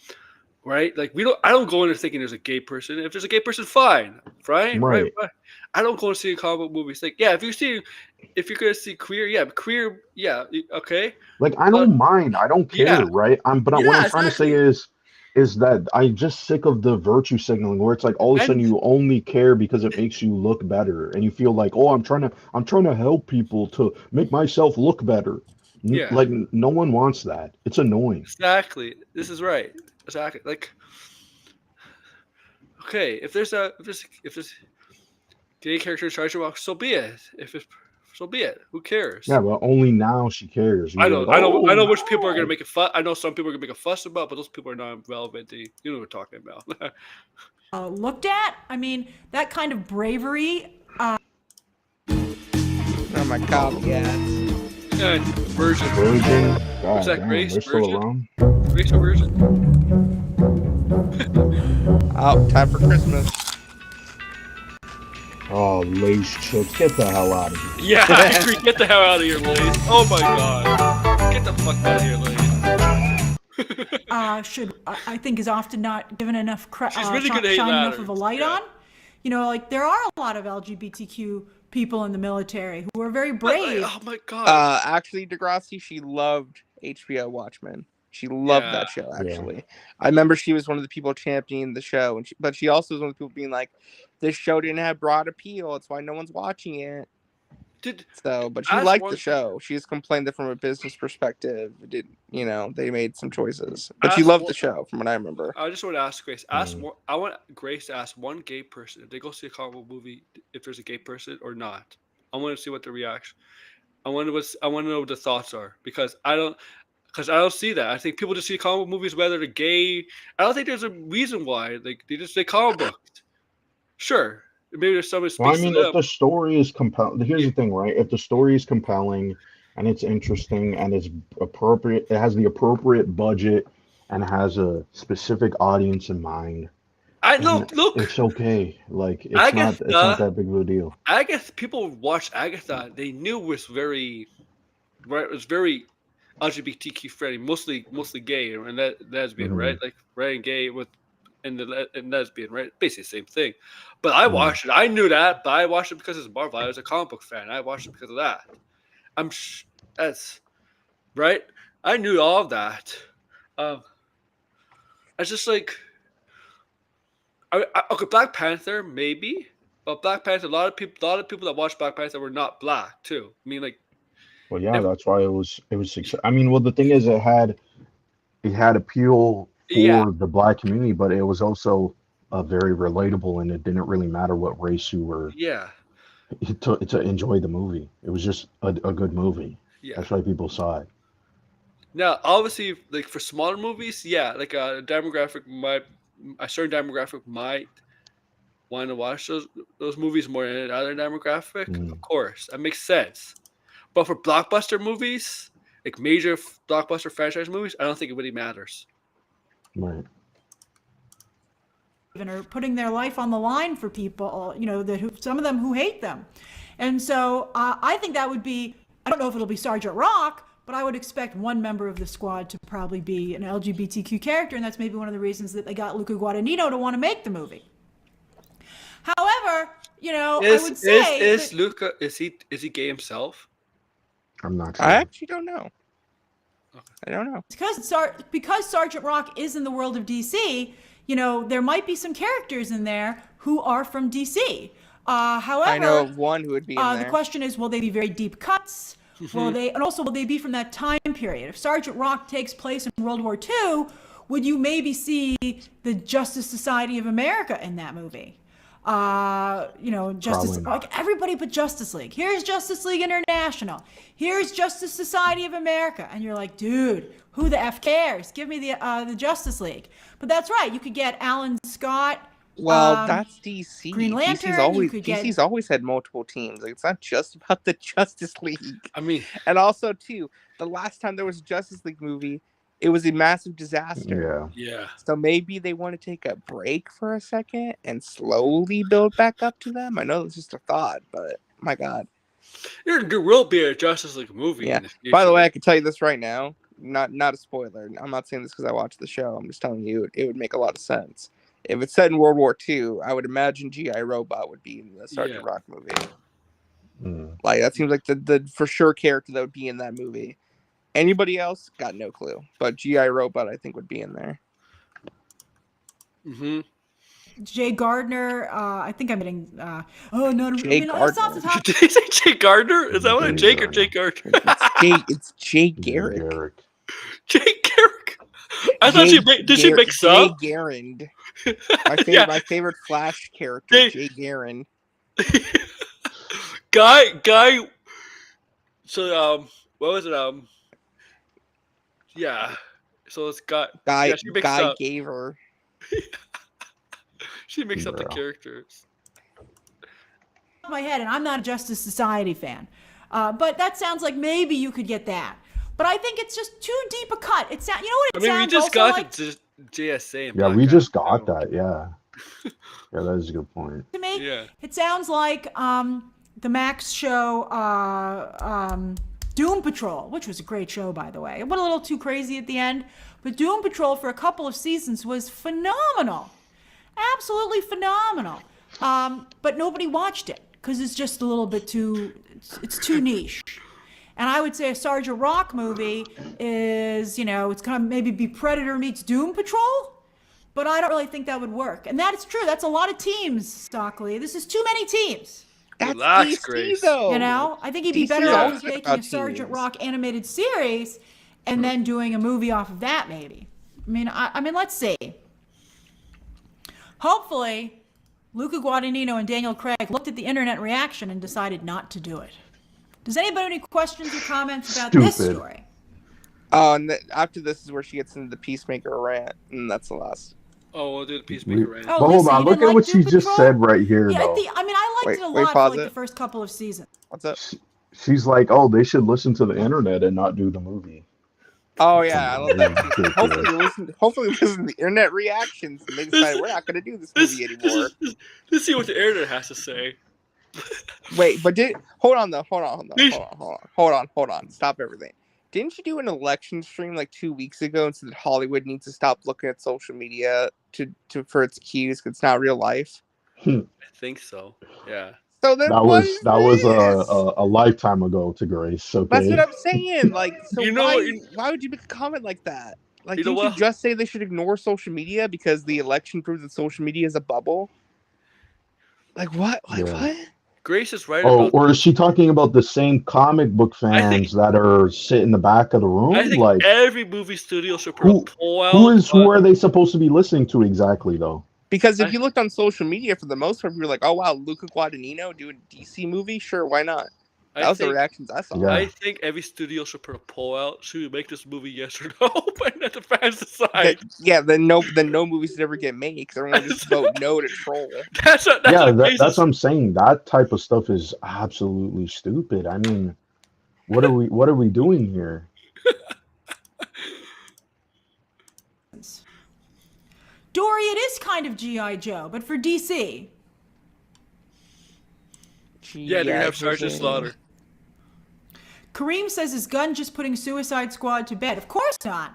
right, like I don't go in there thinking there's a gay person. If there's a gay person, fine, right. Right. I don't go and see comic book movies. Like, yeah, if you're gonna see queer, yeah, okay. Like, I don't mind. I don't care, Yeah, right? But what I'm trying to say is that I'm just sick of the virtue signaling where it's like all of a sudden And you only care because it makes you look better and you feel like, oh, I'm trying to help people to make myself look better. yeah, Like no one wants that. It's annoying. exactly. This is right. Exactly. Like, okay, if there's gay character in Sergeant Walk, so be it. So be it. Who cares? Yeah, but only now she cares. I You're know, like, oh, I know which people are gonna now. make a fuss. I know some people are gonna make a fuss about, but those people are not relevant. You know what we're talking about. Looked at. I mean, that kind of bravery. Oh my god, yeah. Virgin. Virgin. Was God that damn, Grace? they're still Virgin? around. Grace or Virgin? Oh, time for Christmas. Oh, Lace chips, get the hell out of here. Yeah, I agree. Get the hell out of here, Lace. Oh my god. Get the fuck out of here, Lace. I think is often not given enough She's really good at shine enough ladders. of a light on. You know, like there are a lot of LGBTQ people in the military who are very brave. Oh my god. Actually, Degrassi, she loved HBO Watchmen. She loved that show. Actually, I remember she was one of the people championing the show, but she also was one of the people being like, "This show didn't have broad appeal. It's why no one's watching it." But she liked the show. She just complained that from a business perspective, they made some choices. But she loved the show, from what I remember. I just want to ask Grace. I want Grace to ask one gay person if they go see a comic book movie, if there's a gay person or not. I want to see what the reaction. I want to know what the thoughts are because I don't see that. I think people just see comic book movies whether they're gay. I don't think there's a reason why. Like they just say comic books. Sure. Maybe there's somebody Well, I speaks mean, to if them. the story is compelling, here's the thing, right? If the story is compelling and it's interesting and it's appropriate, it has the appropriate budget and has a specific audience in mind. Look, it's okay. Like it's not that big of a deal. Agatha, people watched Agatha. They knew it was very LGBTQ friendly, mostly gay and lesbian, right? Like right and gay and lesbian, right? Basically the same thing. But I watched it. I knew that, but I watched it because it's Marvel. I was a comic book fan. I watched it because of that. That's right. I knew all of that. It's just like, okay, Black Panther maybe, but Black Panther. A lot of people that watched Black Panther were not black too. I mean, like, Well, yeah, that's why it was success. I mean, well, the thing is, it had appeal Yeah, for the black community, but it was also very relatable, and it didn't really matter what race you were yeah, to enjoy the movie. It was just a good movie. yeah. That's why people saw it. Now, obviously, like for smaller movies, yeah, like a certain demographic might want to watch those movies more than another demographic. Of course, that makes sense. But for blockbuster movies, like major blockbuster franchise movies, I don't think it really matters. Right. Are putting their life on the line for people, some of them who hate them. And so I think that would be, I don't know if it'll be Sergeant Rock, but I would expect one member of the squad to probably be an LGBTQ character, and that's maybe one of the reasons that they got Luca Guadagnino to want to make the movie. However, I would say is Luca is he gay himself? I'm not sure. I actually don't know. I don't know. Because Sergeant Rock is in the world of DC, there might be some characters in there who are from DC. However, I know of one who would be in there. The question is, will they be very deep cuts? Will they be from that time period? If Sergeant Rock takes place in World War II, would you maybe see the Justice Society of America in that movie? Justice, like everybody but Justice League. Here's Justice League International. Here's Justice Society of America. And you're like, dude, who the F cares? Give me the Justice League. But that's right. You could get Alan Scott. Well, that's DC. Green Lantern. DC's always had multiple teams. Like, it's not just about the Justice League. I mean, and also too, the last time there was a Justice League movie, it was a massive disaster. Yeah. So maybe they want to take a break for a second and slowly build back up to them. I know it's just a thought, but my God. There will be a Justice League movie. Yeah. By the way, I can tell you this right now. Not a spoiler. I'm not saying this because I watched the show. I'm just telling you it would make a lot of sense. If it's set in World War II, I would imagine G.I. Robot would be in the Sergeant Rock movie. Like, that seems like the for sure character that would be in that movie. Anybody else? Got no clue. But G.I. Robot, I think, would be in there. Mm-hmm. Jay Gardner, I think I'm getting. Jay Gardner. Did you say Jay Gardner? Is that what a Jake or Jay Gardner? It's Jay Garrick. Jay Garrick. I thought she make sub? Jay Garand. My favorite Flash character, Jay Garand. Guy. So what was it? Yeah. So it's Guy Gaver. She mixed up the characters. My head, and I'm not a Justice Society fan, but that sounds like maybe you could get that. But I think it's just too deep a cut. It sounds. You know what it sounds. We just also got like? to JSA. Yeah, we just got that. Yeah. Yeah, that is a good point. To me, it sounds like the Max show, Doom Patrol, which was a great show, by the way. It went a little too crazy at the end, but Doom Patrol for a couple of seasons was phenomenal. Absolutely phenomenal. But nobody watched it because it's just a little bit too, it's too niche. And I would say a Sergeant Rock movie is, it's going to maybe be Predator meets Doom Patrol, but I don't really think that would work. And that is true. That's a lot of teams, Stockley. This is too many teams. That's DC, Grace. Though. I think he'd be better off making a Sergeant Rock animated series and then doing a movie off of that, maybe. I mean, let's see. Hopefully, Luca Guadagnino and Daniel Craig looked at the internet reaction and decided not to do it. Does anybody have any questions or comments about this story? Oh, and after this is where she gets into the Peacemaker rant, and that's the last. Oh, we'll do the Peacemaker rant. Oh, hold on, look at what she just said right here. Yeah, though. I liked it a lot for the first couple of seasons. What's up? She's like, oh, they should listen to the internet and not do the movie. Oh yeah, I love that. Hopefully listen to the internet reactions and they decide we're not going to do this movie anymore. Let's see what the internet has to say. Wait, but hold on. Stop everything. Didn't you do an election stream like 2 weeks ago and said that Hollywood needs to stop looking at social media for its cues because it's not real life? I think so. Yeah. So then that was a lifetime ago to Grace. Okay. That's what I'm saying. Like, so why would you make a comment like that? Like, didn't you just say they should ignore social media because the election proves that social media is a bubble? Like what? What? Grace is right Oh, about or that. is she talking about the same comic book fans that are sit in the back of the I room? think Like, every movie studio should put a poll who out. are they supposed to be listening to exactly though? Because if you looked on social media, for the most part, you were like, "Oh wow, Luca Guadagnino doing a DC movie? Sure, why not?" That was the reactions I saw. I think every studio should put a poll out. Should we make this movie, yes or no? And let the fans decide. Then no movies should ever get made because everyone just vote no to troll. That's That's what I'm saying. That type of stuff is absolutely stupid. I mean, what are we doing here? Dory, it is kind of G.I. Joe, but for DC. Yeah, they're gonna have Sergeant Slaughter. Kareem says, is Gunn just putting Suicide Squad to bed? Of course not.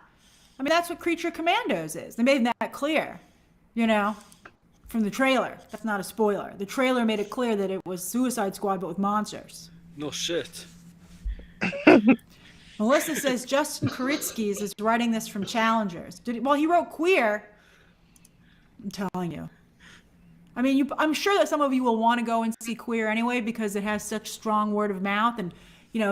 I mean, that's what Creature Commandos is. They made that clear, from the trailer. That's not a spoiler. The trailer made it clear that it was Suicide Squad, but with monsters. No shit. Melissa says, Justin Kuritzkis is writing this from Challengers. He wrote Queer. I'm telling you. I mean, I'm sure that some of you will want to go and see Queer anyway because it has such strong word of mouth. And,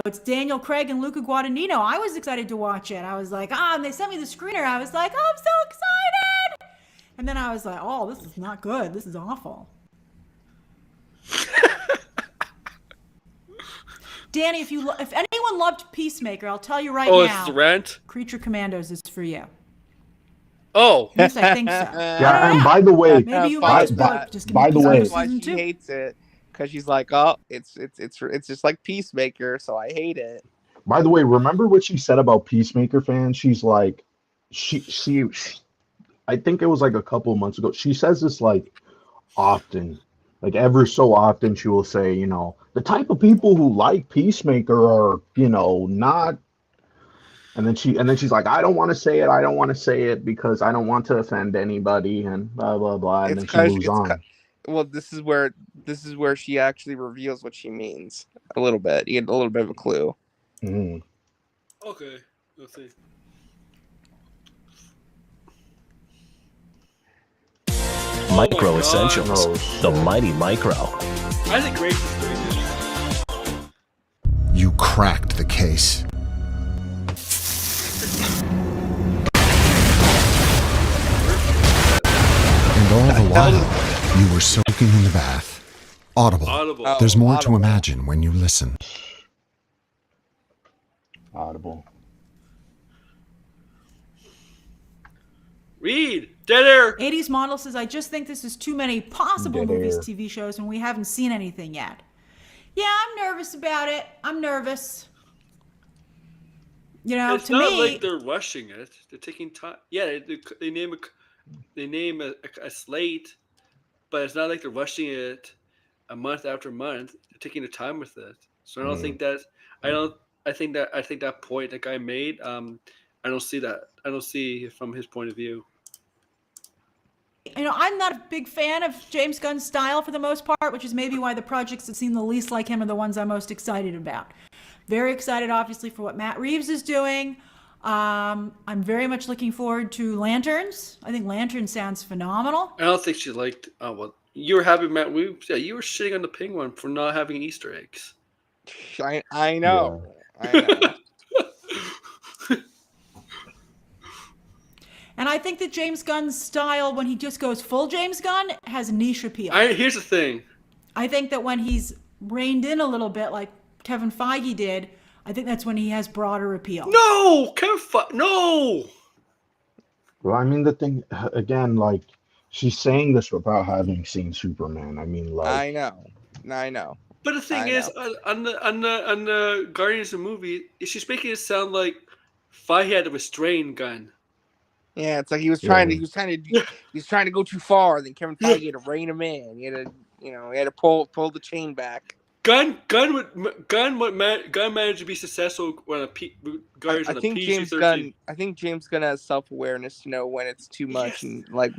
it's Daniel Craig and Luca Guadagnino. I was excited to watch it. I was like, and they sent me the screener. I was like, oh, I'm so excited. And then I was like, oh, this is not good. This is awful. Danny, if anyone loved Peacemaker, I'll tell you right now. Oh, it's the rent? Creature Commandos is for you. Oh. Yes, I think so. Yeah, and by the way, maybe you might just by the way, that's why she hates it because she's like, oh, it's just like Peacemaker, so I hate it. By the way, remember what she said about Peacemaker fans? She's like, she I think it was like a couple of months ago. She says this like often, like ever so often. She will say, the type of people who like Peacemaker are, not. And then she's like, I don't want to say it. I don't want to say it because I don't want to offend anybody and blah blah blah. And then she moves on. Well, this is where she actually reveals what she means a little bit. You get a little bit of a clue. Mm-hmm. Okay, let's see. Micro Essentials, the mighty Micro. I think Grace is doing this. You cracked the case. And all the while, you were soaking in the bath. Audible. There's more to imagine when you listen. Audible. Read. Dead air. 80s model says, I just think this is too many possible Dead movies, air. TV shows, and we haven't seen anything yet. Yeah, I'm nervous about it. I'm nervous. It's to not me, like they're rushing it. They're taking time. Yeah, they name a slate, but it's not like they're rushing it a month after month. They're taking the time with it. So I don't think that. I think that point that guy made. I don't see that. I don't see it from his point of view. I'm not a big fan of James Gunn's style for the most part, which is maybe why the projects that seem the least like him are the ones I'm most excited about. Very excited, obviously, for what Matt Reeves is doing. I'm very much looking forward to Lanterns. I think Lanterns sounds phenomenal. I don't think she liked. Oh well, you were happy, Matt Reeves. Yeah, you were shitting on the Penguin for not having Easter eggs. I know. Yeah. I know. And I think that James Gunn's style, when he just goes full James Gunn, has niche appeal. Here's the thing. I think that when he's reined in a little bit, like Kevin Feige did, I think that's when he has broader appeal. No, Kevin Feige, no. Well, I mean, the thing again, like she's saying this without having seen Superman. I mean, like I know. But the thing is, on the Guardians of the movie, she's making it sound like Feige had a restrained Gunn. Yeah, it's like he was trying to go too far. Then Kevin Feige had to rein him in. He had to pull the chain back. Gunn managed to be successful when Guardians on a PG-13. I think James Gunn has self-awareness to know when it's too much and like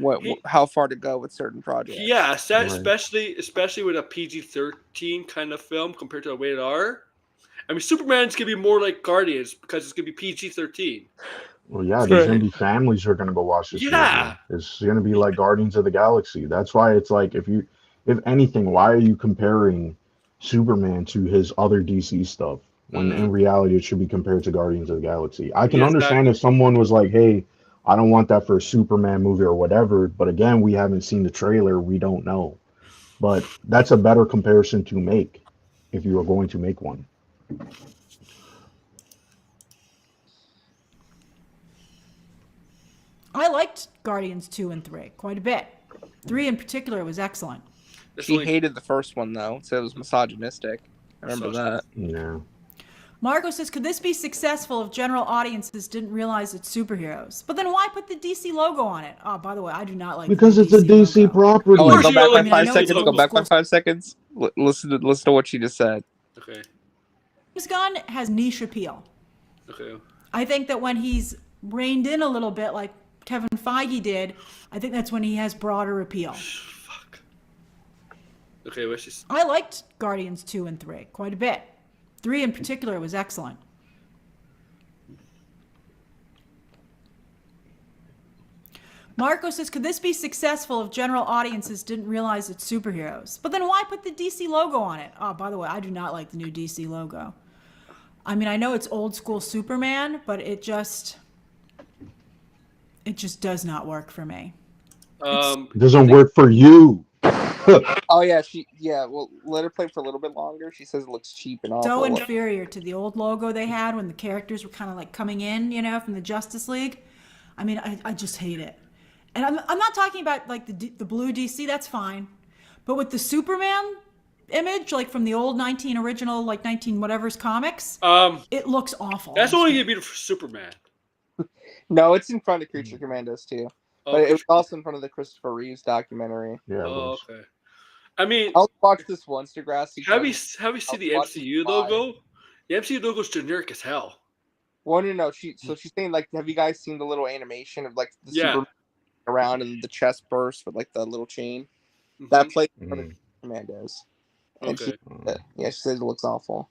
how far to go with certain projects. Yeah, especially with a PG-13 kind of film compared to a rated R. I mean, Superman's gonna be more like Guardians because it's gonna be PG-13. Well, yeah, there's gonna be families who are gonna go watch this movie. It's gonna be like Guardians of the Galaxy. That's why it's like if anything, why are you comparing Superman to his other DC stuff, when in reality it should be compared to Guardians of the Galaxy. I can Yes, understand if someone was like, hey, I don't want that for a Superman movie or whatever, but again, we haven't seen the trailer, we don't know. But that's a better comparison to make if you are going to make one. I liked Guardians 2 and 3 quite a bit. 3 in particular was excellent. She hated the first one, though, said it was misogynistic. I remember that. Yeah. Marco says, could this be successful if general audiences didn't realize it's superheroes? But then why put the DC logo on it? Oh, by the way, I do not like because it's DC a DC logo. property. Oh, wait, go back by 5 seconds. Go back by 5 seconds. Listen to what she just said. Okay. James Gunn has niche appeal. Okay. I think that when he's reined in a little bit, like Kevin Feige did, I think that's when he has broader appeal. Fuck. Okay, what's she? I liked Guardians 2 and 3 quite a bit. 3 in particular was excellent. Marco says, could this be successful if general audiences didn't realize it's superheroes? But then why put the DC logo on it? Oh, by the way, I do not like the new DC logo. I mean, I know it's old school Superman, but it just does not work for me. It doesn't work for you. Oh yeah, well, let her play for a little bit longer. She says it looks cheap and awful. So inferior to the old logo they had when the characters were kind of like coming in, from the Justice League. I mean, I just hate it. And I'm not talking about like the blue DC, that's fine. But with the Superman image, like from the old 19 whatever's comics, it looks awful. That's only gonna be for Superman. No, it's in front of Creature Commandos too. But it was also in front of the Christopher Reeves documentary. Yeah. Oh, okay. I mean, I'll watch this once, Degrassi. Have you seen the MCU logo? The MCU logo is generic as hell. Well, no. She's saying, like, have you guys seen the little animation of like the Superman around and the chest burst with like the little chain? Mm-hmm. That played in front of Commandos. And she says it looks awful.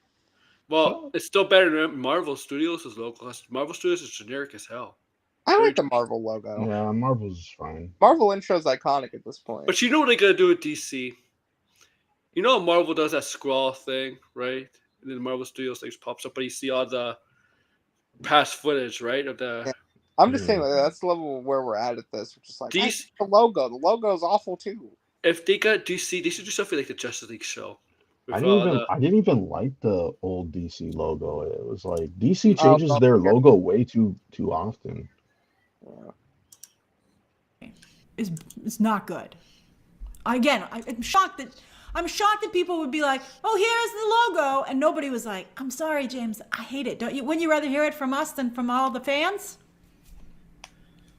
Well, it's still better than Marvel Studios' logo. Marvel Studios is generic as hell. I like the Marvel logo. Yeah, Marvel's fine. Marvel intro's iconic at this point. But you know what they gotta do with DC? You know how Marvel does that scroll thing, right? And then Marvel Studios thing pops up, but you see all the past footage, right? Of the. Yeah. I'm just saying, like, that's the level where we're at this, which is like the logo. The logo is awful too. If they got DC, they should do something like the Justice League show. I didn't even like the old DC logo. It was like DC changes their logo way too often. It's not good. Again, I'm shocked that people would be like, "Oh, here's the logo," and nobody was like, "I'm sorry, James, I hate it." Wouldn't you rather hear it from us than from all the fans?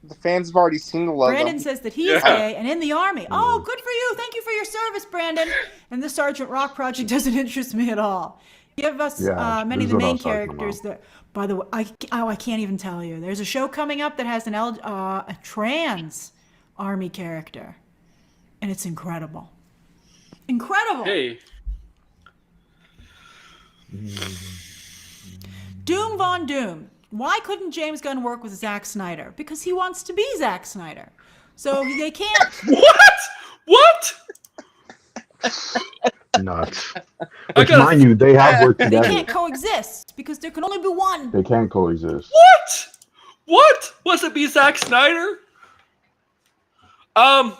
The fans have already seen the logo. Brandon says that he is gay and in the army. Oh, good for you! Thank you for your service, Brandon. And the Sergeant Rock project doesn't interest me at all. Give us many of the main characters that. By the way, I can't even tell you. There's a show coming up that has a trans army character, and it's incredible. Incredible. Hey. Doom Von Doom. Why couldn't James Gunn work with Zack Snyder? Because he wants to be Zack Snyder. So they can't. What? Nuts. But mind you, they have worked together. They can't coexist because there can only be one. They can't coexist. What? Was it be Zack Snyder? Zack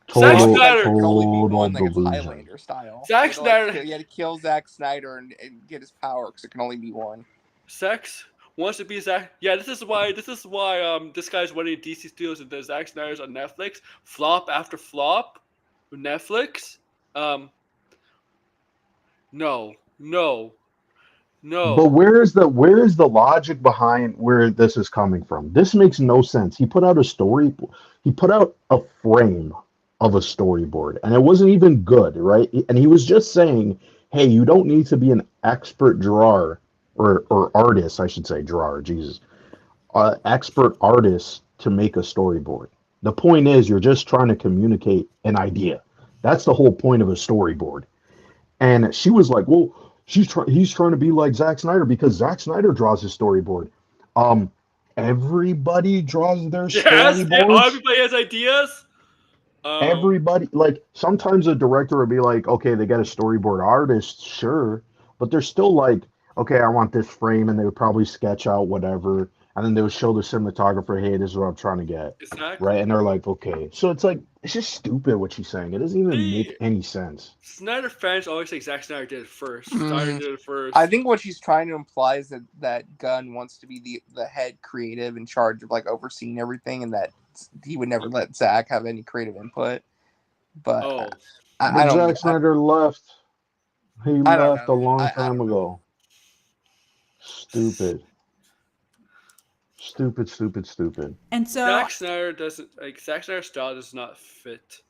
Snyder can only be one, like it's Highlander style. Zack Snyder. You had to kill Zack Snyder and get his power because it can only be one. Sex wants to be Zack. Yeah, this is why this guy's running DC Studios and the Zack Snyder's on Netflix. Flop after flop with Netflix. No. But where is the logic behind where this is coming from? This makes no sense. He put out a frame of a storyboard, and it wasn't even good, right? And he was just saying, hey, you don't need to be an expert drawer or artist, I should say, drawer, Jesus. Expert artist to make a storyboard. The point is you're just trying to communicate an idea. That's the whole point of a storyboard. And she was like, well, he's trying to be like Zack Snyder because Zack Snyder draws his storyboard. Everybody draws their storyboards. Everybody has ideas. Everybody, like, sometimes a director would be like, okay, they got a storyboard artist, sure, but they're still like, okay, I want this frame, and they would probably sketch out whatever, and then they would show the cinematographer, hey, this is what I'm trying to get, Exactly. right? And they're like, okay, so it's like, it's just stupid what she's saying. It doesn't even make any sense. Snyder fans always say Zack Snyder did it first. Snyder did it first. I think what she's trying to imply is that Gunn wants to be the head creative in charge of like overseeing everything, and that he would never let Zack have any creative input. But I don't. Zack Snyder left. He left a long time ago. Stupid. Stupid. And so Zack Snyder doesn't like Zack Snyder's style does not fit.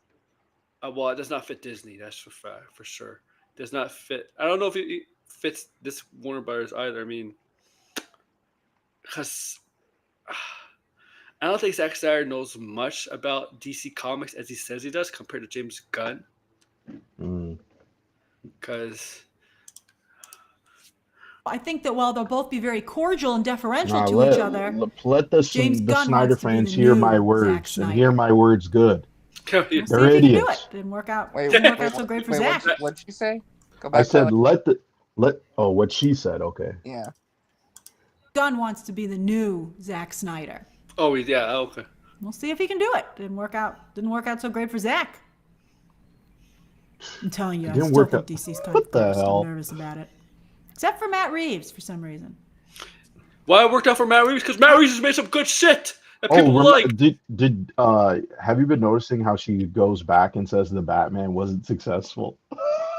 Well, it does not fit Disney. That's for sure. Does not fit. I don't know if it fits this Warner Brothers either. I mean, because I don't think Zack Snyder knows much about DC Comics as he says he does compared to James Gunn. Because I think that while they'll both be very cordial and deferential to each other, let the Snyder fans hear my words and hear my words good. They're idiots. Didn't work out. Didn't work out so great for Zack. What'd you say? Go back. I said what she said. Okay. Yeah. Gunn wants to be the new Zack Snyder. Oh yeah. Okay. We'll see if he can do it. Didn't work out so great for Zack. I'm telling you, I still think DC's kind of cursed. I'm nervous about it. Except for Matt Reeves for some reason. Why it worked out for Matt Reeves? Because Matt Reeves has made some good shit that people like. Did have you been noticing how she goes back and says the Batman wasn't successful?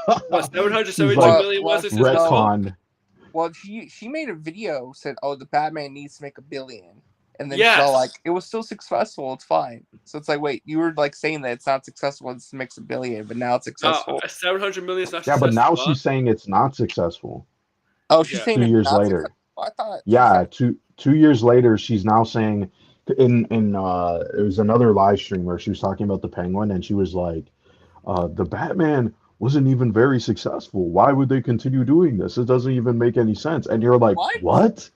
What, 772 million was it? Retcon. Well, she made a video said, "Oh, the Batman needs to make $1 billion," and then she's all like, "It was still successful. It's fine." So it's like, wait, you were like saying that it's not successful, it makes $1 billion, but now it's successful. 700 million is not successful. Yeah, but now she's saying it's not successful. Oh, she's saying 2 years later. I thought. Yeah, 2 years later, she's now saying in it was another live stream where she was talking about the Penguin, and she was like, the Batman wasn't even very successful. Why would they continue doing this? It doesn't even make any sense. And you're like, what?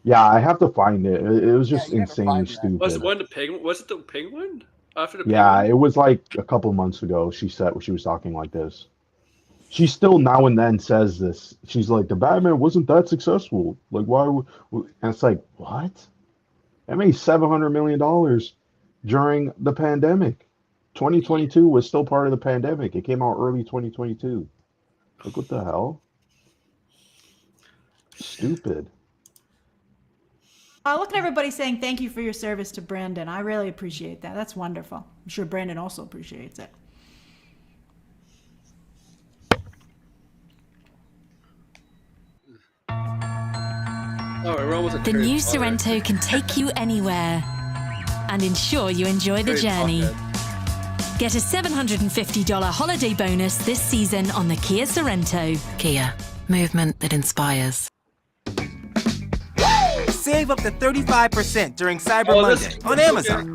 Yeah, I have to find it. It was just insanely stupid. Was it one the Penguin? Was it the Penguin? After the yeah, Penguin? it was like a couple months ago. She was talking like this. She still now and then says this. She's like, the Batman wasn't that successful. Like, why? And it's like, what? It made $700 million during the pandemic. 2022 was still part of the pandemic. It came out early 2022. Like, what the hell? Stupid. Look at everybody saying thank you for your service to Brandon. I really appreciate that. That's wonderful. I'm sure Brandon also appreciates it. The new Sorrento can take you anywhere and ensure you enjoy the journey. Get a $750 holiday bonus this season on the Kia Sorrento. Kia, movement that inspires. Save up to 35% during Cyber Monday on Amazon.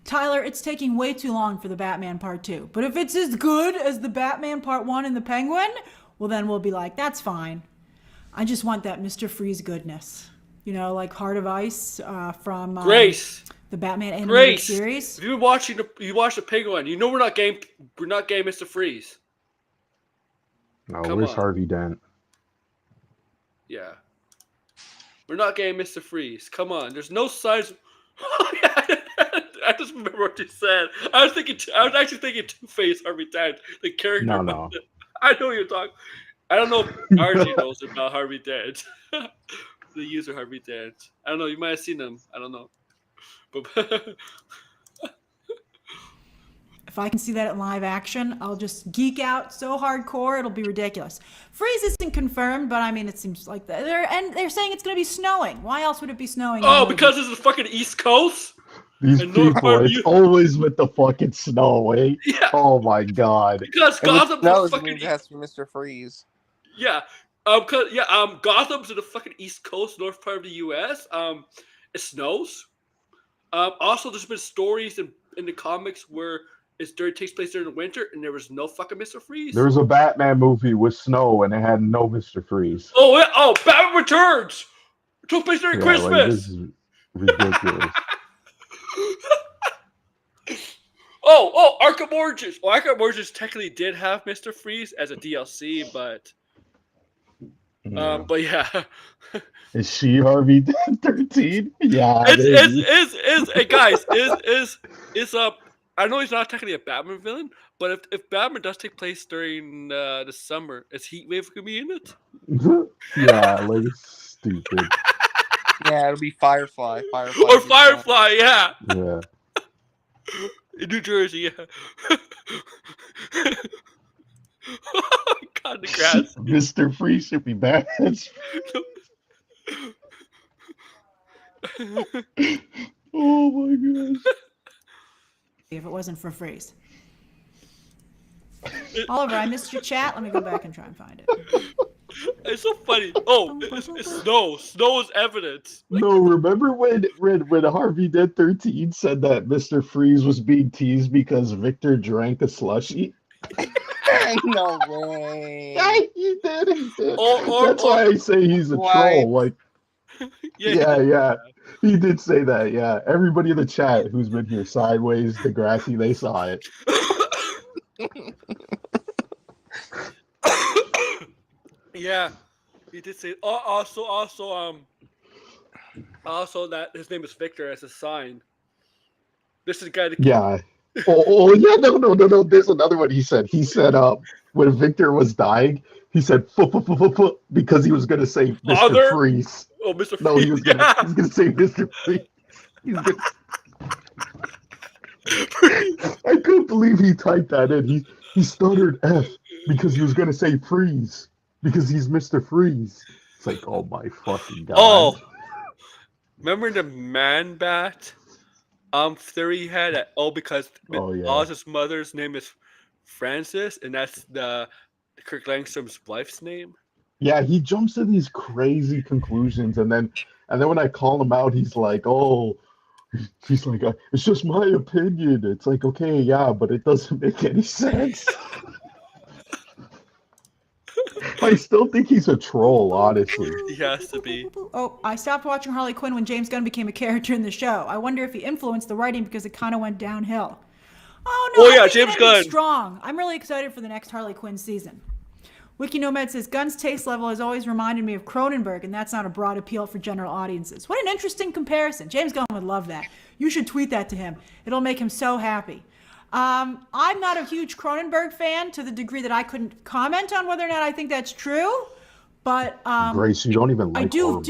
Tyler, it's taking way too long for the Batman Part 2. But if it's as good as the Batman Part 1 and the Penguin, well, then we'll be like, that's fine. I just want that Mr. Freeze goodness. You know, like Heart of Ice from Grace. The Batman animated series. If you watch the Penguin, you know we're not game Mr. Freeze. No, where's Harvey Dent? Yeah. We're not game Mr. Freeze. Come on. There's no signs. Oh, yeah. I just remember what you said. I was actually thinking Two-Face Harvey Dent, the character. No. I know what you're talking. I don't know if RJ knows about Harvey Dent. The user Harvey Dent. I don't know. You might have seen him. I don't know. But if I can see that in live action, I'll just geek out so hardcore it'll be ridiculous. Freeze isn't confirmed, but I mean it seems like they're saying it's going to be snowing. Why else would it be snowing? Oh, because it's the fucking East Coast. These people, it's always with the fucking snow, eh? Yeah. Oh my god. Because Gotham's the fucking has Mr. Freeze. Yeah. Gotham's in the fucking East Coast, north part of the US. It snows. Also there's been stories in the comics where takes place during the winter, and there was no fucking Mr. Freeze. There was a Batman movie with snow, and it had no Mr. Freeze. Oh, Batman Returns. It took place during Christmas. Like, this is ridiculous. Arkham Origins. Well, Arkham Origins technically did have Mr. Freeze as a DLC, but yeah. Is she Harvey Dent 13? Yeah. Guys, I know he's not technically a Batman villain, but if Batman does take place during the summer, is Heatwave gonna be in it? Yeah, like it's stupid. Yeah, it'll be Firefly. Firefly, yeah. Yeah. In New Jersey, yeah. God, the grass. Mr. Freeze should be bad. Oh my gosh. If it wasn't for Freeze. Oliver, I missed your chat. Let me go back and try and find it. It's so funny. Oh, it's snow. Snow is evidence. No, remember when Harvey Dent 13 said that Mr. Freeze was being teased because Victor drank a slushie? No way. Yeah, he did. That's why I say he's a troll. Like, yeah. He did say that, yeah. Everybody in the chat who's been here, Sideways, Degrassi, they saw it. Yeah, he did say. Also that his name is Victor as a sign. This is the guy that. Yeah. Yeah. No. There's another one. He said. When Victor was dying, he said because he was gonna say Mr. Freeze. Oh, Mr. Freeze. No, he was gonna say Mr. Freeze. I couldn't believe he typed that in. He stuttered F because he was gonna say freeze because he's Mr. Freeze. It's like, oh my fucking god. Oh, remember the man bat theory he had that because Oz's mother's name is Francis and that's the Kirk Langstrom's wife's name. Yeah, he jumps to these crazy conclusions and then when I call him out, he's like, oh. He's like, it's just my opinion. It's like, okay, yeah, but it doesn't make any sense. I still think he's a troll, honestly. He has to be. Oh, I stopped watching Harley Quinn when James Gunn became a character in the show. I wonder if he influenced the writing because it kind of went downhill. Oh, no. I think James Gunn. Strong. I'm really excited for the next Harley Quinn season. Wiki Nomad says, Gunn's taste level has always reminded me of Cronenberg, and that's not a broad appeal for general audiences. What an interesting comparison. James Gunn would love that. You should tweet that to him. It'll make him so happy. I'm not a huge Cronenberg fan to the degree that I couldn't comment on whether or not I think that's true. But Grace, you don't even like I think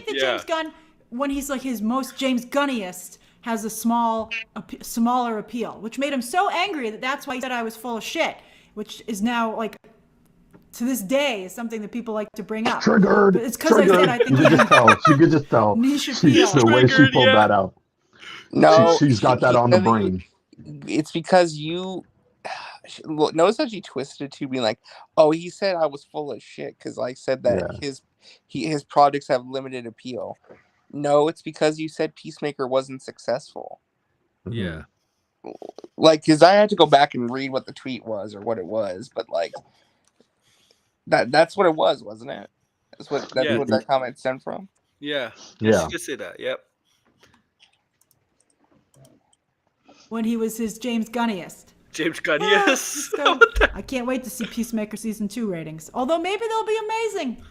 that James Gunn, when he's like his most James Gunniest, has a smaller appeal, which made him so angry that's why he said I was full of shit, which is now like to this day is something that people like to bring up. Triggered. But it's because I said I think you could just tell. Niche appeal. The way she pulled that out. No, she's got that on the brain. It's because you notice how she twisted it to being like, oh, he said I was full of shit because I said that his projects have limited appeal. No, it's because you said Peacemaker wasn't successful. Yeah. Like, because I had to go back and read what the tweet was or what it was, but like that's what it was, wasn't it? That's what that comment stemmed from. Yeah. Yeah. You could say that. Yep. When he was his James Gunniest. James Gunniest. I can't wait to see Peacemaker season 2 ratings. Although maybe they'll be amazing.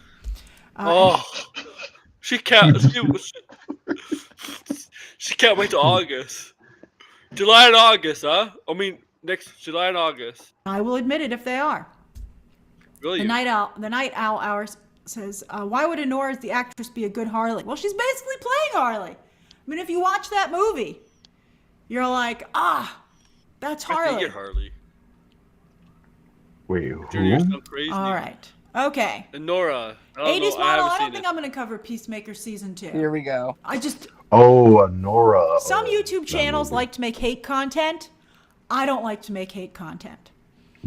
She can't. She can't wait till August. July and August, huh? I mean, next July and August. I will admit it if they are. Really? The Night Owl Hour says, why would Honora, the actress, be a good Harley? Well, she's basically playing Harley. I mean, if you watch that movie, you're like, that's Harley. I think you're Harley. Wait, who? All right. Okay. And Nora. 80s model. I don't think I'm going to cover Peacemaker season 2. Here we go. Nora. Some YouTube channels like to make hate content. I don't like to make hate content.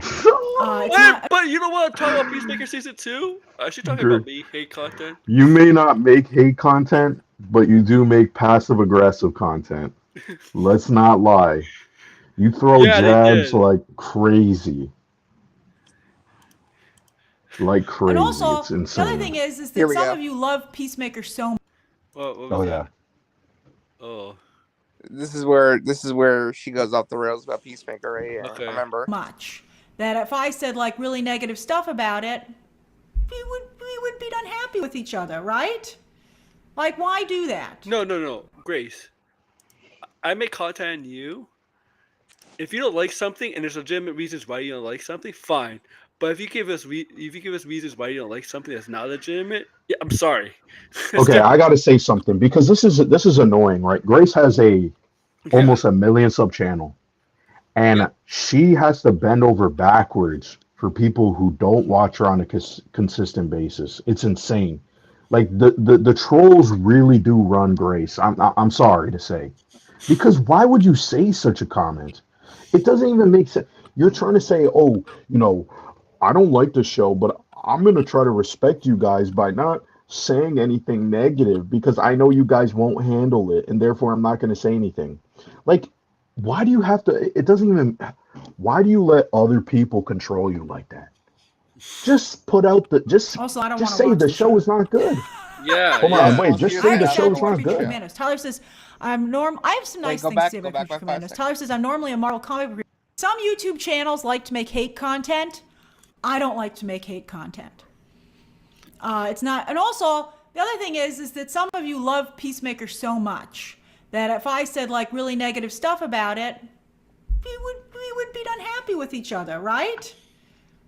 But you know what? I'm talking about Peacemaker season 2. She's talking about me hate content. You may not make hate content, but you do make passive aggressive content. Let's not lie. You throw Yeah, they jabs did. like crazy. Like crazy. And also, It's the insane. other thing is that some of you love Peacemaker so much. What Oh was yeah. that? Oh. This is where she goes off the rails about Peacemaker right here. Okay. Remember? Much that if I said like really negative stuff about it, we would be unhappy with each other, right? Like, why do that? No, Grace. I make content on you. If you don't like something and there's legitimate reasons why you don't like something, fine. But if you give us reasons why you don't like something that's not legitimate, yeah, I'm sorry. Okay, I got to say something because this is annoying, right? Grace has almost a million sub channel, and she has to bend over backwards for people who don't watch her on a consistent basis. It's insane. Like the trolls really do run Grace. I'm sorry to say, because why would you say such a comment? It doesn't even make sense. You're trying to say, oh, I don't like the show, but I'm gonna try to respect you guys by not saying anything negative because I know you guys won't handle it, and therefore I'm not gonna say anything. Like, why do you have to? It doesn't even. Why do you let other people control you like that? Just put out the Also, I don't just want to say watch the show is not good. Yeah. Hold on, wait. Just say the show is not Creature good. Commandos. Tyler says, I have some nice things to say about Creature Commandos. Tyler says, I'm normally a Marvel comic book. Some YouTube channels like to make hate content. I don't like to make hate content. It's not, and also the other thing is that some of you love Peacemaker so much that if I said like really negative stuff about it, we would be unhappy with each other, right?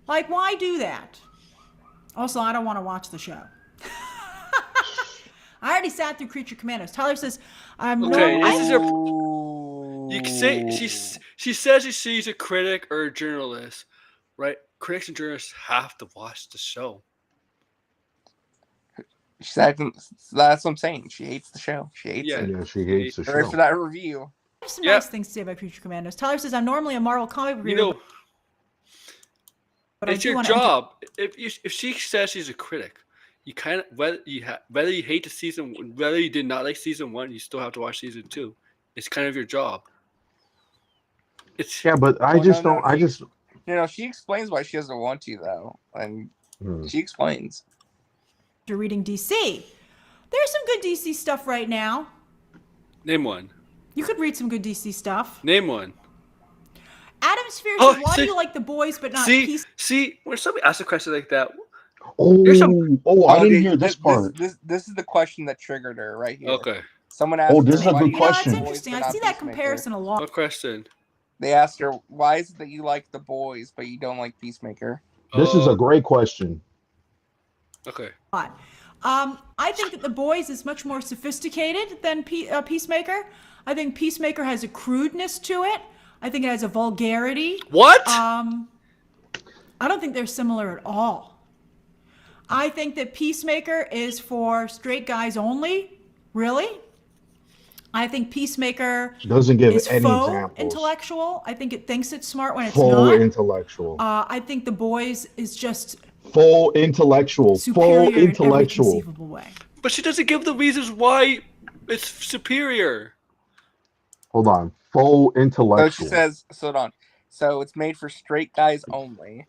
Like, why do that? Also, I don't want to watch the show. I already sat through Creature Commandos. Tyler says, I'm okay. This is her. You can say she says she's a critic or a journalist, right? Critics and journalists have to watch the show. That's what I'm saying. She hates the show. She hates it. Yeah, she hates the show. Ready for that review? I have some nice things to say about Creature Commandos. Tyler says, I'm normally a Marvel comic book reader. But it's your job. If she says she's a critic, you kind of whether you hate the season, whether you did not like season 1, you still have to watch season 2. It's kind of your job. It's but she explains why she doesn't want to though, and she explains. You're reading DC. There's some good DC stuff right now. Name one. You could read some good DC stuff. Name one. Adam Sphere says, why do you like The Boys but not Peace? See, when somebody asks a question like that, I didn't hear this part. This is the question that triggered her right here. Okay. Someone asked this is a good question. That's interesting. I see that comparison a lot. What question? They asked her, why is it that you like The Boys but you don't like Peacemaker? This is a great question. Okay. I think that The Boys is much more sophisticated than Peacemaker. I think Peacemaker has a crudeness to it. I think it has a vulgarity. What? I don't think they're similar at all. I think that Peacemaker is for straight guys only. Really? I think Peacemaker doesn't give is any faux examples. Intellectual. I think it thinks it's smart when it's Full not. Intellectual. I think The Boys is just full intellectual. Superior Full intellectual. In every conceivable way. But she doesn't give the reasons why it's superior. Hold on. Full intellectual. So she says, hold on. So it's made for straight guys only.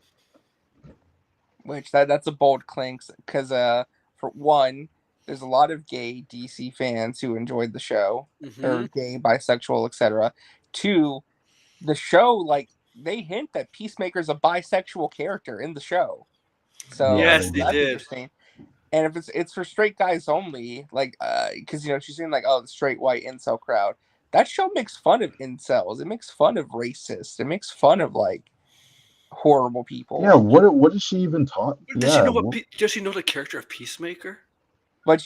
Which that's a bold claim because for one, there's a lot of gay DC fans who enjoyed the show, or gay, bisexual, etc. Two, the show, like, they hint that Peacemaker's a bisexual character in the show. So yes, they that's did. Interesting. And if it's for straight guys only, like, because she's saying like, oh, the straight white incel crowd. That show makes fun of incels. It makes fun of racists. It makes fun of like horrible people. Yeah, what does she even talk? Does she know does she know the character of Peacemaker? But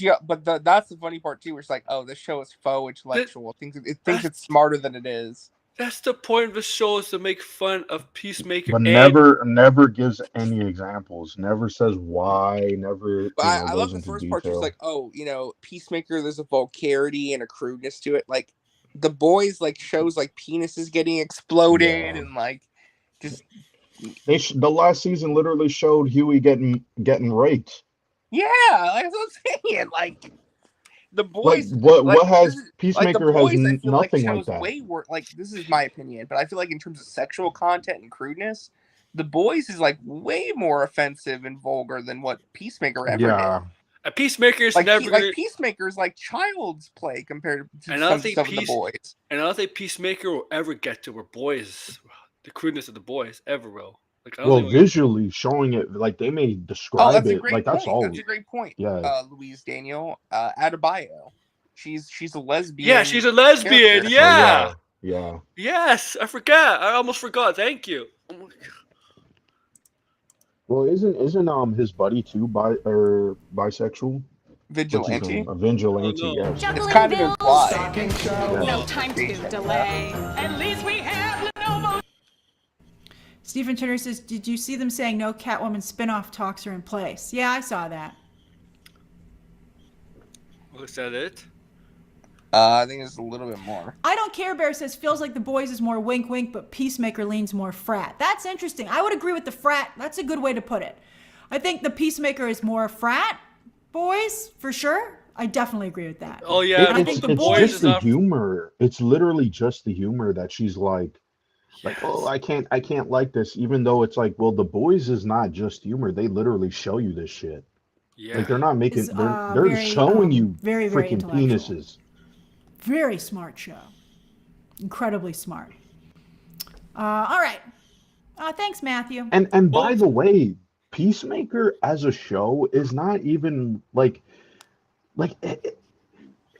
that's the funny part too, where it's like, oh, this show is faux intellectual. It thinks it's smarter than it is. That's the point of the show, is to make fun of Peacemaker. But never gives any examples. Never says why. Never. I love the first part. It's like, oh, Peacemaker. There's a vulgarity and a crudeness to it. Like The Boys, like shows like penises getting exploded and like just. The last season literally showed Huey getting raped. Yeah, like that's what I'm saying. Like the boys. What has Peacemaker the has boys, I feel nothing like like shows that. way worse. Like this is my opinion, but I feel like in terms of sexual content and crudeness, the boys is like way more offensive and vulgar than what Peacemaker ever did. A Peacemaker's like never gonna. Peacemaker's like child's play compared to And I some don't think stuff of the boys. And I don't think Peacemaker will ever get to where boys, the crudeness of the boys, ever will. Like, I don't think visually showing it, like they may describe that's it, a great like point. that's all. That's a great point. Yeah. Louise Daniel, Adebayo. She's a lesbian. Yeah, she's a lesbian. character. Yeah. Yeah. Yes, I forgot. I almost forgot. Thank you. Oh my God. Well, isn't his buddy too bisexual? Vigilante. A vigilante. Yes. It's kind of implied. No time to delay. At least we have Lenovo. Stephen Turner says, did you see them saying no Catwoman spin-off talks are in place? Yeah, I saw that. Was that it? I think it's a little bit more. I Don't Care Bear says, feels like The Boys is more wink wink, but Peacemaker leans more frat. That's interesting. I would agree with the frat. That's a good way to put it. I think the Peacemaker is more frat boys, for sure. I definitely agree with that. Oh, yeah. I think the Boys just the humor. It's literally just the humor that she's like, oh, I can't like this, even though it's like, well, The Boys is not just humor. They literally show you this shit. Yeah. Like they're not making, It's, they're very, showing you very, very freaking intellectual. penises. Very smart show. Incredibly smart. All right. Thanks, Matthew. And by the way, Peacemaker as a show is not even like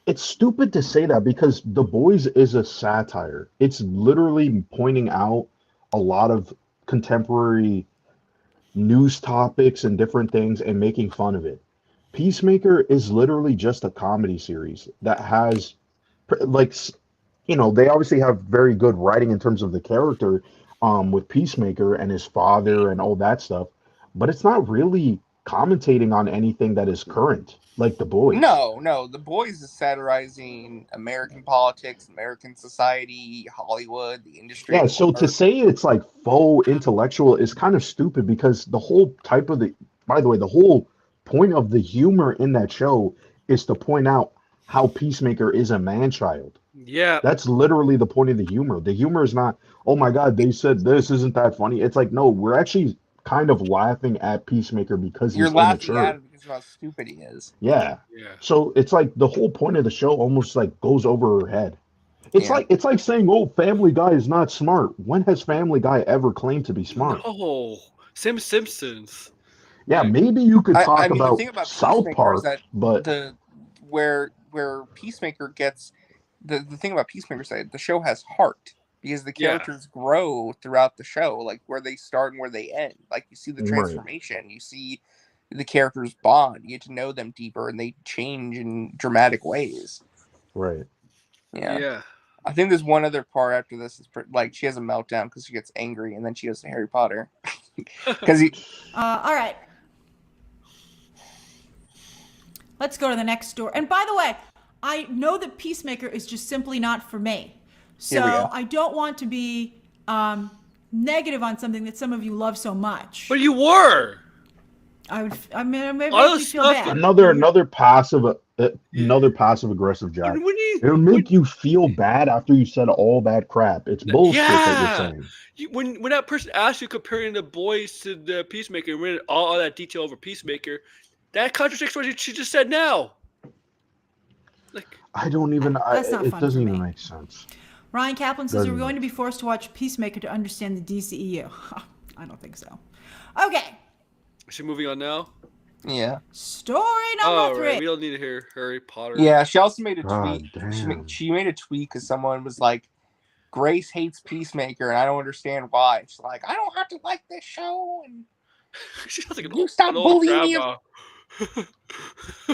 it's stupid to say that because The Boys is a satire. It's literally pointing out a lot of contemporary news topics and different things and making fun of it. Peacemaker is literally just a comedy series that has they obviously have very good writing in terms of the character with Peacemaker and his father and all that stuff, but it's not really commentating on anything that is current like The Boys. No, The Boys is satirizing American politics, American society, Hollywood, the industry. Yeah, so to say it's like faux intellectual is kind of stupid because the whole the whole point of the humor in that show is to point out how Peacemaker is a man-child. Yeah. That's literally the point of the humor. The humor is not, oh my God, they said this, isn't that funny? It's like, no, we're actually kind of laughing at Peacemaker because he's laughing immature. at him because of how stupid he is. Yeah. So it's like the whole point of the show almost like goes over her head. It's like saying, oh, Family Guy is not smart. When has Family Guy ever claimed to be smart? Oh, Simpsons. Yeah, maybe you could talk the about thing about South Peacemaker Park, is that but where Peacemaker gets the thing about Peacemaker side, the show has heart because the characters grow throughout the show, like where they start and where they end. Like you see the transformation, you see the characters bond, you get to know them deeper, and they change in dramatic ways. Right. Yeah. I think there's one other part after this is like she has a meltdown because she gets angry, and then she goes to Harry Potter. Because all right. Let's go to the next story. And by the way, I know that Peacemaker is just simply not for me. So I don't want to be negative on something that some of you love so much. But you were. Maybe it makes me feel bad. Another passive aggressive Jack. It would make you feel bad after you said all that crap. It's bullshit that you're saying. When that person asked you comparing The Boys to the Peacemaker and read all that detail over Peacemaker, that contradicts what she just said now. Like I don't even. It doesn't even me. make sense. Ryan Kaplan says, "Are we going to be forced to watch Peacemaker to understand the DCEU?" I don't think so. Okay. Is she moving on now? Yeah. Story number 3. Right. We don't need to hear Harry Potter. Yeah, she also made a tweet. She made a tweet because someone was like, Grace hates Peacemaker, and I don't understand why. She's like, I don't have to like this show, and she's like you stop bullying me.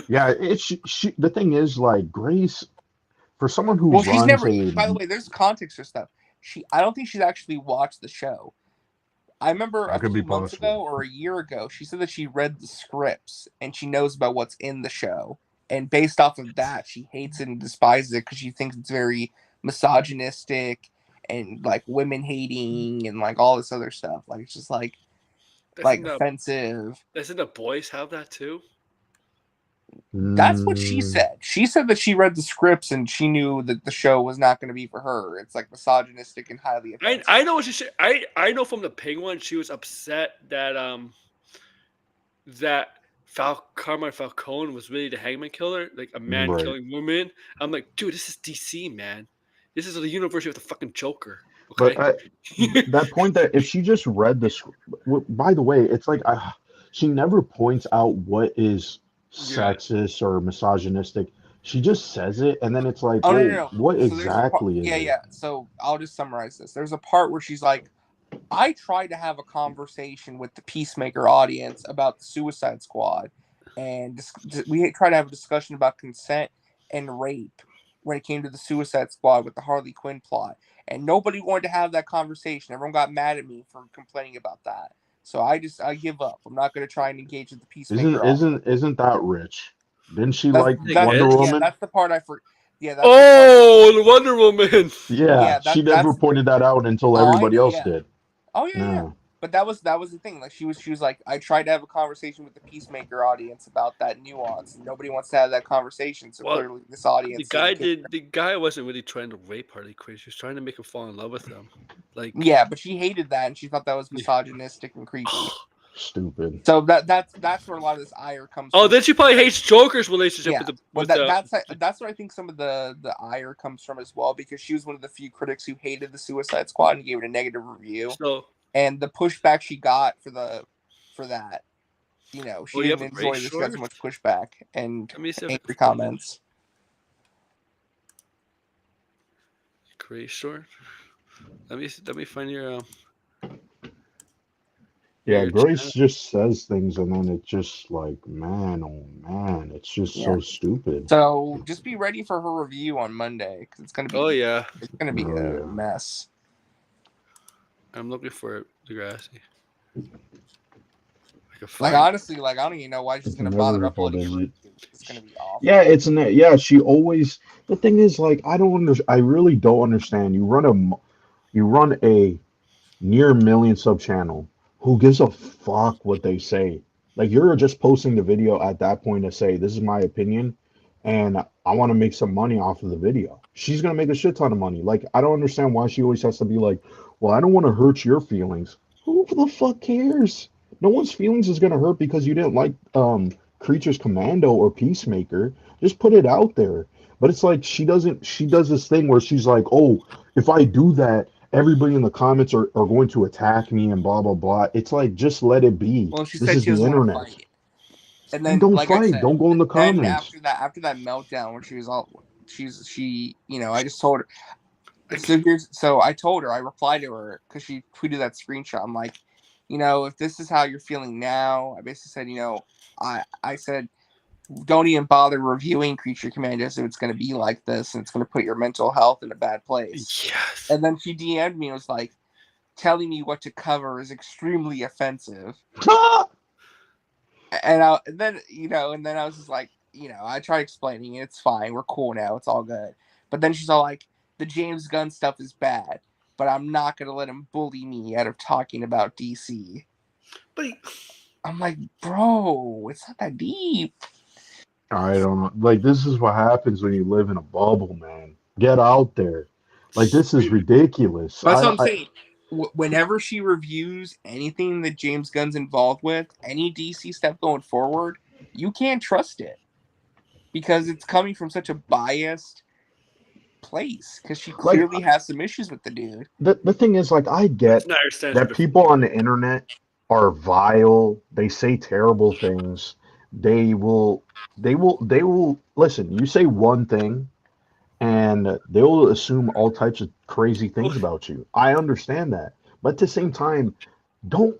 Yeah, the thing is, like, Grace, for someone who runs she's never. By the way, there's context for stuff. I don't think she's actually watched the show. I remember a few months ago or a year ago, she said that she read the scripts and she knows about what's in the show. And based off of that, she hates it and despises it because she thinks it's very misogynistic and like women hating and like all this other stuff. Like it's just like offensive. Doesn't The Boys have that too? That's what she said. She said that she read the scripts and she knew that the show was not going to be for her. It's like misogynistic and highly offensive. I know what she said. I know from the pig one, she was upset that that Carmine Falcone was really the hangman killer, like a man killing woman. I'm like, dude, this is DC, man. This is the universe with the fucking Joker. Okay. But that point that if she just read the script, by the way, it's like she never points out what is sexist or misogynistic. She just says it, and then it's like, no. What So exactly is it? Yeah. So I'll just summarize this. There's a part where she's like, I tried to have a conversation with the Peacemaker audience about the Suicide Squad, and we tried to have a discussion about consent and rape when it came to the Suicide Squad with the Harley Quinn plot, and nobody wanted to have that conversation. Everyone got mad at me for complaining about that. So I give up. I'm not going to try and engage with the Peacemaker. Isn't that Rich? Didn't she like Wonder Woman? Yeah, that's the part I forgot. Yeah. That's the Wonder Woman. Yeah, she never pointed that out until everybody else did. Oh yeah. But that was the thing. Like she was like, I tried to have a conversation with the Peacemaker audience about that nuance, and nobody wants to have that conversation. So clearly, this audience. The guy wasn't really trying to rape Harley Quinn. She was trying to make him fall in love with him. Like yeah, but she hated that, and she thought that was misogynistic and creepy. Stupid. So that's where a lot of this ire comes. Oh, then she probably hates Joker's relationship with the. Well, that's where I think some of the ire comes from as well, because she was one of the few critics who hated the Suicide Squad and gave it a negative review. So. And the pushback she got for that, she didn't enjoy this as much pushback and angry comments. Gray short. Let me find your. Yeah, Grace just says things, and then it's just like, man, oh man, it's just so stupid. So just be ready for her review on Monday, because it's gonna be. Oh yeah. It's gonna be a mess. I'm looking for it, Degrassi. Like honestly, I don't even know why she's gonna bother uploading it. It's gonna be awful. Yeah, she always. The thing is, I really don't understand. You run a near million sub channel. Who gives a fuck what they say? Like, you're just posting the video at that point to say, this is my opinion, and I want to make some money off of the video. She's gonna make a shit ton of money. Like, I don't understand why she always has to be like, well, I don't want to hurt your feelings. Who the fuck cares? No one's feelings is gonna hurt because you didn't like Creatures Commando or Peacemaker. Just put it out there. But it's like she does this thing where she's like, oh, if I do that, everybody in the comments are going to attack me and blah blah blah. It's like, just let it be. Well, she this said is she the internet. Fight. And then don't fight. Don't go in the comments. After that meltdown when she was all I just told her. So I told her, I replied to her because she tweeted that screenshot. I'm like, if this is how you're feeling now, I basically said, I said, don't even bother reviewing Creature Commandos if it's going to be like this and it's going to put your mental health in a bad place. Yes. And then she DM'd me and was like, telling me what to cover is extremely offensive. And then I was just like, I tried explaining it. It's fine. We're cool now. It's all good. But then she's all like, the James Gunn stuff is bad, but I'm not going to let him bully me out of talking about DC. But I'm like, bro, it's not that deep. I don't know. Like, this is what happens when you live in a bubble, man. Get out there. Like, this is ridiculous. That's what I'm saying. Whenever she reviews anything that James Gunn's involved with, any DC stuff going forward, you can't trust it because it's coming from such a biased place, because she clearly has some issues with the dude. The thing is, I get that people on the internet are vile. They say terrible things. They will listen. You say one thing, and they will assume all types of crazy things about you. I understand that, but at the same time, don't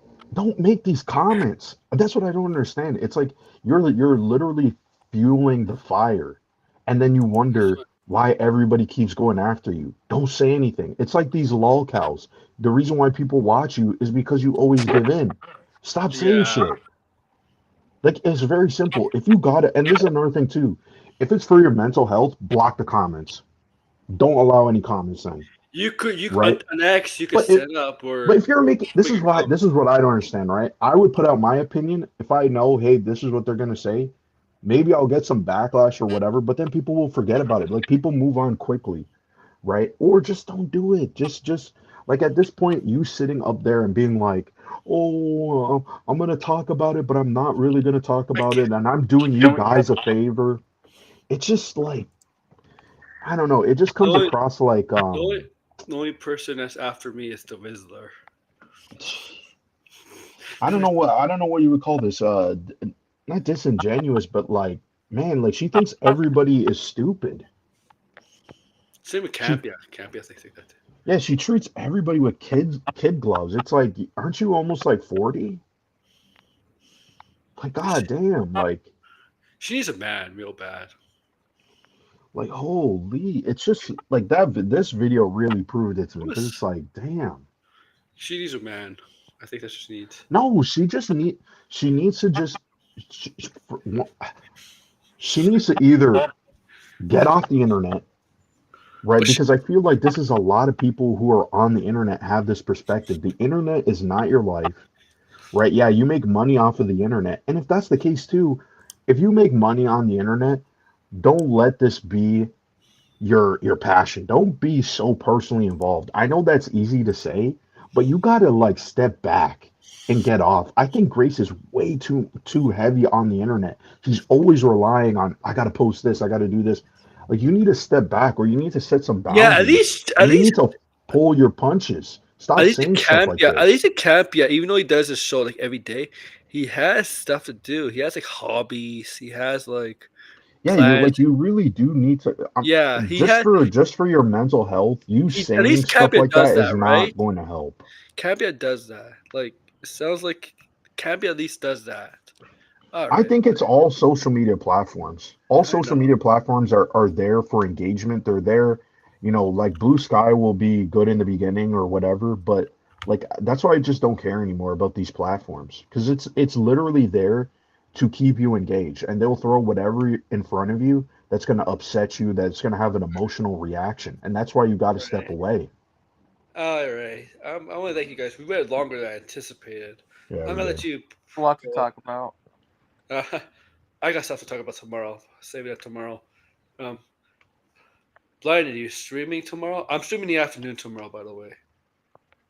make these comments. That's what I don't understand. It's like you're literally fueling the fire, and then you wonder why everybody keeps going after you. Don't say anything. It's like these lol cows. The reason why people watch you is because you always give in. Stop saying shit. Like, it's very simple. If you got it, and this is another thing too, if it's for your mental health, block the comments. Don't allow any comments then. You could an X you could set up, or but if you're making this is what I don't understand, right? I would put out my opinion if I know, hey, this is what they're gonna say. maybe I'll get some backlash or whatever, but then people will forget about it. Like people move on quickly, right? Or just don't do it. Just like at this point, you sitting up there and being like, "Oh, I'm gonna talk about it, but I'm not really gonna talk about it, and I'm doing you guys a favor." It's just like I don't know. It just comes across like The only person that's after me is the Rizzler. I don't know what you would call this. Not disingenuous, but like, man, like she thinks everybody is stupid. Same with Campia. Campia thinks like that too. Yeah, she treats everybody with kid gloves. It's like, aren't you almost like 40? Like, god damn, like she needs a man real bad. Like, holy, it's just like that. This video really proved it to me because it's like, damn. She needs a man. I think that's what she needs. No, she needs to just she needs to either get off the internet, right? Because I feel like this is a lot of people who are on the internet have this perspective. The internet is not your life, right? Yeah, you make money off of the internet. And if that's the case too, if you make money on the internet, don't let this be your passion. Don't be so personally involved. I know that's easy to say, but you got to like step back and get off. I think Grace is way too heavy on the internet. She's always relying on I got to post this, I got to do this. Like you need to step back or you need to set some boundaries. Yeah, at you least need to pull your punches. Stop saying stuff like this. At least it can't be. Even though he does this show like every day, he has stuff to do. He has like hobbies. He has like yeah, you really do need to. Just for your mental health. Saying stuff like that is not going to help. Campia does that. Like it sounds like Campia at least does that. I think it's all social media platforms. All social media platforms are there for engagement. They're there, like Blue Sky will be good in the beginning or whatever, but like that's why I just don't care anymore about these platforms because it's literally there to keep you engaged, and they'll throw whatever in front of you that's going to upset you, that's going to have an emotional reaction, and that's why you got to step away. All right, I want to thank you guys. We went longer than I anticipated. Yeah, I'm gonna let you. A lot to talk about. I got stuff to talk about tomorrow. Save that tomorrow. Blind, are you streaming tomorrow? I'm streaming the afternoon tomorrow, by the way.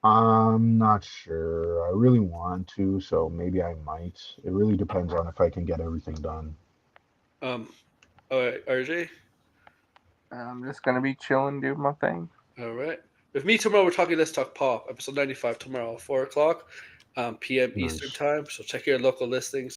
I'm not sure. I really want to, so maybe I might. It really depends on if I can get everything done. All right, RJ? I'm just gonna be chilling, doing my thing. All right. With me tomorrow, we're talking Let's Talk Pop, episode 95 tomorrow, 4 o'clock p.m. Eastern time. So check your local listings.